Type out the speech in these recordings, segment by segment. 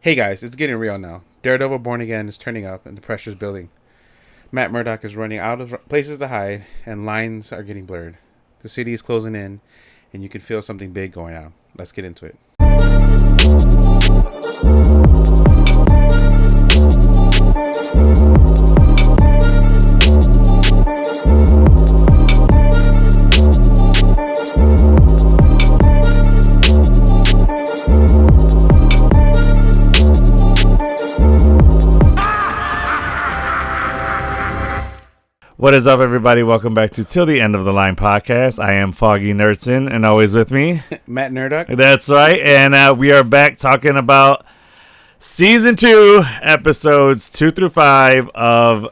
Hey guys, it's getting real now. Daredevil Born Again is turning up and the pressure's building. Matt Murdock is running out of places to hide and lines are getting blurred. The city is closing in and you can feel something big going on. Let's get into it. What is up, everybody? Welcome back to Till the End of the Line podcast. I am Foggy Nerdson, and always with me, Matt Murdock. That's right, and we are back talking about Season 2, Episodes 2-5 of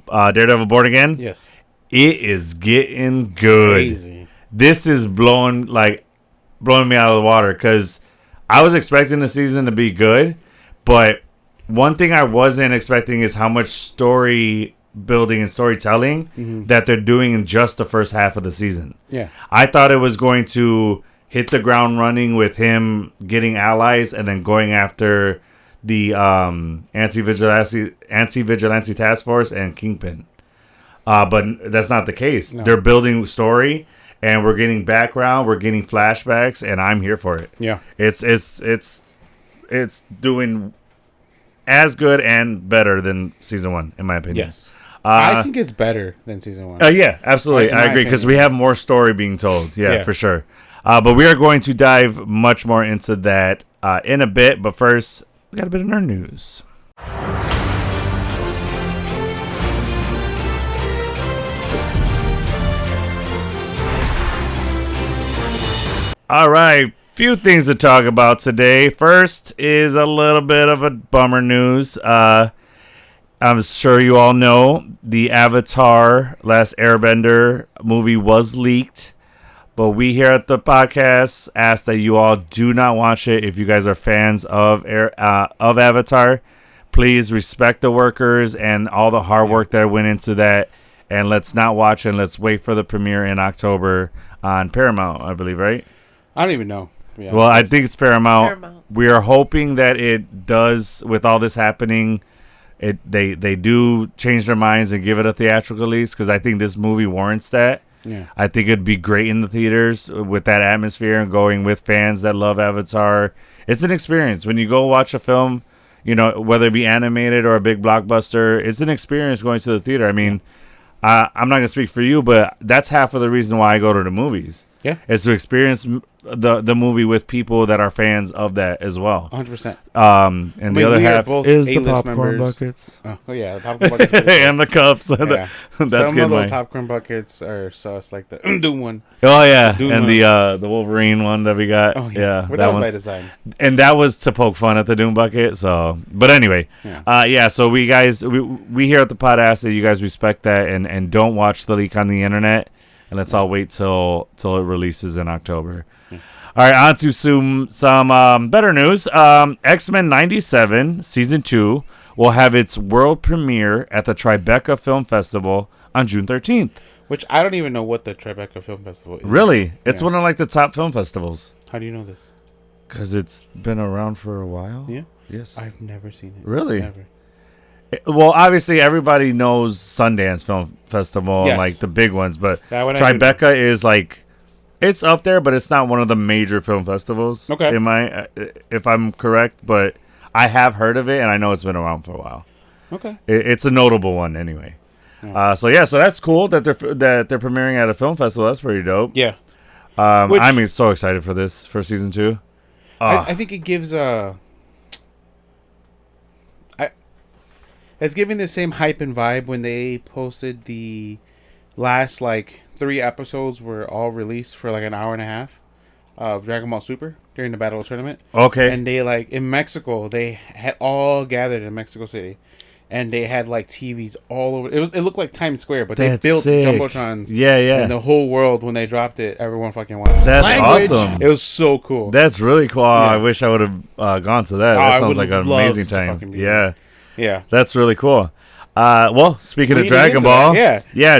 Daredevil Born Again. Yes. It is getting good. Crazy. This is blowing me out of the water, because I was expecting the season to be good, but one thing I wasn't expecting is how much story building and storytelling that they're doing in just the first half of the season. Yeah. I thought it was going to hit the ground running with him getting allies and then going after the anti-vigilante task force and Kingpin. But that's not the case. No. They're building story and we're getting background, we're getting flashbacks, and I'm here for it. Yeah. It's doing as good and better than season 1, in my opinion. Yes. I think it's better than season 1. Yeah, absolutely. I agree, because we have more story being told. Yeah, for sure. But we are going to dive much more into that in a bit. But first, we got a bit of nerd news. All right, few things to talk about today. First is a little bit of a bummer news. I'm sure you all know the Avatar Last Airbender movie was leaked, but we here at the podcast ask that you all do not watch it. If you guys are fans of Avatar, please respect the workers and all the hard work that went into that, and let's not watch it. Let's wait for the premiere in October on Paramount, I believe, right? I don't even know. Yeah, well, I think it's Paramount. We are hoping that it does, with all this happening, they do change their minds and give it a theatrical release, because I think this movie warrants that. Yeah. I think it'd be great in the theaters with that atmosphere and going with fans that love Avatar. It's an experience. When you go watch a film, whether it be animated or a big blockbuster, it's an experience going to the theater. I mean, I'm not going to speak for you, but that's half of the reason why I go to the movies. Yeah. Is to experience the movie with people that are fans of that as well. 100%. And the other half is the popcorn buckets. Oh yeah, the popcorn buckets. And the cups. Yeah. That's Some good. of those popcorn buckets are sauce, like the Doom one. Oh yeah, Doom and one. The Wolverine one that we got. Oh yeah, that was by design. And that was to poke fun at the Doom bucket. So, but anyway, yeah. So we here at the pod ask that you guys respect that and don't watch the leak on the internet. And let's all wait till it releases in October. Yeah. All right, on to some better news. X-Men 97 Season 2 will have its world premiere at the Tribeca Film Festival on June 13th. Which I don't even know what the Tribeca Film Festival is. Really? It's one of the top film festivals. How do you know this? Because it's been around for a while. Yeah? Yes. I've never seen it. Really? Never. Well, obviously, everybody knows Sundance Film Festival, yes, the big ones, but Tribeca is it's up there, but it's not one of the major film festivals. Okay. If I'm correct, but I have heard of it, and I know it's been around for a while. Okay. It's a notable one, anyway. Yeah. So that's cool that they're premiering at a film festival. That's pretty dope. Yeah. I'm so excited for this, for season 2. I think it gives it's giving the same hype and vibe when they posted the last 3 episodes were all released for an hour and a half of Dragon Ball Super during the Battle Tournament. Okay. And they in Mexico, they had all gathered in Mexico City, and they had TVs all over. It looked like Times Square, but they built jumbotrons. Yeah. In the whole world, when they dropped it, everyone fucking watched. That's awesome. It was so cool. That's really cool. Yeah. I wish I would have gone to that. That sounds like an amazing time. Yeah. Yeah. That's really cool. Well, speaking of Dragon Ball,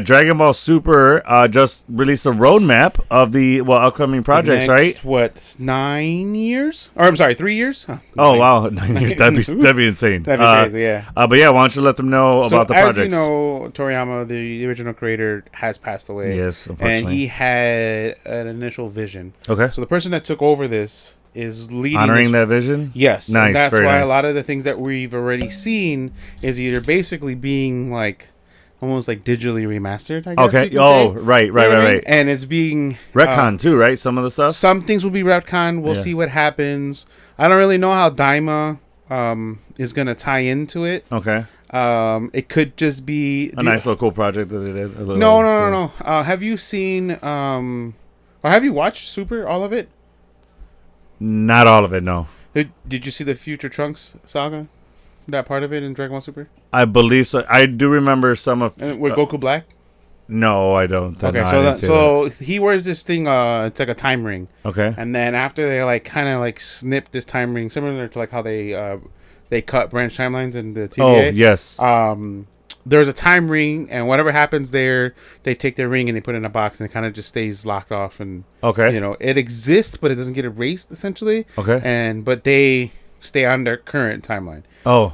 Dragon Ball Super just released a roadmap of the upcoming projects, next, right? 9 years? Or I'm sorry, 3 years? Oh, wow, 9 years. That'd be insane. That'd be crazy, yeah. But yeah, why don't you let them know about the projects? As you know, Toriyama, the original creator, has passed away. Yes, unfortunately. And he had an initial vision. Okay. So the person that took over this is leading honoring that vision. Yes, nice. And that's why nice. A lot of the things that we've already seen is either basically being like almost like digitally remastered. I guess okay. Oh, right. And it's being retcon too, right? Some of the stuff. Some things will be retcon. We'll see what happens. I don't really know how Daima is gonna tie into it. Okay. It could just be a nice little cool project that they did. No. Have you seen or have you watched Super? All of it? Not all of it, no. Did you see the Future Trunks saga? That part of it in Dragon Ball Super? I believe so. I do remember some of... with Goku Black? No, I don't. Okay, no, so he wears this thing, it's like a time ring. Okay. And then after they like kind of like snip this time ring, similar to like how they cut branch timelines in the TVA. Oh, yes. There's a time ring, and whatever happens there, they take their ring and they put it in a box, and it kind of just stays locked off. And okay, it exists, but it doesn't get erased essentially. Okay, but they stay on their current timeline. Oh,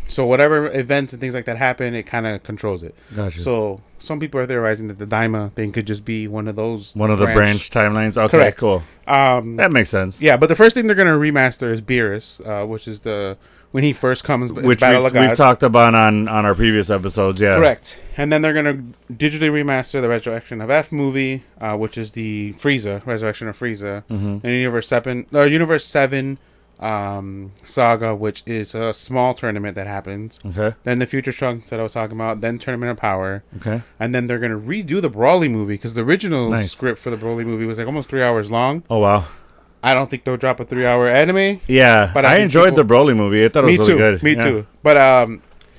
so whatever events and things like that happen, it kind of controls it. Gotcha. So some people are theorizing that the Daima thing could just be one of those. One of the branch timelines. Okay, correct. Cool. That makes sense. Yeah, but the first thing they're gonna remaster is Beerus, which is when he first comes, which we've talked about on our previous episodes. Yeah, correct. And then they're gonna digitally remaster the Resurrection of F movie, which is the Frieza Resurrection of Frieza, and Universe 7 saga, which is a small tournament that happens. Okay. Then the Future Trunks that I was talking about. Then Tournament of Power. Okay. And then they're gonna redo the Broly movie because the original script for the Broly movie was like almost 3 hours long. Oh wow. I don't think they'll drop a 3-hour anime. Yeah, but I enjoyed the Broly movie. I thought it was really good. Me too. But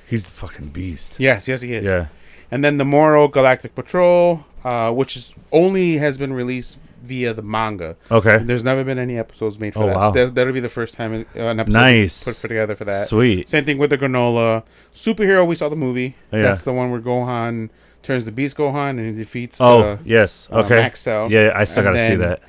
he's a fucking beast. Yes, he is. Yeah. And then the Moro Galactic Patrol, which has been released via the manga. Okay. There's never been any episodes made for that. Wow. So that'll be the first time an episode put together for that. Sweet. Same thing with the Granola. Superhero, we saw the movie. Yeah. That's the one where Gohan turns the Beast Gohan and he defeats Max Cell. Yeah, I still got to see that.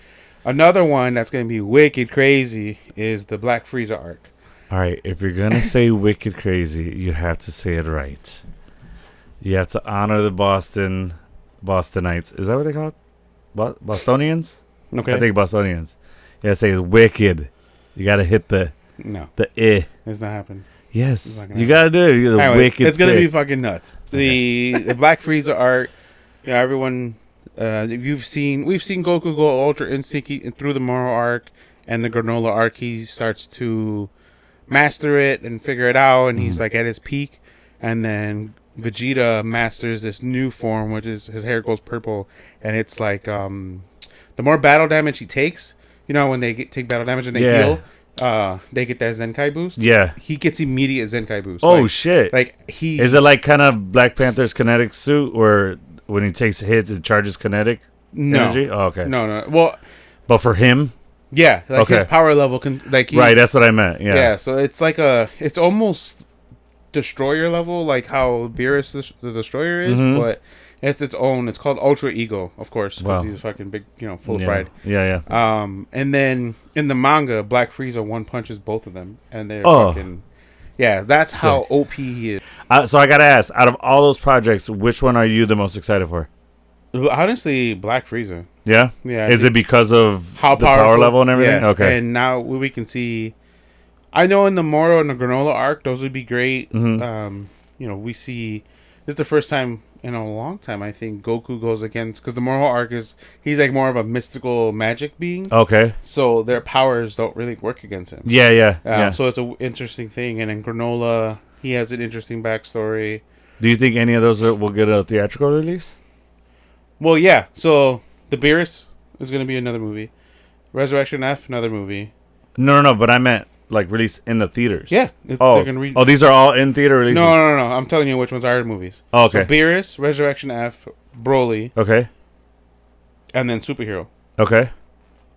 Another one that's going to be wicked crazy is the Black Frieza arc. All right, if you're going to say wicked crazy, you have to say it right. You have to honor the Bostonites. Is that what they call it? Bostonians? Okay. I think Bostonians. You got to say wicked. You got to hit the It's not happening. Yes. You got to do it. Anyway, wicked. It's going to be fucking nuts. Okay. The Black Frieza arc, everyone... we've seen Goku go Ultra Instinct through the Moro arc and the Granola arc. He starts to master it and figure it out, and he's like at his peak. And then Vegeta masters this new form, which is his hair goes purple, and it's like the more battle damage he takes, when they take battle damage and they heal, they get that Zenkai boost. Yeah, he gets immediate Zenkai boost. Oh shit! Is it like kind of Black Panther's kinetic suit where? When he takes hits, it charges kinetic energy? Oh, okay. No. Well... But for him? Yeah. His power level can... right, that's what I meant. Yeah. Yeah, so it's like it's almost Destroyer level, like how Beerus the Destroyer is, but it's its own. It's called Ultra Ego, of course, because he's fucking big, full of pride. Yeah. And then in the manga, Black Frieza one-punches both of them, and they're fucking... Yeah, that's how OP he is. So I gotta ask, out of all those projects, which one are you the most excited for? Honestly, Black Frieza. Yeah? Is it because of how the power level and everything? Yeah. Okay. And now we can see... I know in the Moro and the Granola arc, those would be great. We see... This is the first time in a long time, I think, Goku goes against... Because the Moro arc he's like more of a mystical magic being. Okay. So their powers don't really work against him. Yeah. So it's an interesting thing. And in Granola, he has an interesting backstory. Do you think any of those will get a theatrical release? Well, yeah. So the Beerus is going to be another movie. Resurrection F, another movie. No. But I meant like released in the theaters. Yeah. They're gonna these are all in theater releases? No. I'm telling you which ones are movies. Oh, okay. So Beerus, Resurrection F, Broly. Okay. And then Superhero. Okay.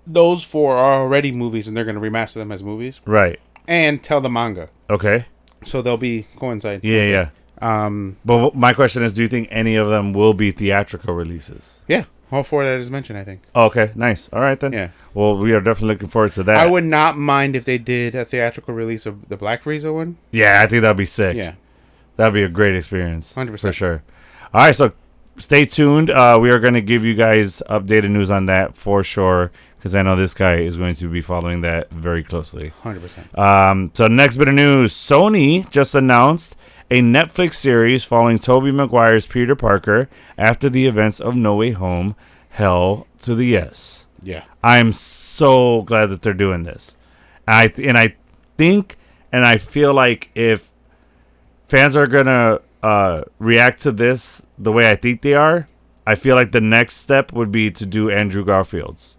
Those 4 are already movies, and they're going to remaster them as movies. Right. And tell the manga. Okay. So they'll be coincide. Yeah. But my question is, do you think any of them will be theatrical releases? Yeah, all 4 that I just mentioned, I think. Oh, okay, nice. All right, then. Yeah. Well, we are definitely looking forward to that. I would not mind if they did a theatrical release of the Black Frieza one. Yeah, I think that'd be sick. Yeah. That'd be a great experience. 100%. For sure. All right, so stay tuned. We are going to give you guys updated news on that for sure, because I know this guy is going to be following that very closely. 100%. So next bit of news. Sony just announced a Netflix series following Tobey Maguire's Peter Parker after the events of No Way Home, Hell to the Yes. Yeah. I'm so glad that they're doing this. I think and I feel like if fans are going to react to this the way I think they are, I feel like the next step would be to do Andrew Garfield's.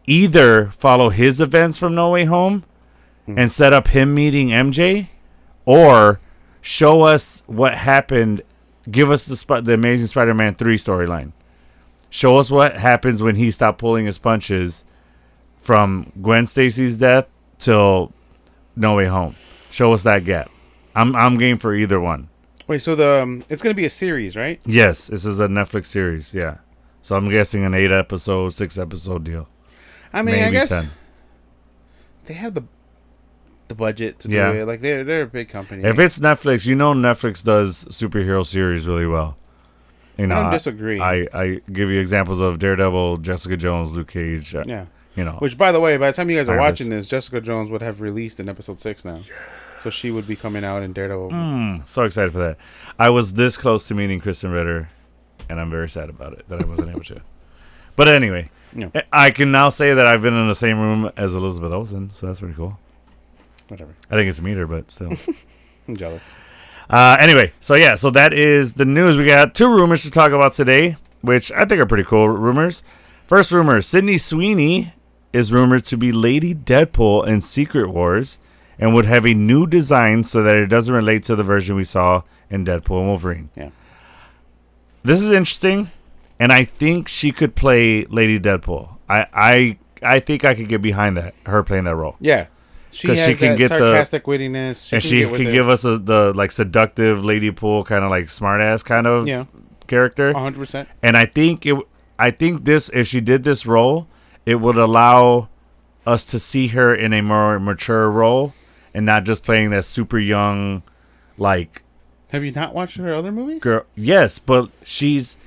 Either follow his events from No Way Home and set up him meeting MJ, or show us what happened. Give us the Amazing Spider-Man 3 storyline. Show us what happens when he stopped pulling his punches from Gwen Stacy's death till No Way Home. Show us that gap. I'm game for either one. Wait, so it's going to be a series, right? Yes, this is a Netflix series, yeah. So I'm guessing an 8-episode, 6-episode deal. I mean, maybe I guess 10. They have the budget to do it. Like they're a big company. If it's Netflix, Netflix does superhero series really well. I don't disagree. I give you examples of Daredevil, Jessica Jones, Luke Cage. Which, by the way, by the time you guys are watching this, Jessica Jones would have released in episode 6 now. Yes. So she would be coming out in Daredevil. So excited for that. I was this close to meeting Kristen Ritter, and I'm very sad about it that I wasn't able to. But anyway, I can now say that I've been in the same room as Elizabeth Olsen, so that's pretty cool. Whatever. I think it's a meter, but still. I'm jealous. Anyway, so that is the news. We got 2 rumors to talk about today, which I think are pretty cool rumors. First rumor, Sydney Sweeney is rumored to be Lady Deadpool in Secret Wars and would have a new design so that it doesn't relate to the version we saw in Deadpool and Wolverine. Yeah. This is interesting, and I think she could play Lady Deadpool. I think I could get behind that, her playing that role. Yeah. She can get sarcastic wittiness. She can give us the like seductive Lady Pool kind of like smartass kind of character. 100%. And I think if she did this role, it would allow us to see her in a more mature role and not just playing that super young, like. Have you not watched her other movies? Girl, yes, but she's.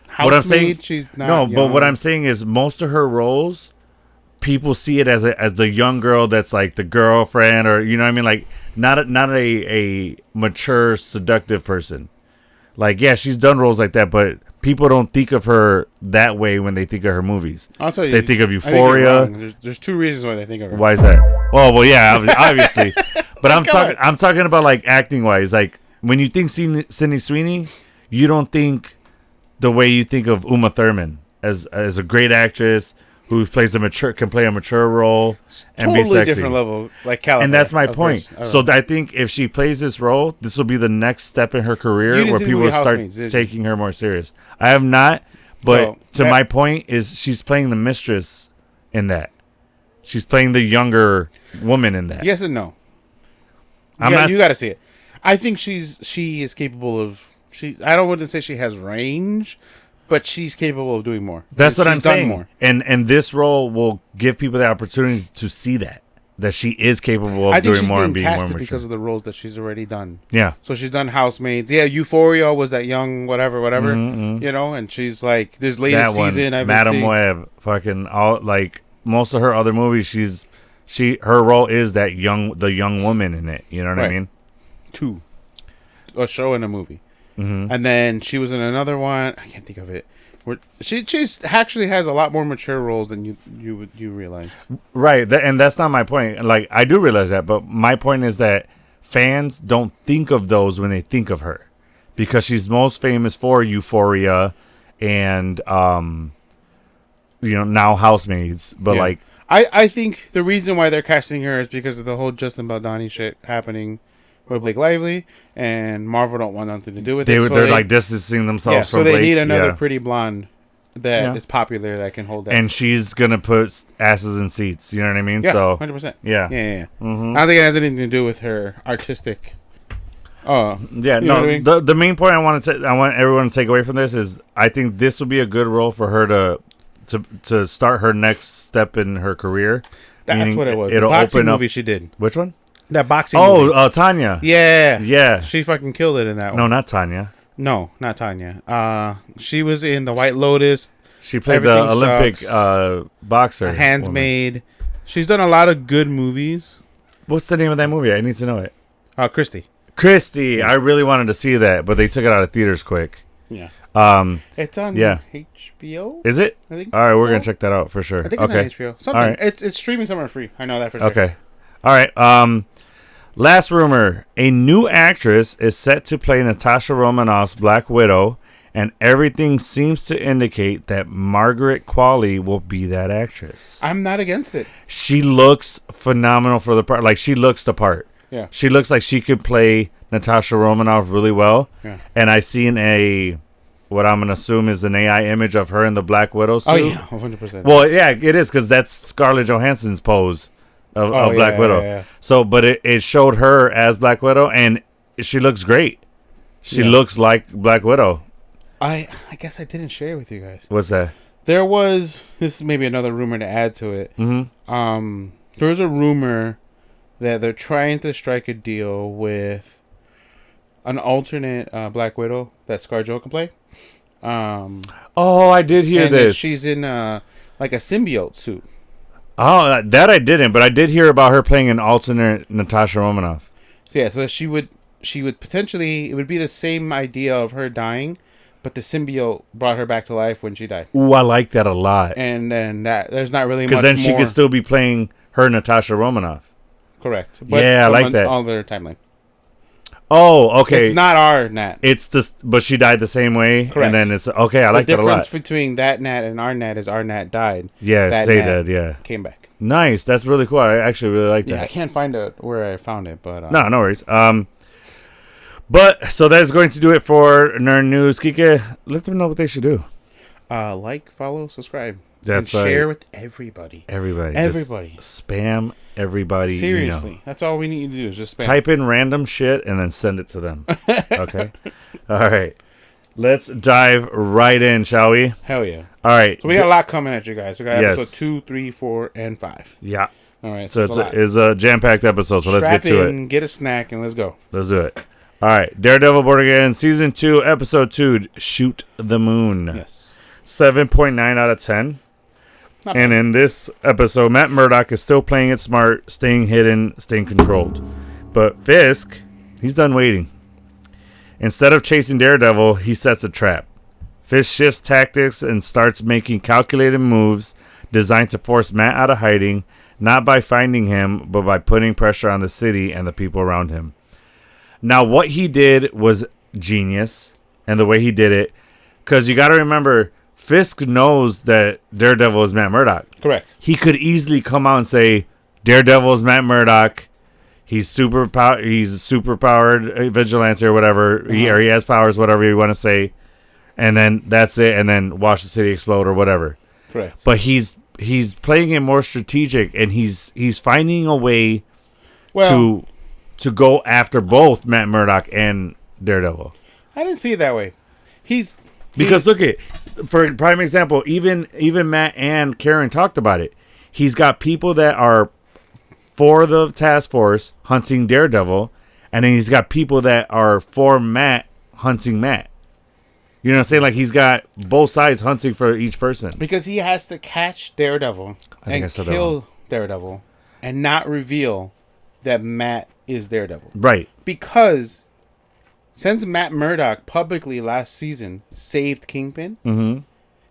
Housemaid, what I'm saying, she's not young. But what I'm saying is most of her roles, people see it as the young girl that's like the girlfriend, or you know what I mean, like not a mature seductive person. Like she's done roles like that, but people don't think of her that way when they think of her movies. I'll tell you, they think of Euphoria. There's 2 reasons why they think of her. Why is that? Well, yeah, obviously. But I'm talking about like acting wise. Like when you think Sydney Sweeney, you don't think the way you think of Uma Thurman as a great actress who can play a mature role and totally be sexy. Different level, like caliber. And that's my point. So I think if she plays this role, this will be the next step in her career where people will start taking her more serious. I have not, but my point is she's playing the mistress in that. She's playing the younger woman in that. Yes and no. You got to see it. I think she is capable of. I wouldn't say she has range, but she's capable of doing more. That's what I'm saying. More. And this role will give people the opportunity to see that she is capable of doing more and being more mature. Because of the roles that she's already done. Yeah. So she's done Housemaids. Yeah, Euphoria was that young whatever. And she's like this latest season. Madam Web, fucking all like most of her other movies. Her role is the young woman in it. You know what I mean? 2, a show and a movie. Mm-hmm. And then she was in another one. I can't think of it. She's actually has a lot more mature roles than you realize. Right, and that's not my point. Like I do realize that, but my point is that fans don't think of those when they think of her, because she's most famous for Euphoria and now Housemaids. But I think the reason why they're casting her is because of the whole Justin Baldoni shit happening with Blake Lively, and Marvel don't want nothing to do with it. They're like distancing themselves from Blake. So they need another pretty blonde that is popular that can hold that. And she's going to put asses in seats. You know what I mean? Yeah, so 100%. Yeah. Mm-hmm. I don't think it has anything to do with her artistic Yeah, no. I mean? The main point I want everyone to take away from this is I think this would be a good role for her to start her next step in her career. That's what it was. It'll the boxing open movie she did. Which one? That boxing movie. Tanya. Yeah. She fucking killed it in that one. No, not Tanya. No, not Tanya. She was in The White Lotus. She played the Olympic boxer. Handsmaid. She's done a lot of good movies. What's the name of that movie? I need to know it. Christy. Yeah. I really wanted to see that, but they took it out of theaters quick. Yeah. It's on HBO. Is it? I think all right, we're gonna check that out for sure. I think it's on HBO. Something. Right. It's streaming somewhere free. I know that for sure. Okay. All right. Last rumor: a new actress is set to play Natasha Romanoff's Black Widow, and everything seems to indicate that Margaret Qualley will be that actress. I'm not against it. She looks phenomenal for the part. Like, she looks the part. Yeah. She looks like she could play Natasha Romanoff really well. Yeah. And I seen what I'm going to assume is an AI image of her in the Black Widow suit. Oh, yeah, 100%. Well, yeah, it is, because that's Scarlett Johansson's pose of Black Widow. Yeah. So, but it showed her as Black Widow, and she looks great. She looks like Black Widow. I guess I didn't share with you guys. What's that? There was, this is maybe another rumor to add to it. Mm-hmm. There was a rumor that they're trying to strike a deal with an alternate Black Widow that ScarJo can play. I did hear this. She's in like a symbiote suit. Oh, that I didn't, but I did hear about her playing an alternate Natasha Romanoff. So she would potentially, it would be the same idea of her dying, but the symbiote brought her back to life when she died. Ooh, I like that a lot. And then there's not really much more. Because then she could still be playing her Natasha Romanoff. Correct. But yeah, I like that. All their timeline. Oh, okay. It's not our Nat. It's this, but she died the same way. Correct. And then it's okay. I like that a lot. The difference between that Nat and our Nat is our Nat died. Yeah, Came back. Nice. That's really cool. I actually really like that. Yeah, I can't find it where I found it, but no worries. But so that's going to do it for Nerd News. Kike, let them know what they should do. Like, follow, subscribe. That's and share with everybody. Everybody. Just spam everybody. Seriously. That's all we need to do is just spam. Type in random shit and then send it to them. Okay? All right. Let's dive right in, shall we? Hell yeah. All right. So we got a lot coming at you guys. We got episode 2, 3, 4, and 5. Yeah. All right. So it's a jam-packed episode, so let's get to it. Get a snack, and let's go. Let's do it. All right. Daredevil Born Again, Season 2, Episode 2, Shoot the Moon. Yes. 7.9 out of 10. And in this episode, Matt Murdock is still playing it smart, staying hidden, staying controlled. But Fisk, he's done waiting. Instead of chasing Daredevil, he sets a trap. Fisk shifts tactics and starts making calculated moves designed to force Matt out of hiding, not by finding him, but by putting pressure on the city and the people around him. Now, what he did was genius, and the way he did it, because you got to remember, Fisk knows that Daredevil is Matt Murdock. Correct. He could easily come out and say, Daredevil is Matt Murdock. He's super powered vigilante or whatever. Uh-huh. He has powers, whatever you want to say. And then that's it. And then watch the city explode or whatever. Correct. But he's playing it more strategic, and he's finding a way to go after both Matt Murdock and Daredevil. I didn't see it that way. Because look at, for prime example, even Matt and Karen talked about it. He's got people that are for the task force hunting Daredevil, and then he's got people that are for Matt hunting Matt. You know what I'm saying? Like, he's got both sides hunting for each person. Because he has to catch Daredevil and kill Daredevil and not reveal that Matt is Daredevil. Right. Because since Matt Murdock publicly last season saved Kingpin,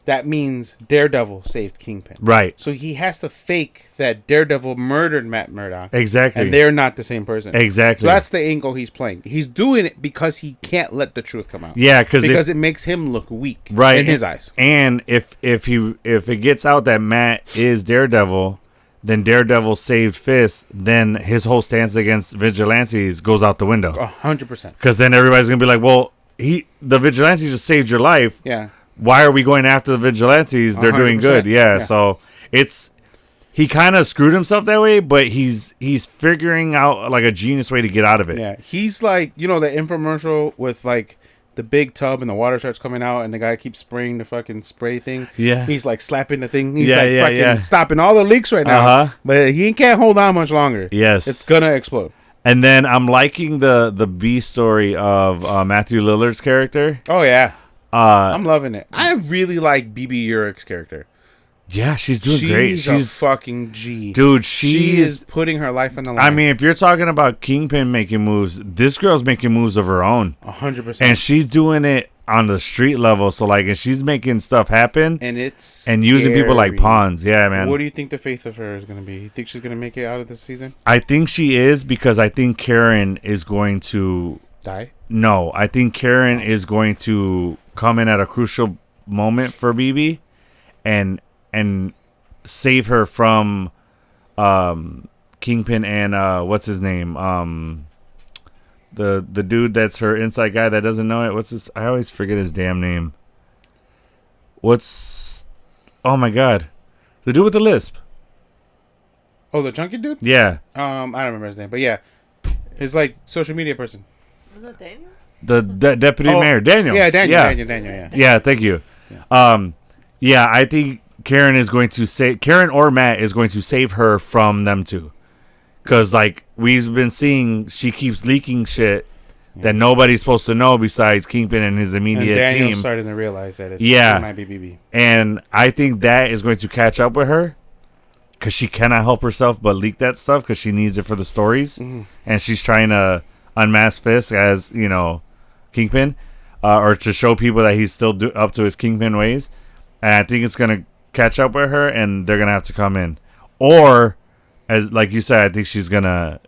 that means Daredevil saved Kingpin. Right. So he has to fake that Daredevil murdered Matt Murdock. Exactly. And they're not the same person. Exactly. So that's the angle he's playing. He's doing it because he can't let the truth come out. Yeah, because it makes him look weak in his eyes. And if it gets out that Matt is Daredevil, then Daredevil saved Fisk, then his whole stance against vigilantes goes out the window. 100%. Because then everybody's going to be like, well, the vigilantes just saved your life. Yeah. Why are we going after the vigilantes? They're doing good. Yeah. So he kind of screwed himself that way, but he's figuring out like a genius way to get out of it. Yeah, he's like, you know, the infomercial with like the big tub and the water starts coming out and the guy keeps spraying the fucking spray thing. Yeah, he's like slapping the thing. He's like fucking stopping all the leaks right now. But he can't hold on much longer. Yes, it's gonna explode. And then I'm liking the B story of Matthew Lillard's character. Oh yeah, I'm loving it. I really like BB Urich's character. Yeah, she's doing great. She's a fucking G. Dude, she is putting her life on the line. I mean, if you're talking about Kingpin making moves, this girl's making moves of her own. 100%. And she's doing it on the street level. So, like, and she's making stuff happen. And it's and using people like pawns. Yeah, man. What do you think the faith of her is going to be? You think she's going to make it out of this season? I think she is, because I think Karen is going to... die? No, I think Karen is going to come in at a crucial moment for BB and save her from Kingpin and what's his name? The dude that's her inside guy that doesn't know it. What's his? I always forget his damn name. Oh my god, the dude with the lisp. Oh, the chunky dude? Yeah. I don't remember his name, but yeah, his like social media person. Was that Daniel? The deputy mayor, Daniel. Yeah, Daniel. Yeah. Yeah, thank you. Yeah, I think Karen is going to Karen or Matt is going to save her from them two, because like we've been seeing, she keeps leaking shit that nobody's supposed to know besides Kingpin and his immediate and Daniel's team. Starting to realize that it might be BB, and I think that is going to catch up with her, because she cannot help herself but leak that stuff because she needs it for the stories, and she's trying to unmask Fisk as, you know, Kingpin, or to show people that he's still up to his Kingpin ways, and I think it's gonna catch up with her, and they're gonna have to come in, or as like you said, I think she's gonna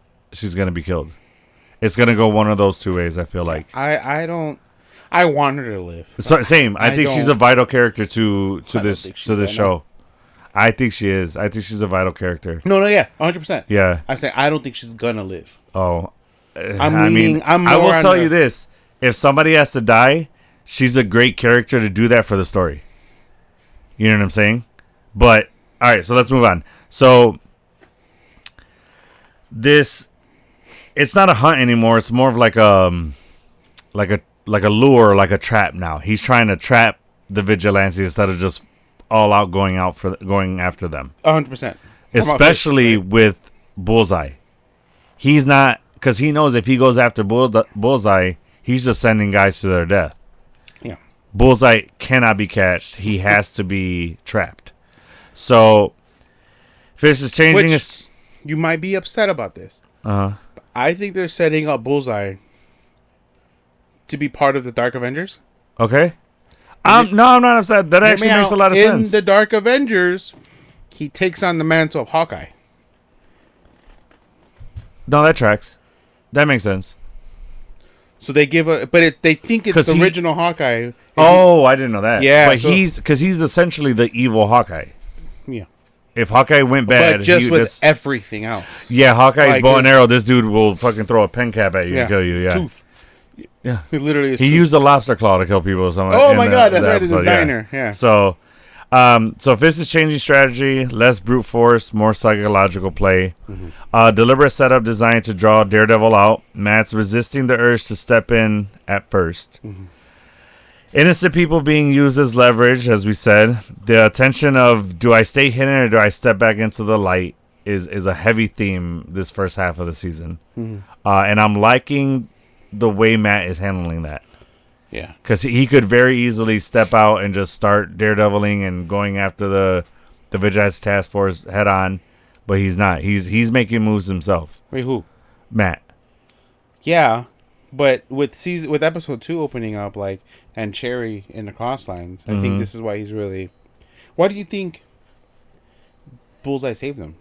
be killed. It's gonna go one of those two ways. I feel like I want her to live. So, same. I think she's a vital character to this show. I think she is. I think she's a vital character. No, yeah, 100%. Yeah, I'm saying I don't think she's gonna live. Oh, I will tell you this: if somebody has to die, she's a great character to do that for the story. You know what I'm saying? But all right, so let's move on. So it's not a hunt anymore. It's more of like a lure, like a trap now. He's trying to trap the vigilantes instead of just all out going after them. 100%. Especially with Bullseye. He's not, because he knows if he goes after Bullseye, he's just sending guys to their death. Yeah. Bullseye cannot be catched. He has to be trapped. So Fish is changing his... You might be upset about this. Uh-huh. I think they're setting up Bullseye to be part of the Dark Avengers. Okay. No, I'm not upset. That actually makes a lot of sense. In the Dark Avengers, he takes on the mantle of Hawkeye. No, that tracks. That makes sense. So they give they think it's the original Hawkeye. Oh, I didn't know that. Yeah, but he's essentially the evil Hawkeye. Yeah. If Hawkeye went bad, but just with everything else. Yeah, Hawkeye's bow and arrow. This dude will fucking throw a pen cap at you and kill you. Yeah. Tooth. Yeah. He literally is. He used a lobster claw to kill people or something. Oh my god, that's right. It's a diner. Yeah. So Fist is changing strategy, less brute force, more psychological play. Deliberate setup designed to draw Daredevil out. Matt's resisting the urge to step in at first. Innocent people being used as leverage, as we said. The tension of, do I stay hidden or do I step back into the light is a heavy theme this first half of the season. And I'm liking the way Matt is handling that. Yeah. Because he could very easily step out and just start daredeviling and going after the Vigilance Task Force head on, but he's not. He's making moves himself. Wait, who? Matt. Yeah, but with episode 2 opening up, like, and Cherry in the cross lines, I think this is why he's really. Why do you think Bullseye saved them?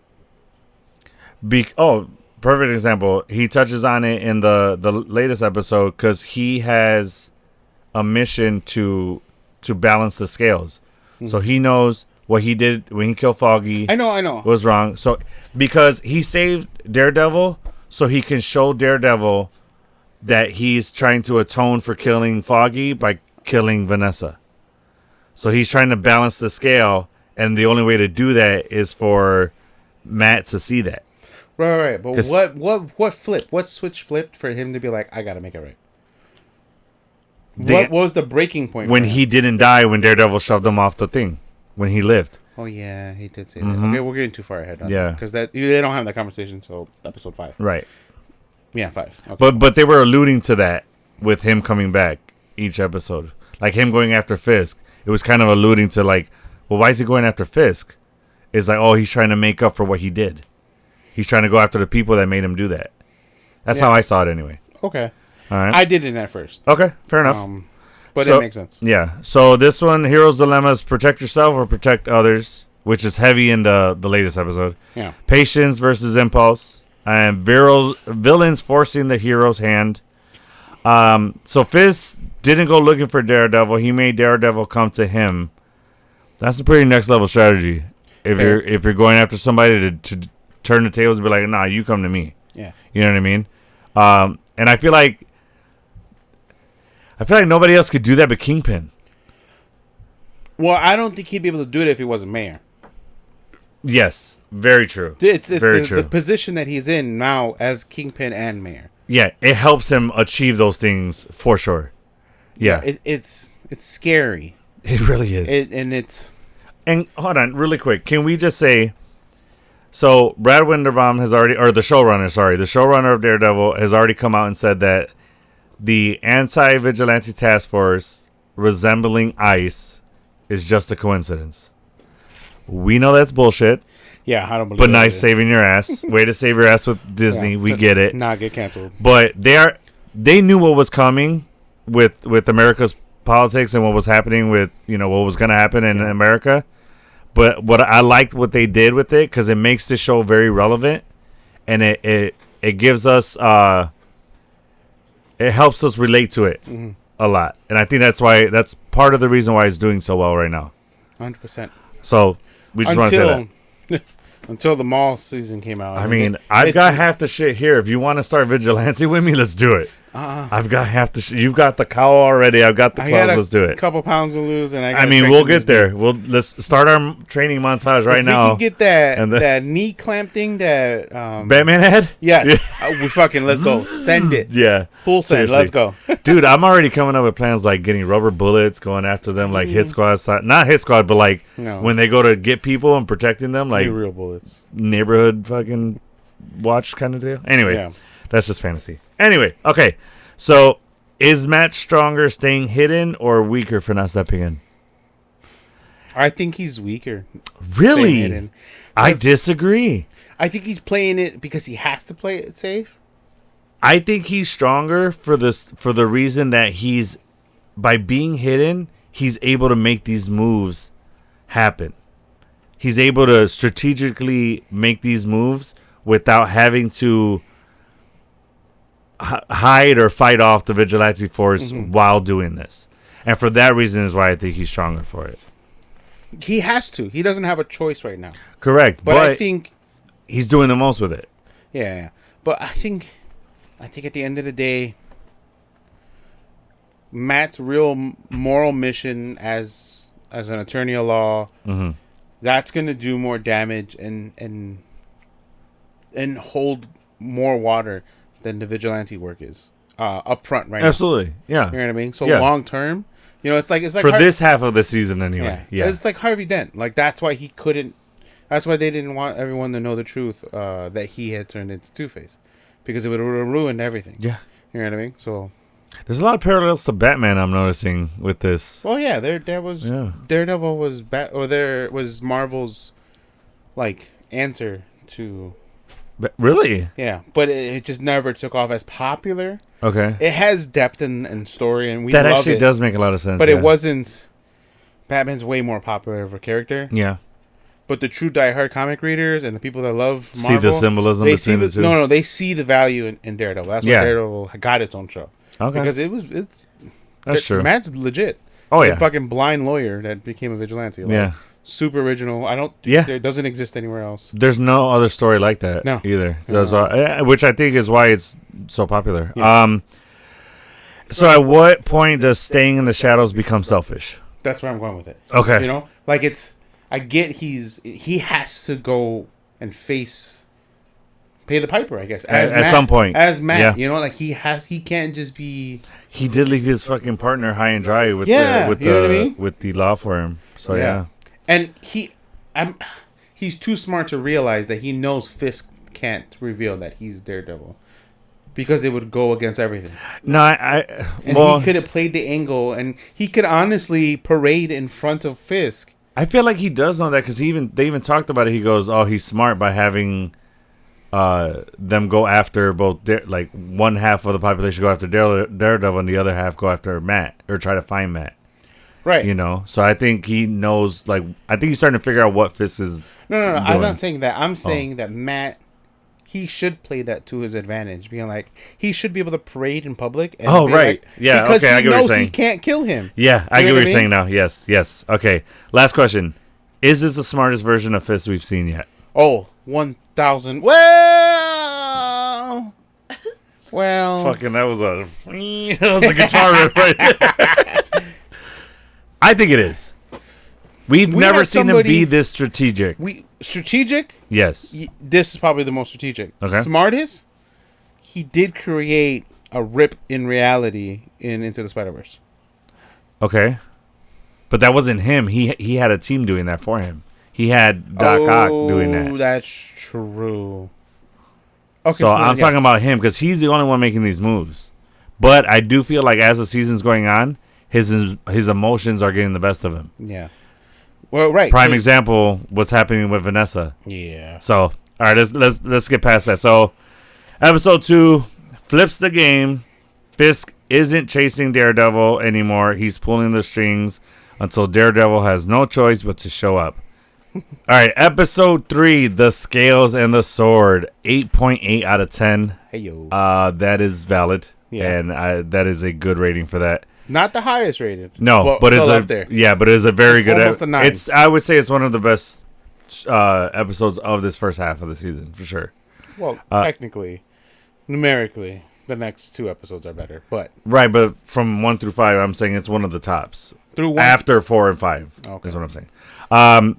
Perfect example. He touches on it in the latest episode because he has a mission to balance the scales. So he knows what he did when he killed Foggy. I know. Was wrong. So because he saved Daredevil, so he can show Daredevil that he's trying to atone for killing Foggy by killing Vanessa. So he's trying to balance the scale, and the only way to do that is for Matt to see that. Right. But what flipped? What switch flipped for him to be like, I gotta make it right? What was the breaking point? When he didn't die, when Daredevil shoved him off the thing, when he lived. Oh yeah, he did say that. Okay, we're getting too far ahead. Because they don't have that conversation until episode 5. Right. Yeah, 5. Okay. But they were alluding to that with him coming back each episode, like him going after Fisk. It was kind of alluding to like, well, why is he going after Fisk? It's like, oh, he's trying to make up for what he did. He's trying to go after the people that made him do that. That's how I saw it anyway. Okay. All right. I did it at first. Okay, fair enough. But it makes sense. Yeah. So this one, Hero's Dilemma is protect yourself or protect others, which is heavy in the latest episode. Yeah. Patience versus impulse. And villains forcing the hero's hand. So Fisk didn't go looking for Daredevil. He made Daredevil come to him. That's a pretty next level strategy. If you're going after somebody to turn the tables and be like, nah, you come to me. Yeah. You know what I mean? And I feel like nobody else could do that but Kingpin. Well, I don't think he'd be able to do it if he wasn't mayor. Yes, very true. It's very true. The position that he's in now as Kingpin and mayor. Yeah, it helps him achieve those things for sure. Yeah, it's scary. It really is. And hold on, really quick. Can we just say, so Brad Winderbaum has already, or the showrunner of Daredevil has already come out and said that the anti-vigilante task force resembling ICE is just a coincidence. We know that's bullshit. Yeah, I don't believe it. But nice saving your ass. Way to save your ass with Disney. Yeah, we get it. Not get canceled. But they knew what was coming with America's politics and what was happening with, what was going to happen in America. But what I liked what they did with it, because it makes the show very relevant, and it gives us it helps us relate to it a lot, and I think that's part of the reason why it's doing so well right now. 100%. So we just want to say that. Until the mall season came out. I mean, I've got half the shit here. If you want to start Vigilante with me, let's do it. I've got half the shit. You've got the cowl already. I've got the clothes. Let's do it. A couple pounds to lose, and we'll get there. Let's start our training montage right now. We can get that knee clamp thing that Batman had. Yes, we fucking let's go. Send it. Yeah, full send. Seriously. Let's go, dude. I'm already coming up with plans like getting rubber bullets, going after them like Hit Squad. Not Hit Squad, but like when they go to get people and protecting them, like real bullets. Neighborhood fucking watch kind of deal. Anyway, that's just fantasy. Anyway, okay. So, is Matt stronger staying hidden or weaker for not stepping in? I think he's weaker. Really? I disagree. I think he's playing it because he has to play it safe. I think he's stronger for the reason that by being hidden, he's able to make these moves happen. He's able to strategically make these moves without having to hide or fight off the vigilante force while doing this. And for that reason is why I think he's stronger for it. He has to. He doesn't have a choice right now. Correct. But I think he's doing the most with it. Yeah. But I think at the end of the day, Matt's real moral mission as an attorney of law, that's going to do more damage and hold more water than the vigilante work is up front right now. Absolutely. Yeah. You know what I mean? So long term, it's like for this half of the season anyway. Yeah. It's like Harvey Dent. Like that's why he couldn't. That's why they didn't want everyone to know the truth that he had turned into Two-Face, because it would have ruined everything. Yeah. You know what I mean? So there's a lot of parallels to Batman I'm noticing with this. Well, yeah, there was Daredevil was there was Marvel's like answer to. Really? Yeah, but it just never took off as popular. Okay. It has depth and story, and that love actually does make a lot of sense. But it wasn't. Batman's way more popular of a character. Yeah. But the true diehard comic readers and the people that love Marvel, see the symbolism between the two. No, they see the value in Daredevil. That's why Daredevil got its own show. Okay. Because that's true. Matt's legit. Oh He's yeah. a fucking blind lawyer that became a vigilante. Yeah. Super original. It doesn't exist anywhere else. There's no other story like that either. Which I think is why it's so popular. Yeah. So at what point does staying in the shadows become selfish? That's where I'm going with it. Okay. Like I get he has to go and pay the piper, I guess. At some point. As Matt, he can't just be... He did leave his fucking partner high and dry with the law firm. So, yeah. And he's too smart to realize that he knows Fisk can't reveal that he's Daredevil. Because it would go against everything. No, he could have played the angle, and he could honestly parade in front of Fisk. I feel like he does know that because they even talked about it. He goes, "Oh, he's smart by having them go after both, like one half of the population go after Daredevil, and the other half go after Matt or try to find Matt." Right. So I think he knows. I think he's starting to figure out what Fisk is. No. Doing. I'm not saying that. I'm saying that Matt. He should play that to his advantage, being like he should be able to parade in public. And right, yeah, because okay, I get what you're saying. He can't kill him. Yeah, I get what you're saying now. Yes. Okay, last question: is this the smartest version of Fisk we've seen yet? Oh, 1,000. Well. Fucking, that was a guitar riff right there. I think it is. We've never seen him be this strategic. Strategic? Yes. This is probably the most strategic. Okay. Smartest? He did create a rip in reality in Into the Spider-Verse. Okay. But that wasn't him. He had a team doing that for him. He had Doc Ock doing that. Oh, that's true. Okay, so I'm talking about him because he's the only one making these moves. But I do feel like as the season's going on, his emotions are getting the best of him. Yeah. Well, right. Prime example, what's happening with Vanessa. Yeah. So, all right, let's get past that. So, episode 2 flips the game. Fisk isn't chasing Daredevil anymore. He's pulling the strings until Daredevil has no choice but to show up. All right, episode 3, The Scales and the Sword, 8.8 out of 10. Hey, yo. That is valid, and that is a good rating for that. Not the highest rated. No, but it's up there. Yeah, but it's a very good. Almost a 9. I would say it's one of the best episodes of this first half of the season for sure. Well, technically, numerically, the next 2 episodes are better, but right. But from 1 through 5, I'm saying it's one of the tops. After 4 and 5 is what I'm saying.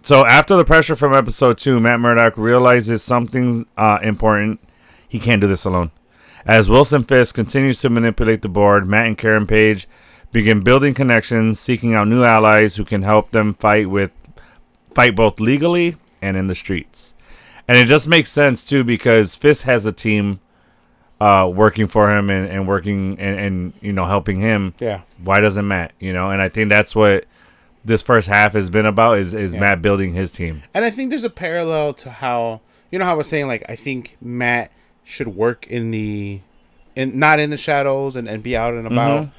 So after the pressure from episode 2, Matt Murdock realizes something's important. He can't do this alone. As Wilson Fisk continues to manipulate the board, Matt and Karen Page begin building connections, seeking out new allies who can help them fight both legally and in the streets. And it just makes sense too because Fisk has a team working for him and working and helping him. Yeah. Why doesn't Matt? And I think that's what this first half has been about is Matt building his team. And I think there's a parallel to how how I was saying I think Matt should work not in the shadows and be out and about. Mm-hmm.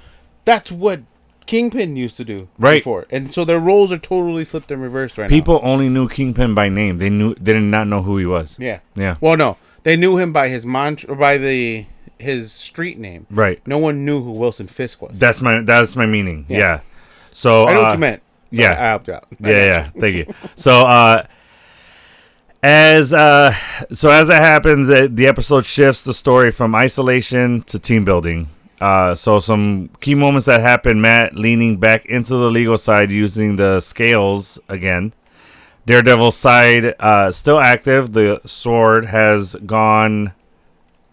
That's what Kingpin used to do before. And so their roles are totally flipped and reversed right People only knew Kingpin by name. They did not know who he was. Yeah. Yeah. Well, no. They knew him by his mantra or by his street name. Right. No one knew who Wilson Fisk was. That's my meaning. Yeah. So I know what you meant. Yeah. I helped you out. Yeah. Thank you. So as that happens, the episode shifts the story from isolation to team building. So some key moments that happen: Matt leaning back into the legal side using the scales again. Daredevil's side still active. The sword hasn't gone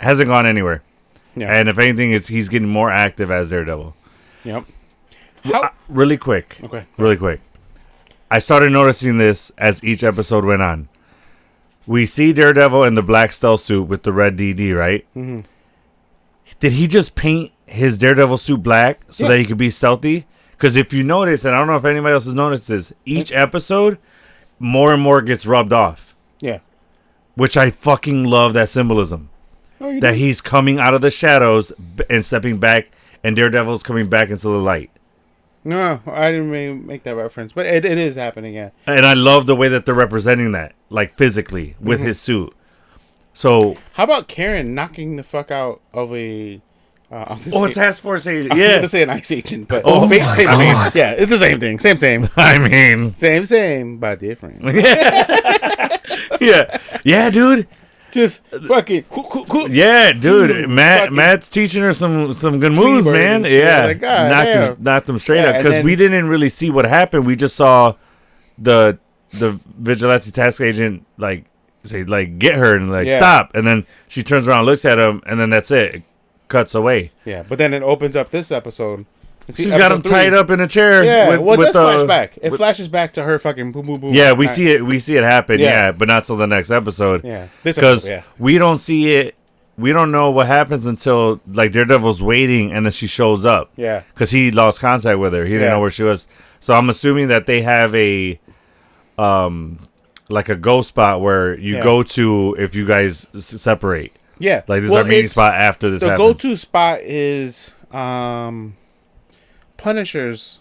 anywhere. Yeah. And if anything, he's getting more active as Daredevil. Yep. Really quick. Okay. Really quick. I started noticing this as each episode went on. We see Daredevil in the black stealth suit with the red DD, right? Mm-hmm. Did he just paint his Daredevil suit black so that he could be stealthy? Because if you notice, and I don't know if anybody else has noticed this, each episode, more and more gets rubbed off. Yeah. Which I fucking love that symbolism. That he's coming out of the shadows and stepping back, and Daredevil's coming back into the light. No, I didn't really make that reference, but it is happening, yeah. And I love the way that they're representing that, like physically, with his suit. So, how about Karen knocking the fuck out of a... a task force agent. I was going to say an ICE agent, but... same. Yeah, it's the same thing. Same. I mean... Same, but different. Yeah, dude. Just fucking... Yeah, dude. Matt's teaching her some good moves, man. Yeah. Knocked them straight up. Because we didn't really see what happened. We just saw the vigilante task agent, like, say like get her and like stop, and then she turns around, looks at him, and then that's it. It cuts away. Yeah, but then it opens up this episode. She's got him tied up in a chair. Yeah, that's flashback. It flashes back to her fucking boom, boom, boom. Yeah, we see it happen. Yeah, but not till the next episode. Yeah, because we don't see it. We don't know what happens until like Daredevil's waiting, and then she shows up. Yeah, because he lost contact with her. He didn't know where she was. So I'm assuming that they have a, like a go spot where you go to if you guys separate. Yeah, like this is our meeting spot after this. The go-to spot is Punisher's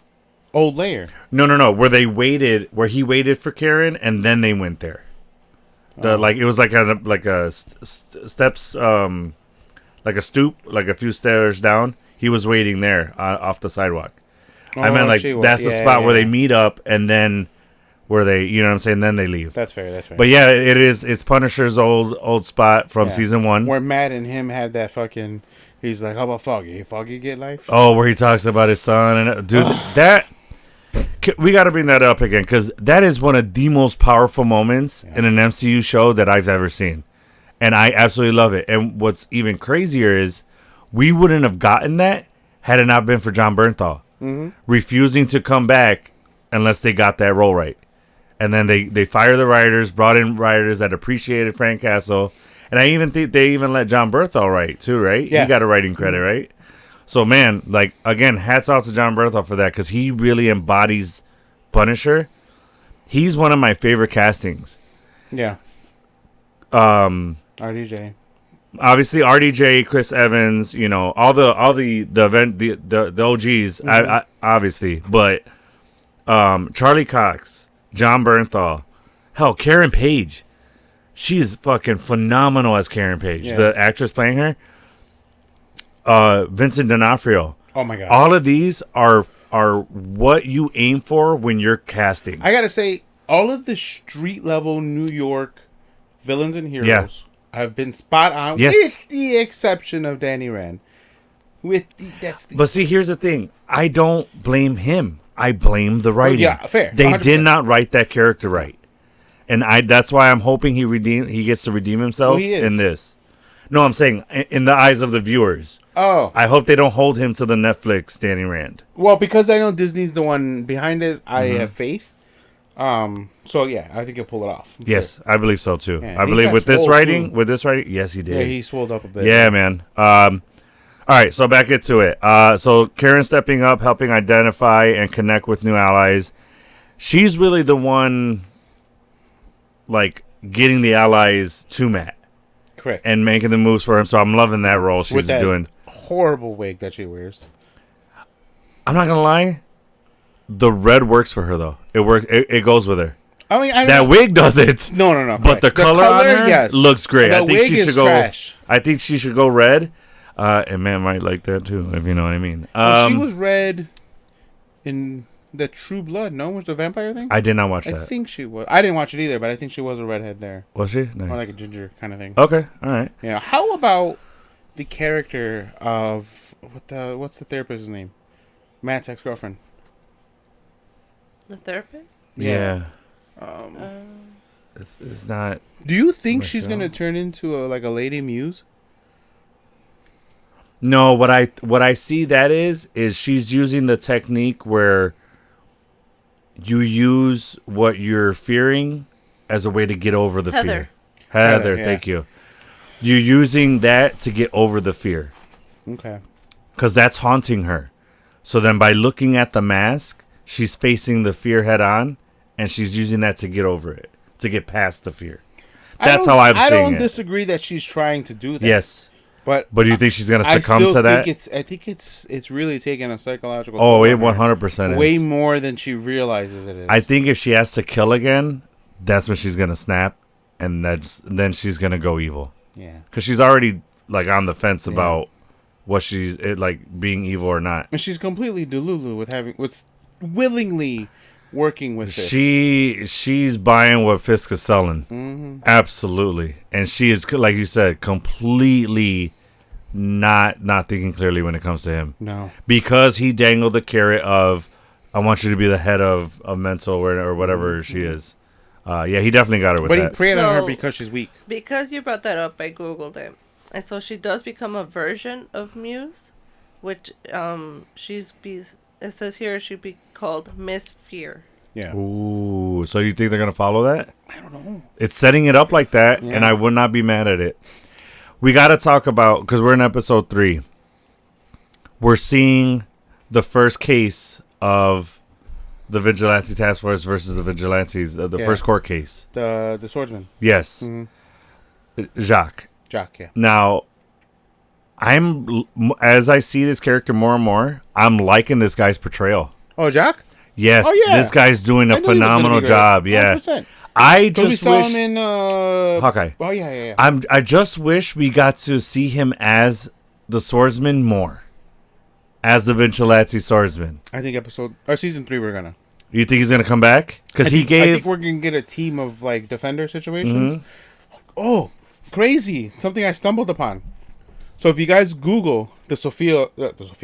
old lair. No. Where he waited for Karen, and then they went there. Like it was like a steps, like a stoop, like a few stairs down. He was waiting there off the sidewalk. I meant like that's the spot where they meet up, and then where they, you know what I'm saying, then they leave. That's fair. But yeah, it's Punisher's old spot from season 1, where Matt and him had that fucking. He's like, how about Foggy? Foggy get life? Oh, where he talks about his son and dude, that we got to bring that up again because that is one of the most powerful moments in an MCU show that I've ever seen, and I absolutely love it. And what's even crazier is we wouldn't have gotten that had it not been for John Bernthal refusing to come back unless they got that role right. And then they fired the writers, brought in writers that appreciated Frank Castle. And I even think they even let John Bernthal write too, right? Yeah. He got a writing credit, right? So, man, like, again, hats off to John Bernthal for that because he really embodies Punisher. He's one of my favorite castings. Yeah. RDJ. Obviously, RDJ, Chris Evans, you know, all the OGs, obviously. But Charlie Cox, John Bernthal, hell, Karen Page. She's fucking phenomenal as Karen Page, the actress playing her. Vincent D'Onofrio. Oh my god! All of these are what you aim for when you're casting. I gotta say, all of the street level New York villains and heroes have been spot on, with the exception of Danny Rand. But see, here's the thing: I don't blame him. I blame the writing. Yeah, fair. They 100%. Did not write that character right. And that's why I'm hoping he gets to redeem himself in this. No, I'm saying in the eyes of the viewers. Oh. I hope they don't hold him to the Netflix Danny Rand. Well, because I know Disney's the one behind this, I have faith. So yeah, I think he'll pull it off. Yes, sure. I believe so too. Yeah, I believe with this writing, yes, he did. Yeah, he swolled up a bit. Yeah, man. All right, so back into it. So Karen stepping up, helping identify and connect with new allies. She's really the one, like, getting the allies to Matt. Correct. And making the moves for him. So I'm loving that role she's doing. Horrible wig that she wears. I'm not gonna lie. The red works for her though. It works. It goes with her. I mean, that wig doesn't. No. But the color on her looks great. I think she should go. Trash. I think she should go red. And Matt might like that too, if you know what I mean. She was red in the True Blood. No, was the vampire thing? I did not watch that. I think she was. I didn't watch it either, but I think she was a redhead there. Was she? Nice. Or like a ginger kind of thing. Okay, all right. Yeah. How about the character of what's the therapist's name? Matt's ex-girlfriend. The therapist? Yeah. It's not. Do you think she's gonna turn into a lady muse? No, what I see that is she's using the technique where you use what you're fearing as a way to get over the fear. Heather, thank you. You're using that to get over the fear. Okay. Because that's haunting her. So then by looking at the mask, she's facing the fear head on, and she's using that to get over it, to get past the fear. That's how I'm seeing it. I don't disagree that she's trying to do that. Yes. But do you think she's gonna succumb to that? I think it's really taking a psychological. Oh, it 100% is. Way more than she realizes it is. I think if she has to kill again, that's when she's gonna snap, and then she's gonna go evil. Yeah. Because she's already on the fence about what she's being evil or not. And she's completely delulu with willingly working with Fisk. She's buying what Fisk is selling. Mm-hmm. Absolutely. And she is, like you said, completely not thinking clearly when it comes to him. No. Because he dangled the carrot of, I want you to be the head of mental or whatever she is. Yeah, he definitely got her with that. But he preyed on her because she's weak. Because you brought that up, I googled it, and so she does become a version of Muse, which it says here she'd be called Miss Fear. Yeah. Ooh, so you think they're gonna follow that? I don't know. It's setting it up like that, and I would not be mad at it. We got to talk about, because we're in episode 3. We're seeing the first case of the Vigilante Task Force versus the Vigilantes, the first court case. The swordsman. Yes. Mm-hmm. Jacques, yeah. Now, as I see this character more and more, I'm liking this guy's portrayal. Oh, Jacques? Yes, this guy's doing a phenomenal job. Yeah. 100%. I just wish him in Hawkeye. Oh yeah. I just wish we got to see him as the swordsman more, as the vigilante swordsman. I think season 3 we're gonna. You think he's gonna come back? Because I think we're gonna get a team of like defender situations. Mm-hmm. Oh, crazy! Something I stumbled upon. So if you guys Google the Sokovia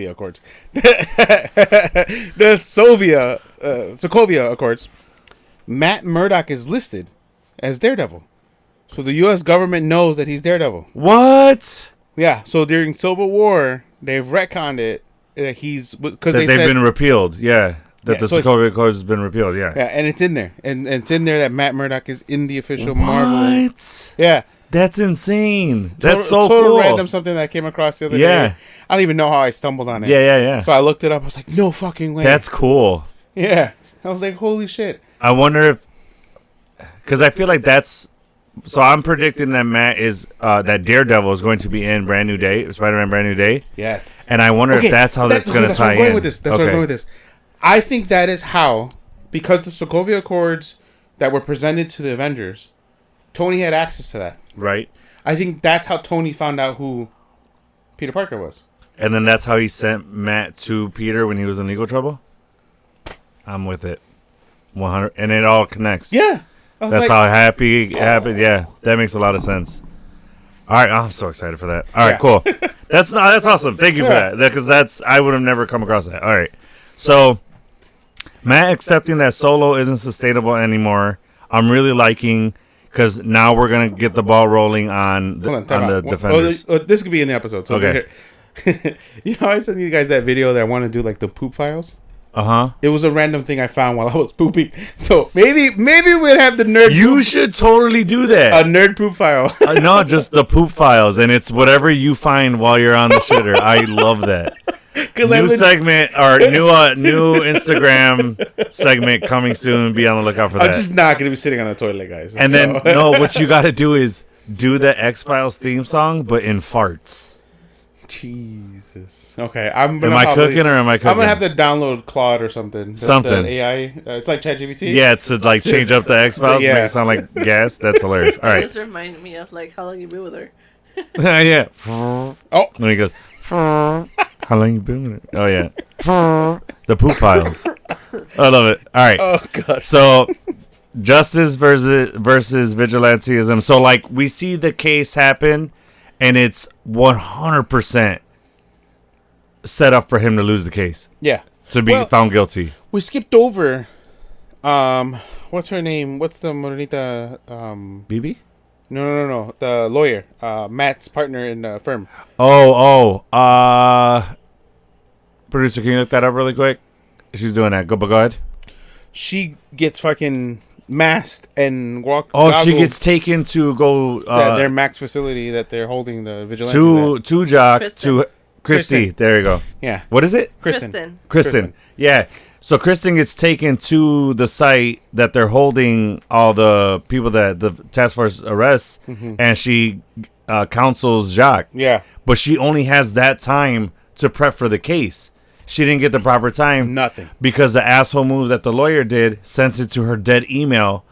Accords, the Sokovia Accords. Matt Murdock is listed as Daredevil. So the U.S. government knows that he's Daredevil. What? Yeah. So during Civil War, they've retconned it. Because they've been repealed. Yeah. The Sokovia Accords has been repealed. Yeah. Yeah, and it's in there. And it's in there that Matt Murdock is in the official Marvel. What? Yeah. That's insane. That's so cool. Total random something that I came across the other day. I don't even know how I stumbled on it. Yeah. So I looked it up. I was like, no fucking way. That's cool. Yeah. I was like, holy shit. I wonder if, because I feel like so I'm predicting that Matt is, that Daredevil is going to be in Spider-Man Brand New Day. Yes. And I wonder if that's how that's going to tie in. That's where I'm going with this. I think that is how, because the Sokovia Accords that were presented to the Avengers, Tony had access to that. Right. I think that's how Tony found out who Peter Parker was. And then that's how he sent Matt to Peter when he was in legal trouble? I'm with it. 100, and it all connects. Yeah, that's how happy happened. Yeah, that makes a lot of sense. All right, I'm so excited for that. All right, cool. That's awesome. Thank you for that, because I would have never come across that. All right, so Matt accepting that Solo isn't sustainable anymore. I'm really liking, because now we're gonna get the ball rolling on the defenders. This could be in the episode. So okay. You know, I sent you guys that video that I want to do like the poop files. It was a random thing I found while I was pooping. So maybe we'd have the nerd. You should totally do that. A nerd poop file. No, just the poop files, and it's whatever you find while you're on the shitter. I love that. New segment or new Instagram segment coming soon. Be on the lookout for that. I'm just not gonna be sitting on a toilet, guys. And then what you got to do is do the X-Files theme song, but in farts. Jesus. Okay, am I cooking? I'm gonna have to download Claude or something. Something AI. It's like ChatGPT. Yeah, it's to like change up the X-Files, make it sound like gas. That's hilarious. All right. It just reminded me of like how long you been with her. Yeah. Oh, when he goes. How long you been with her? Oh yeah. The poop files. I love it. All right. Oh god. So, justice versus vigilantism. So like we see the case happen. And it's 100% set up for him to lose the case. Yeah. To be found guilty. We skipped over, what's her name? What's the Morenita? BB? No. The lawyer. Matt's partner in the firm. Producer, can you look that up really quick? She's doing that. Go ahead. She gets fucking masked and she gets taken to go their max facility that they're holding the vigilante to Jock to Christy. There you go. Yeah. What is it? Kristen. Yeah. So Kristen gets taken to the site that they're holding all the people that the task force arrests, and she counsels Jacques. Yeah. But she only has that time to prep for the case. She didn't get the proper time. Nothing. Because the asshole move that the lawyer did sent it to her dead email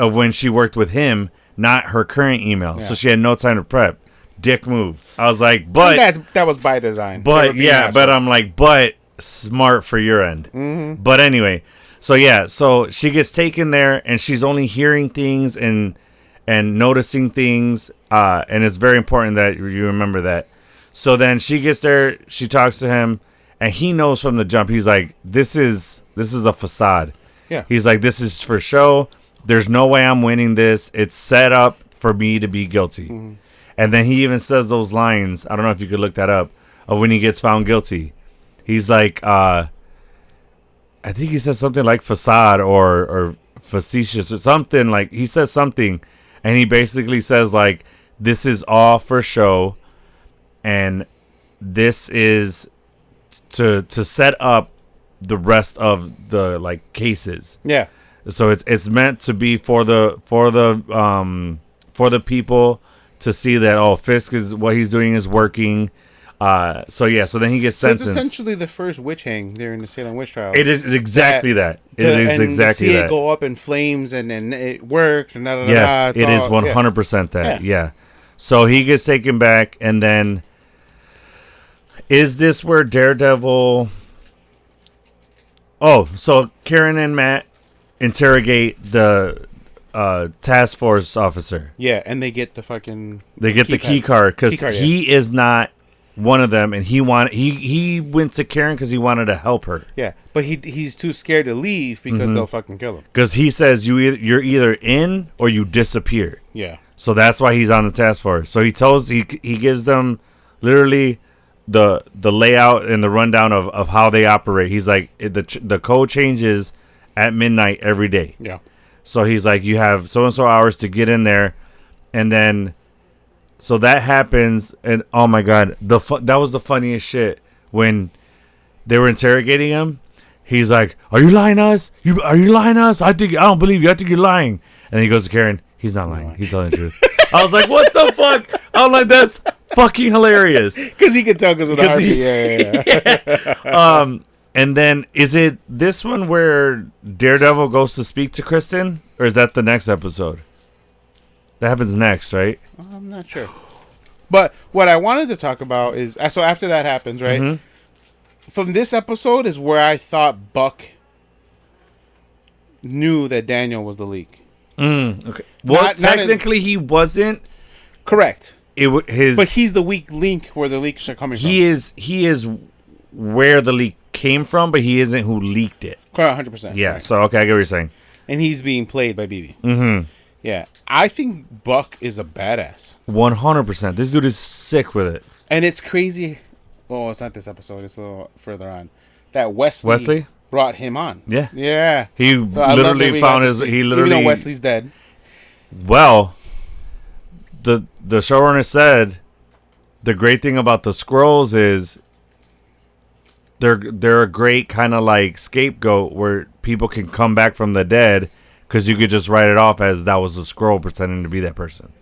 of when she worked with him, not her current email. Yeah. So she had no time to prep. Dick move. I was like, but... that was by design. But, yeah, but I'm like, but smart for your end. Mm-hmm. But anyway, so she gets taken there, and she's only hearing things and noticing things, and it's very important that you remember that. So then she gets there, she talks to him, and he knows from the jump. He's like, this is a facade. Yeah. He's like, this is for show. there's no way I'm winning this. It's set up for me to be guilty. Mm-hmm. And then he even says those lines. I don't know if you could look that up. Of when he gets found guilty. He's like, I think he says something like facade or facetious or something. Like, he says something. And he basically says, like, this is all for show. And this is to set up the rest of the, like, cases. Yeah. So it's meant to be for the people to see that Fisk is what he's doing is working. So then he gets sentenced. It's essentially the first witch hang there in the Salem witch trial. It is exactly that. It is exactly that. See it go up in flames and then it worked. And yes, it is 100% that. Yeah. So he gets taken back, and then is this where Daredevil? Oh, so Karen and Matt interrogate the task force officer. Yeah, and they get the fucking key card because he is not one of them, and he went to Karen because he wanted to help her. Yeah, but he's too scared to leave because they'll fucking kill him. Because he says you're either in or you disappear. Yeah. So that's why he's on the task force. So he gives them literally the layout and the rundown of how they operate. He's like, the code changes at midnight every day. Yeah. So he's like, you have so and so hours to get in there, and then so that happens, and oh my god, that was the funniest shit when they were interrogating him. He's like, "Are you lying to us? Are you lying to us? I don't believe you. I think you're lying." And he goes to Karen, "He's not lying. He's telling the truth." I was like, "What the fuck?" I was like, "That's fucking hilarious." Because he can tell because of the heartbeat. Yeah. And then is it this one where Daredevil goes to speak to Kristen, or is that the next episode? That happens next, right? I'm not sure. But what I wanted to talk about is so after that happens, right? Mm-hmm. From this episode is where I thought Buck knew that Daniel was the leak. Okay. Well, technically he wasn't. Correct. But he's the weak link where the leaks are coming from. He is where the leak came from, but he isn't who leaked it. 100%. Yeah. Right. So okay, I get what you're saying. And he's being played by BB. Mm-hmm. Yeah, I think Buck is a badass. 100%. This dude is sick with it. And it's crazy. Oh, it's not this episode. It's a little further on. That Wesley brought him on. Yeah. Yeah. He literally found his... He literally... Even though Wesley's dead. Well, the showrunner said the great thing about the Skrulls is they're a great kind of like scapegoat where people can come back from the dead. Because you could just write it off as that was a Skrull pretending to be that person.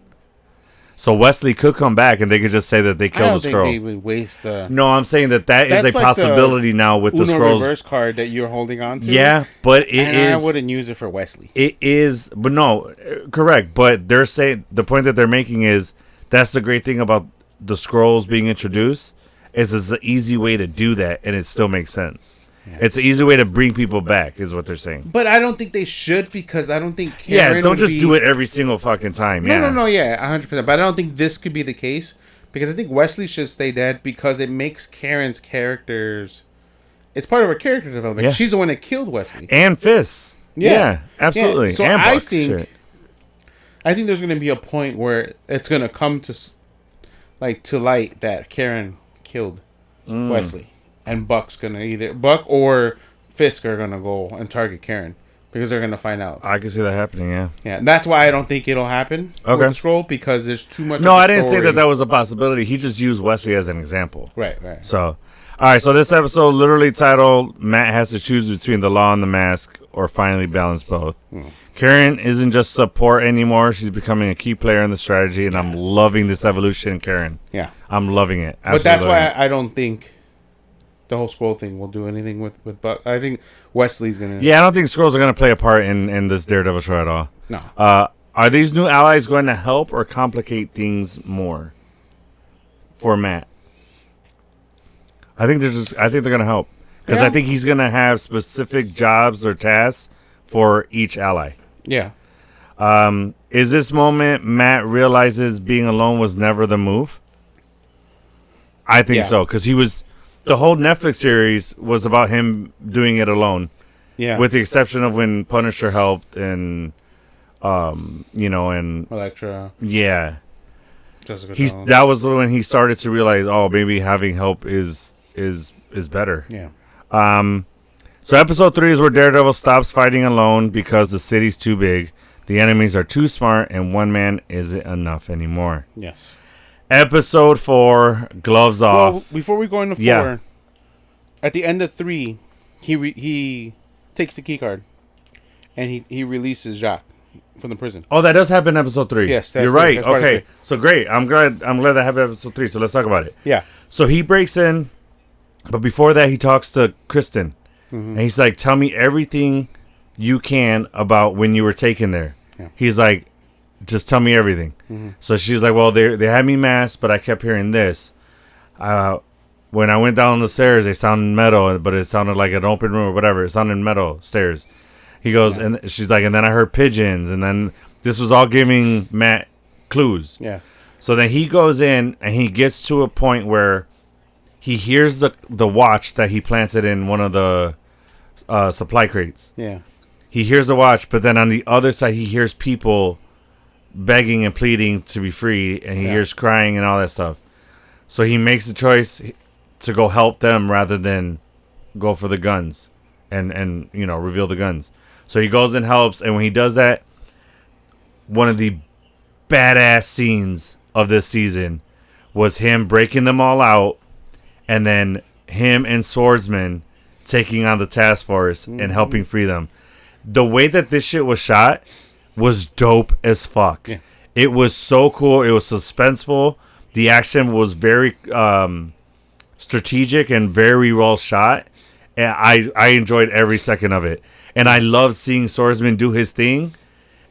So Wesley could come back and they could just say that they killed the Skrull. I don't think they would waste the... No, I'm saying that is a possibility now with the Skrulls. reverse card that you're holding on to. Yeah, but I wouldn't use it for Wesley. It is, but no, correct. But they're saying, the point that they're making is, that's the great thing about the Skrulls being introduced, is it's the easy way to do that and it still makes sense. Yeah. It's an easy way to bring people back, is what they're saying. But I don't think they should, because I don't think Karen Yeah, don't just do it every single fucking time. No, yeah, 100%. But I don't think this could be the case, because I think Wesley should stay dead, because it makes Karen's characters... It's part of her character development. Yeah. She's the one that killed Wesley. And Fisk. Yeah, absolutely. Yeah. So and I think there's going to be a point where it's going to come to light that Karen killed Wesley. And Buck or Fisk are gonna go and target Karen because they're gonna find out. I can see that happening. Yeah. And that's why I don't think it'll happen. With the Skrull, because there's too much. No, I didn't say that was a possibility. He just used Wesley as an example. Right. So, all right. So this episode literally titled "Matt has to choose between the law and the mask, or finally balance both." Karen isn't just support anymore. She's becoming a key player in the strategy, and I'm loving this evolution, Karen. Yeah, I'm loving it. Absolutely. But that's why I don't think the whole Skrull thing will do anything with Buck. I think Wesley's gonna... Yeah, I don't think Skrulls are gonna play a part in this Daredevil show at all. No. Are these new allies going to help or complicate things more for Matt? I think they're gonna help, because I think he's gonna have specific jobs or tasks for each ally. Yeah. Is this moment Matt realizes being alone was never the move? I think so, because he was... The whole Netflix series was about him doing it alone. Yeah. With the exception of when Punisher helped and and Elektra. Yeah. Jessica Jones. That was when he started to realize, oh, maybe having help is better. Yeah. So episode 3 is where Daredevil stops fighting alone because the city's too big, the enemies are too smart, and one man isn't enough anymore. Yes. Episode 4, gloves off. Well, before we go into 4, at the end of 3, he takes the key card, and he releases Jacques from the prison. Oh, that does happen in episode 3. Yes, you're right. Okay, so great. I'm glad that happened in episode 3. So let's talk about it. Yeah. So he breaks in, but before that, he talks to Kristen, and he's like, "Tell me everything you can about when you were taken there." Yeah. He's like, "Just tell me everything." So she's like, "Well, they had me masked, but I kept hearing this. When I went down the stairs, they sounded metal, but it sounded like an open room or whatever. It sounded metal stairs." He goes, and she's like, and then I heard pigeons, and then this was all giving Matt clues. Yeah. So then he goes in, and he gets to a point where he hears the watch that he planted in one of the supply crates. Yeah. He hears the watch, but then on the other side, he hears people begging and pleading to be free, and he hears crying and all that stuff. So he makes the choice to go help them rather than go for the guns and reveal the guns. So he goes and helps, and when he does that, one of the badass scenes of this season was him breaking them all out, and then him and Swordsman taking on the task force and helping free them. The way that this shit was shot was dope as fuck. Yeah. It was so cool. It was suspenseful. The action was very strategic and very well shot. And I enjoyed every second of it. And I loved seeing Swordsman do his thing.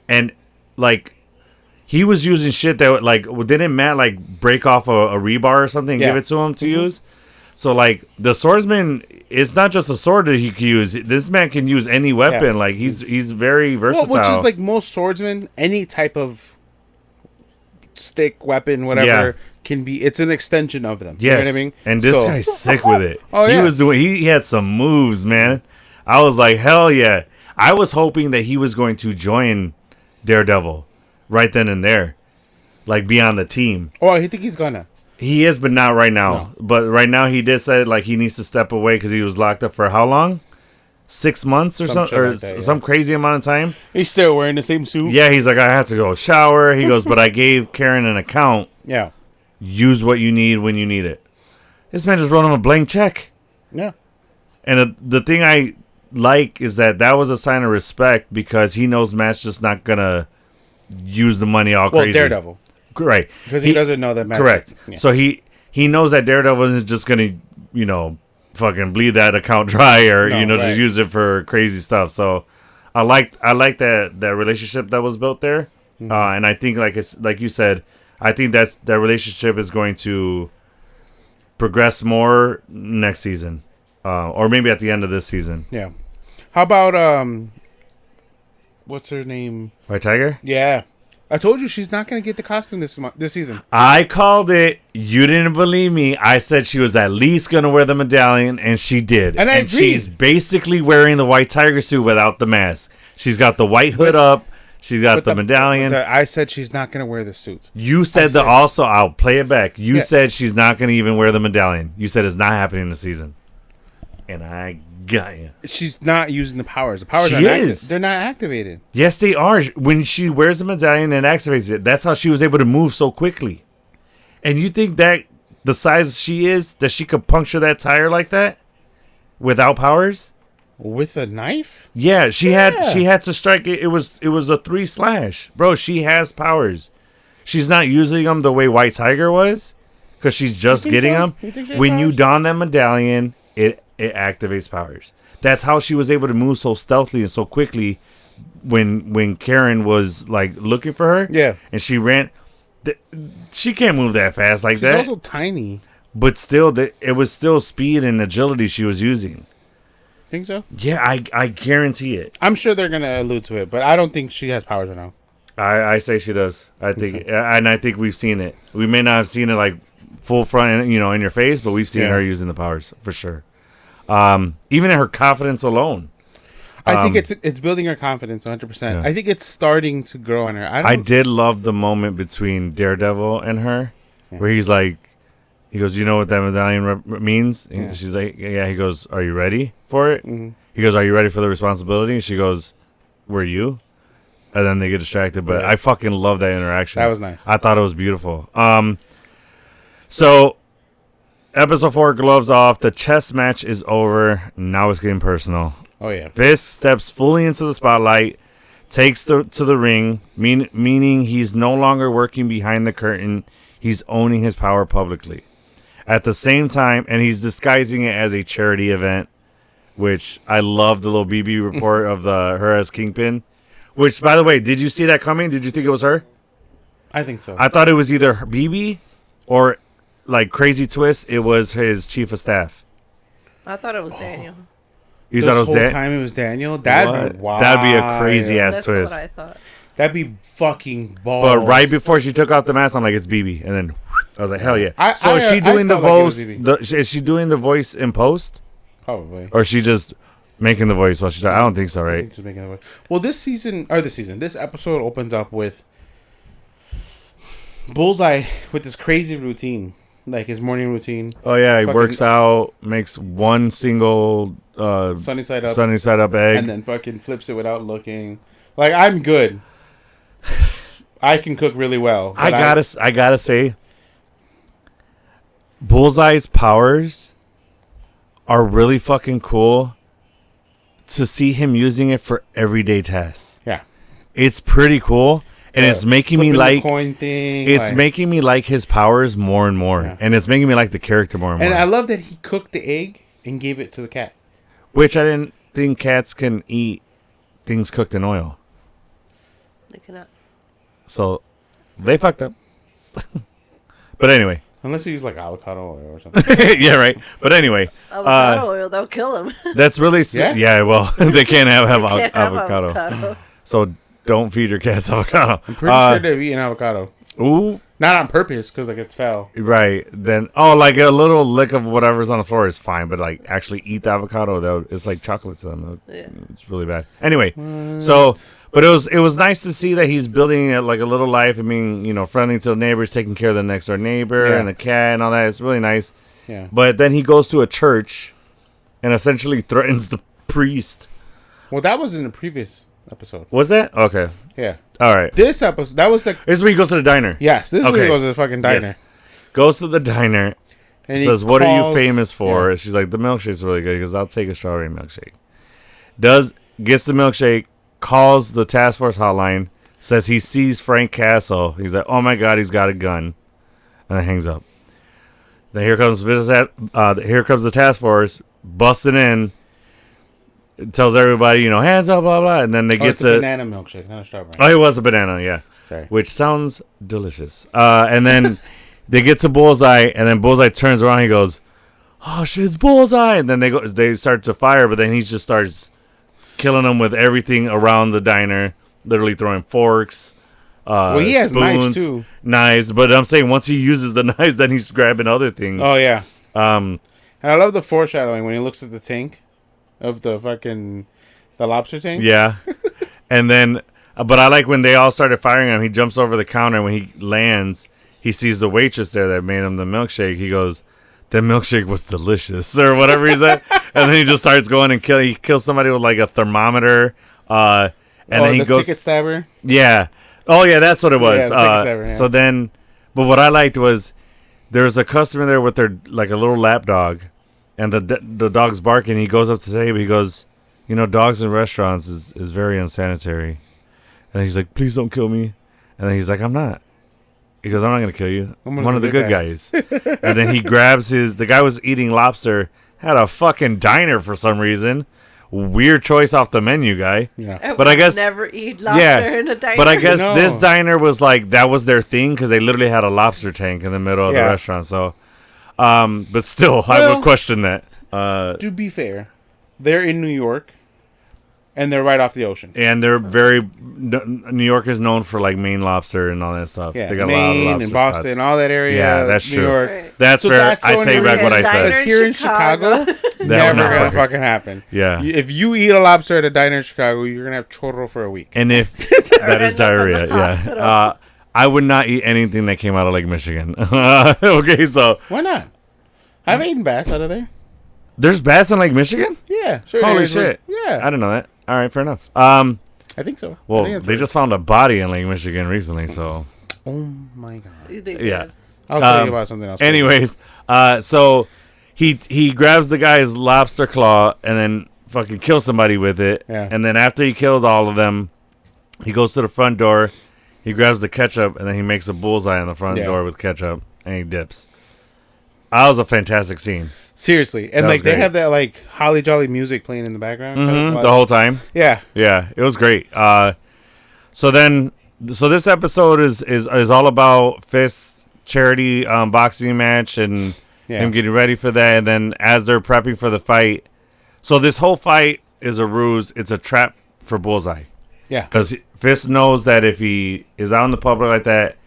And, like, he was using shit that, like, didn't Matt, like, break off a rebar or something and give it to him to use? So, like, the Swordsman, it's not just a sword that he can use. This man can use any weapon. Yeah. Like, he's very versatile. Well, which is, like, most swordsmen, any type of stick, weapon, whatever, can be, it's an extension of them. Yes. You know what I mean? And this guy's sick with it. He had some moves, man. I was like, hell yeah. I was hoping that he was going to join Daredevil right then and there. Like, be on the team. Oh, I think he's gonna. He is, but not right now. No. But right now, he did say, like, he needs to step away because he was locked up for how long? 6 months or something? Or like some crazy amount of time? He's still wearing the same suit? Yeah, he's like, I have to go shower. He goes, but I gave Karen an account. Yeah. Use what you need when you need it. This man just wrote him a blank check. Yeah. And the thing I like is that was a sign of respect because he knows Matt's just not going to use the money all crazy. Daredevil. Right. Because he doesn't know that Matt. Correct. Yeah. So he knows that Daredevil isn't just going to, fucking bleed that account dry or, just use it for crazy stuff. So I like that relationship that was built there. Mm-hmm. And I think, like you said, I think that relationship is going to progress more next season. Or maybe at the end of this season. Yeah. How about, what's her name? White Tiger? Yeah. I told you she's not going to get the costume this season. I called it. You didn't believe me. I said she was at least going to wear the medallion, and she did. And I agreed. She's basically wearing the White Tiger suit without the mask. She's got the white hood up. She's got the medallion. I said she's not going to wear the suit. You said that also. I'll play it back. You said she's not going to even wear the medallion. You said it's not happening this season. And I got you. She's not using the powers. The powers they're not activated. Yes, they are. When she wears the medallion and activates it, that's how she was able to move so quickly. And you think that the size she is, that she could puncture that tire like that without powers? With a knife? Yeah, she had to strike it. It was a 3/. Bro, she has powers. She's not using them the way White Tiger was because she's just getting them. When you don that medallion, it activates powers. That's how she was able to move so stealthily and so quickly when Karen was like looking for her. Yeah. And she ran. She can't move that fast like that. She's also tiny. But still, it was still speed and agility she was using. Think so? Yeah, I guarantee it. I'm sure they're going to allude to it, but I don't think she has powers right now. I say she does. I think, and I think we've seen it. We may not have seen it like full front, in your face, but we've seen her using the powers for sure. Even in her confidence alone. I think it's building her confidence 100%. Yeah. I think it's starting to grow on her. I did love the moment between Daredevil and her, where he goes, you know what that medallion means? And she's like, yeah. He goes, are you ready for it? Mm-hmm. He goes, are you ready for the responsibility? And she goes, were you? And then they get distracted. But I fucking love that interaction. That was nice. I thought it was beautiful. So episode 4, gloves off. The chess match is over. Now it's getting personal. Oh, yeah. Fisk steps fully into the spotlight, takes to the ring, meaning he's no longer working behind the curtain. He's owning his power publicly. At the same time, and he's disguising it as a charity event, which I love the little BB report of her as Kingpin. Which, by the way, did you see that coming? Did you think it was her? I think so. I thought it was either BB or, like, crazy twist, it was his chief of staff. I thought it was Daniel. You thought it was Daniel? Time it was Daniel? That'd be wild. That'd be a crazy ass twist. That's what I thought. That'd be fucking balls. But right before she took off the mask, I'm like, it's BB, and then I was like, hell yeah. Is she doing the voice? Is she doing the voice in post? Probably. Or is she just making the voice while she's talking? I don't think so, right? I think she's making the voice. Well, this episode opens up with Bullseye with this crazy routine, like his morning routine. Oh yeah, he works out, makes one single sunny side up egg, and then fucking flips it without looking. Like, I'm good. I can cook really well. I gotta say, Bullseye's powers are really fucking cool to see him using it for everyday tasks. Yeah, it's pretty cool. And it's making me like coin thing. It's making me like his powers more and more, and it's making me like the character more and more. And I love that he cooked the egg and gave it to the cat, which I didn't think cats can eat things cooked in oil. They cannot. So they fucked up. But anyway, unless you use like avocado oil or something. Yeah, right. But anyway, avocado oil, that'll kill him. That's really yeah. Well, they can't have avocado. So. Don't feed your cats avocado. I'm pretty sure they've eaten avocado. Ooh. Not on purpose, because like it's foul. Right. Then, like a little lick of whatever's on the floor is fine, but like actually eat the avocado, it's like chocolate to them. Yeah. It's really bad. Anyway, but it was nice to see that he's building like a little life and being, friendly to the neighbors, taking care of the next door neighbor and the cat and all that. It's really nice. Yeah. But then he goes to a church and essentially threatens the priest. Well, that was in the previous episode. Was that? Okay. Yeah. All right. This episode, that was like... This is where he goes to the diner. Yes. This is where he goes to the fucking diner. Yes. Goes to the diner. And says, what are you famous for? Yeah. She's like, the milkshake's really good. He goes, I'll take a strawberry milkshake. Gets the milkshake, calls the task force hotline, says he sees Frank Castle. He's like, oh my God, he's got a gun. And then hangs up. Then here comes the task force, busting in. It tells everybody, hands up, blah, blah. And then they get to... banana milkshake, not a strawberry. Oh, it was a banana, yeah. Sorry. Which sounds delicious. And then they get to Bullseye, and then Bullseye turns around. He goes, oh, shit, it's Bullseye. And then they start to fire, but then he just starts killing them with everything around the diner, literally throwing forks, he has spoons, knives, too. Knives. But I'm saying once he uses the knives, then he's grabbing other things. Oh, yeah. And I love the foreshadowing when he looks at the tank. Of the lobster tank? Yeah. And then, but I like when they all started firing him, he jumps over the counter, and when he lands, he sees the waitress there that made him the milkshake. He goes, the milkshake was delicious, or whatever he said. And then he just starts going and he kills somebody with like a thermometer. And then he goes. Ticket stabber? Yeah. Oh, yeah, that's what it was. Yeah, the ticket stabber, yeah. So then, but what I liked was there's a customer there with their, like a little lap dog. And the dog's barking. He goes up to say, he goes, dogs in restaurants is very unsanitary. And he's like, please don't kill me. And then he's like, I'm not. He goes, I'm not going to kill you. I'm one of the good guys. And then he grabs the guy was eating lobster, had a fucking diner for some reason. Weird choice off the menu, guy. Yeah. But I guess never eat lobster in a diner. But I guess this diner was like, that was their thing because they literally had a lobster tank in the middle of the restaurant. So. But still, I would question that. To be fair, they're in New York, and they're right off the ocean. And they're New York is known for like Maine lobster and all that stuff. Yeah, they got Maine a lot of lobster and Boston, spots. all that area. Yeah, that's New true. York. Right. That's fair. I take back what I said. Because here in Chicago, Never gonna fucking happen. Yeah. If you eat a lobster at a diner in Chicago, you're gonna have chorro for a week. And if that is diarrhea, yeah. I would not eat anything that came out of Lake Michigan. Okay, so why not? I've eaten bass out of there. There's bass in Lake Michigan? Yeah. Sure. Holy shit. Yeah. I didn't know that. All right, fair enough. I think so. Well, they just found a body in Lake Michigan recently, so. Oh my god. Yeah. I'll tell you about something else. Anyways, so he grabs the guy's lobster claw and then fucking kills somebody with it. Yeah. And then after he kills all of them, he goes to the front door. He grabs the ketchup and then he makes a bullseye on the front door with ketchup and he dips. That was a fantastic scene. Seriously. And like they have that like Holly Jolly music playing in the background. The whole time. Yeah. Yeah. It was great. So this episode is all about Fist's charity boxing match and him getting ready for that. And then as they're prepping for the fight. So this whole fight is a ruse. It's a trap for Bullseye. Yeah. Because Fist knows that if he is out in the public like that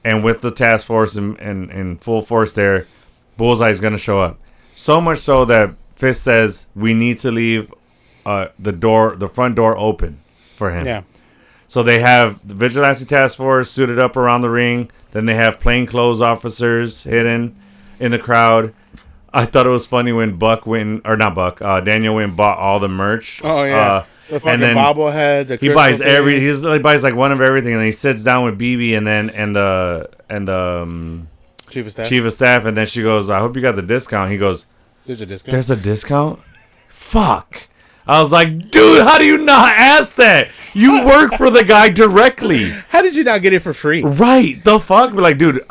and with the task force in full force there, Bullseye is going to show up. So much so that Fist says we need to leave the front door open for him. Yeah. So they have the Vigilante Task Force suited up around the ring. Then they have plainclothes officers hidden in the crowd. I thought it was funny when Daniel went and bought all the merch. Oh, yeah. The fucking bobblehead. He buys he buys like one of everything, and he sits down with BB and the chief of staff, and then she goes, "I hope you got the discount." He goes, "There's a discount." There's a discount? Fuck. I was like, dude, how do you not ask that? You work for the guy directly. How did you not get it for free? Right. The fuck? But like, dude,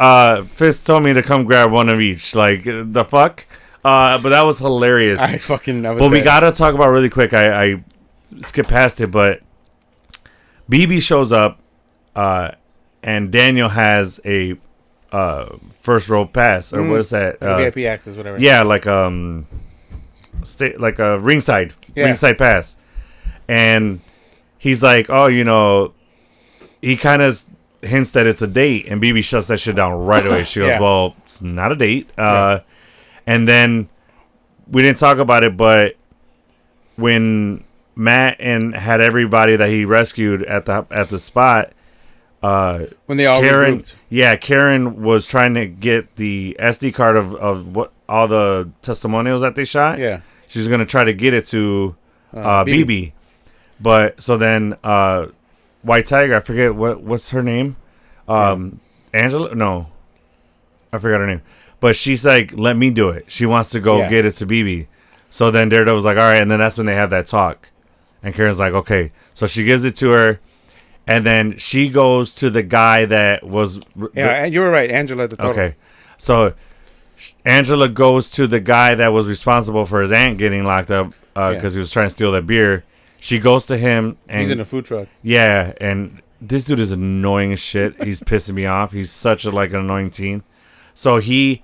Fist told me to come grab one of each. Like, the fuck? But that was hilarious. But we gotta talk about really quick. I skipped past it, but BB shows up, and Daniel has a first row pass, or what is that? VIP access, whatever. Yeah, like a ringside pass, and he's like, oh, he kind of hints that it's a date, and BB shuts that shit down right away. She goes, well, it's not a date. And then we didn't talk about it, but when Matt had everybody that he rescued at the spot, when they all regrouped. Karen was trying to get the SD card of what all the testimonials that they shot. Yeah, she's gonna try to get it to BB. But so then White Tiger, I forget what's her name, Angela. No, I forgot her name. But she's like, let me do it. She wants to go get it to BB. So then Daredevil's like, all right, and then that's when they have that talk. And Karen's like, okay. So she gives it to her. And then she goes to the guy that was... and you were right, Angela at the total. Okay. So Angela goes to the guy that was responsible for his aunt getting locked up because he was trying to steal that beer. She goes to him. And he's in a food truck. Yeah, and this dude is annoying as shit. He's pissing me off. He's such an annoying teen. So she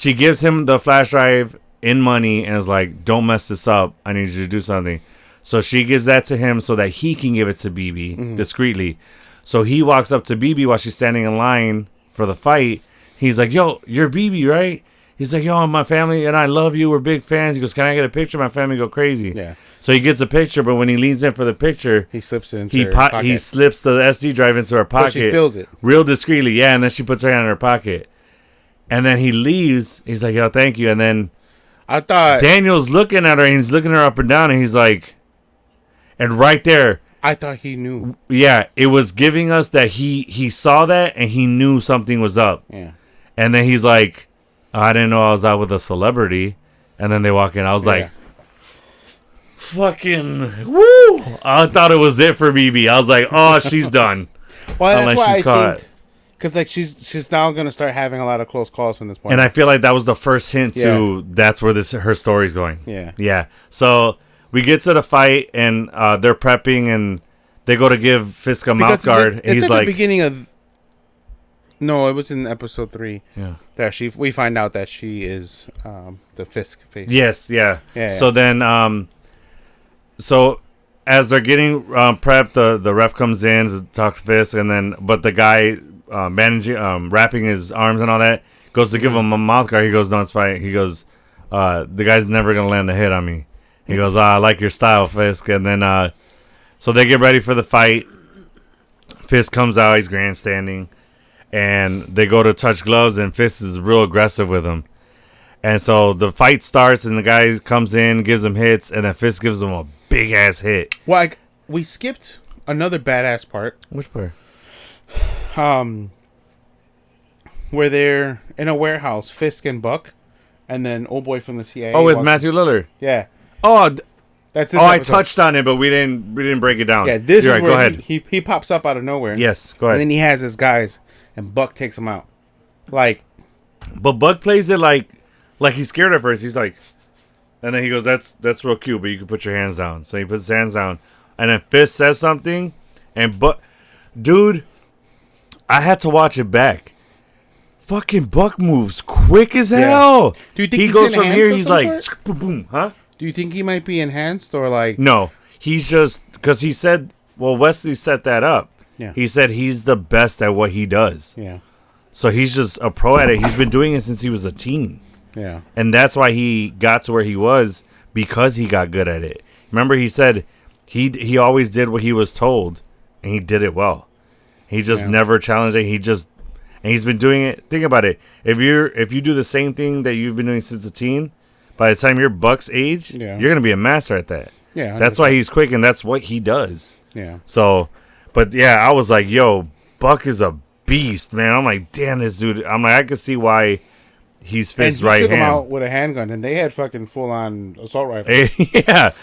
gives him the flash drive in money and is like, don't mess this up. I need you to do something. So she gives that to him so that he can give it to BB discreetly. So he walks up to BB while she's standing in line for the fight. He's like, yo, you're BB, right? He's like, yo, my family and I love you. We're big fans. He goes, can I get a picture? My family go crazy. Yeah. So he gets a picture, but when he leans in for the picture, he slips it into her pocket. He slips the SD drive into her pocket. But she feels it. Real discreetly, yeah. And then she puts her hand in her pocket. And then he leaves. He's like, yo, thank you. And then I thought Daniel's looking at her, and he's looking her up and down, and he's like... And right there, I thought he knew. Yeah, it was giving us that he saw that and he knew something was up. Yeah. And then he's like, I didn't know I was out with a celebrity. And then they walk in. I was like, fucking woo! I thought it was it for BB. I was like, oh, she's done. Well, that's why I think, because like she's now gonna start having a lot of close calls from this point. And I feel like that was the first hint to that's where her story's going. Yeah. Yeah. So we get to the fight, and they're prepping, and they go to give Fisk a mouth guard. It's at the beginning of... No, it was in episode 3. Yeah. That we find out that she is the Fisk face. Yes, yeah. So then, so as they're getting prepped, the ref comes in, talks Fisk, and then, but the guy managing, wrapping his arms and all that, goes to give him a mouth guard. He goes, no, it's fine. He goes... the guy's never gonna land a hit on me. He goes, I like your style, Fisk. And then so they get ready for the fight. Fisk comes out, he's grandstanding, and they go to touch gloves, and Fisk is real aggressive with him. And so the fight starts, and the guy comes in, gives him hits, and then Fisk gives him a big ass hit. Well, we skipped another badass part. Which part? Where they're in a warehouse, Fisk and Buck, and then old boy from the CIA. Oh, with Matthew Lillard. Yeah. Oh, that's this I touched on it, but we didn't break it down. Yeah, this You're is right, where go ahead. He pops up out of nowhere. Yes, go ahead. And then he has his guys, and Buck takes him out. But Buck plays it like he's scared at first. He's like, and then he goes, "That's real cute, but you can put your hands down." So he puts his hands down, and then Fisk says something, and dude, I had to watch it back. Fucking Buck moves quick as hell. Do you think he goes from here? He's like, boom, huh? Do you think he might be enhanced or like? No, he's just because he said. Well, Wesley set that up. Yeah. He said he's the best at what he does. Yeah. So he's just a pro at it. He's been doing it since he was a teen. Yeah. And that's why he got to where he was, because he got good at it. Remember, he said he always did what he was told, and he did it well. He just never challenged it. And he's been doing it. Think about it. If you do the same thing that you've been doing since a teen, by the time you're Buck's age, you're gonna be a master at that. Yeah. 100%. That's why he's quick, and that's what he does. Yeah. So, but yeah, I was like, yo, Buck is a beast, man. I'm like, damn, this dude. I'm like, I could see why he's Fisk's right hand. Took him out with a handgun, and they had fucking full on assault rifle. Yeah,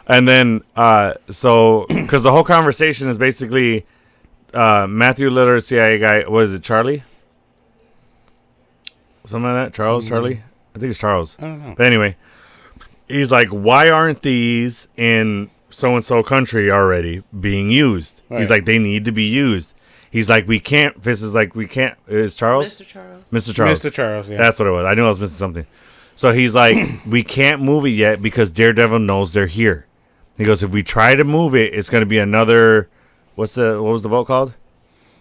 and then so because the whole conversation is basically Matthew Lillard, CIA guy. What is it, Charlie? Something like that. Charlie. I think it's Charles. I don't know. But anyway, he's like, why aren't these in so and so country already being used? Right. He's like, they need to be used. He's like, we can't. Fisk is like, we can't. Is Charles? Mr. Charles. Mr. Charles, yeah. That's what it was. I knew I was missing something. So he's like, we can't move it yet because Daredevil knows they're here. He goes, if we try to move it, it's going to be another. What was the boat called?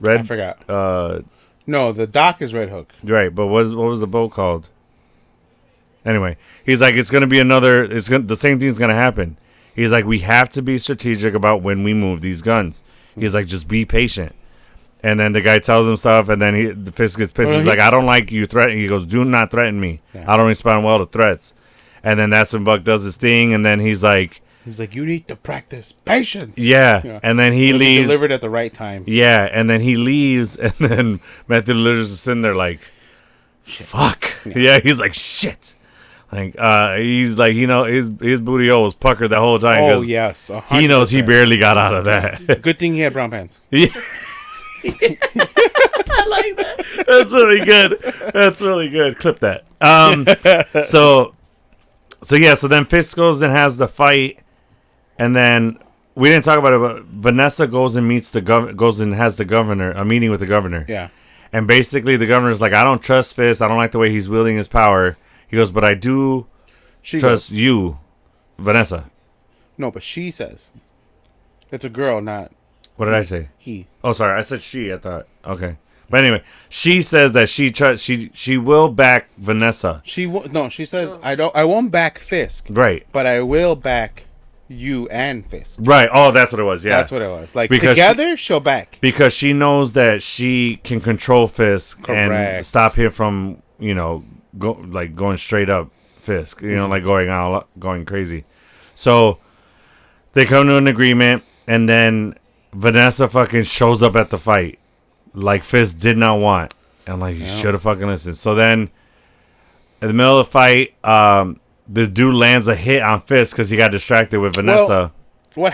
Red? I forgot. No, the dock is Red Hook. Right, but what was the boat called? Anyway, he's like, it's going to be another. The same thing's going to happen. He's like, we have to be strategic about when we move these guns. He's like, just be patient. And then the guy tells him stuff, and then the Fisk gets pissed. He's like, I don't like you threatening. He goes, do not threaten me. Yeah. I don't respond well to threats. And then that's when Buck does his thing, and then he's like, you need to practice patience. Yeah. And then he leaves. Delivered at the right time. Yeah, and then he leaves, and then Matthew Lillard's just sitting there like, fuck. Yeah, he's like, shit. Like, he's like, his booty hole was puckered the whole time. Oh, yes. 100%. He knows he barely got out of that. Good thing he had brown pants. Yeah. I like that. That's really good. Clip that. So then Fisk goes and has the fight, and then we didn't talk about it, but Vanessa goes and has a meeting with the governor. Yeah. And basically the governor's like, I don't trust Fisk. I don't like the way he's wielding his power. He goes, but I do trust you, Vanessa. No, but she says. It's a girl, not... What did I say? He. Oh, sorry. I said she, I thought. Okay. But anyway, she says that she will back Vanessa. She says, I won't back Fisk. Right. But I will back you and Fisk. Right. Oh, that's what it was. Yeah. That's what it was. Like, because together, she'll back. Because she knows that she can control Fisk. Correct. And stop him from, going straight up Fisk. Like going crazy. So they come to an agreement, and then Vanessa fucking shows up at the fight like Fisk did not want. And I'm like, you should have fucking listened. So then in the middle of the fight, the dude lands a hit on Fisk because he got distracted with Vanessa. Well,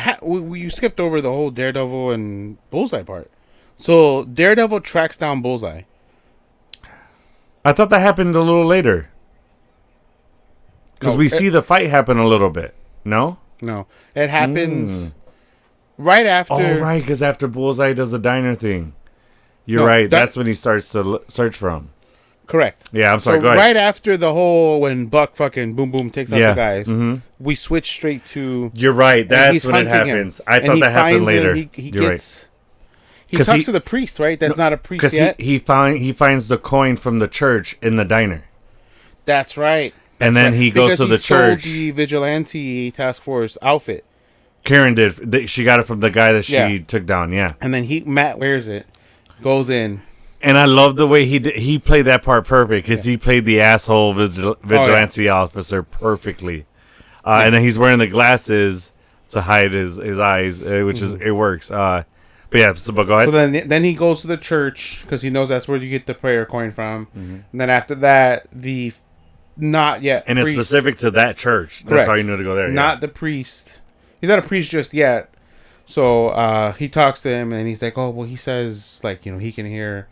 you skipped over the whole Daredevil and Bullseye part. So Daredevil tracks down Bullseye. I thought that happened a little later. Because we see the fight happen a little bit. No? No. It happens... Right after... Oh, right, because after Bullseye does the diner thing. You're right. That's when he starts to search for him. Correct. Yeah, I'm sorry. So go ahead. Right after the whole... When Buck fucking boom takes out the guys, we switch straight to... You're right. That's when it happens. I thought that happened later. You're right. He talks to the priest, right? That's not a priest yet. Because he finds the coin from the church in the diner. That's right. And then he goes to the church. Sold the vigilante task force outfit. Karen did. She got it from the guy that she took down. Yeah. And then Matt wears it, goes in. And I love the way he played that part perfect because he played the asshole vigilante officer perfectly. And then he's wearing the glasses to hide his eyes, which is it works. But go ahead. So then he goes to the church because he knows that's where you get the prayer coin from. Mm-hmm. And then after that, not yet. And priest, it's specific to that church. That's how you know to go there. Not the priest. He's not a priest just yet. So he talks to him and he's like, oh, well, he says, like, he can hear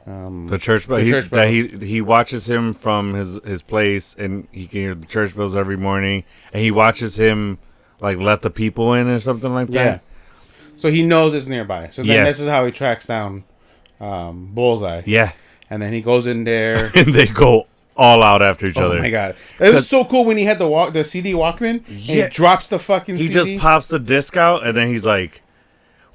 the church bells. He watches him from his place and he can hear the church bells every morning. And he watches him, like, let the people in or something like that. Yeah. So he knows it's nearby. So then this is how he tracks down Bullseye. Yeah. And then he goes in there. And they go all out after each other. Oh my god. It was so cool when he had the CD Walkman. He drops the fucking CD. He just pops the disc out and then he's like,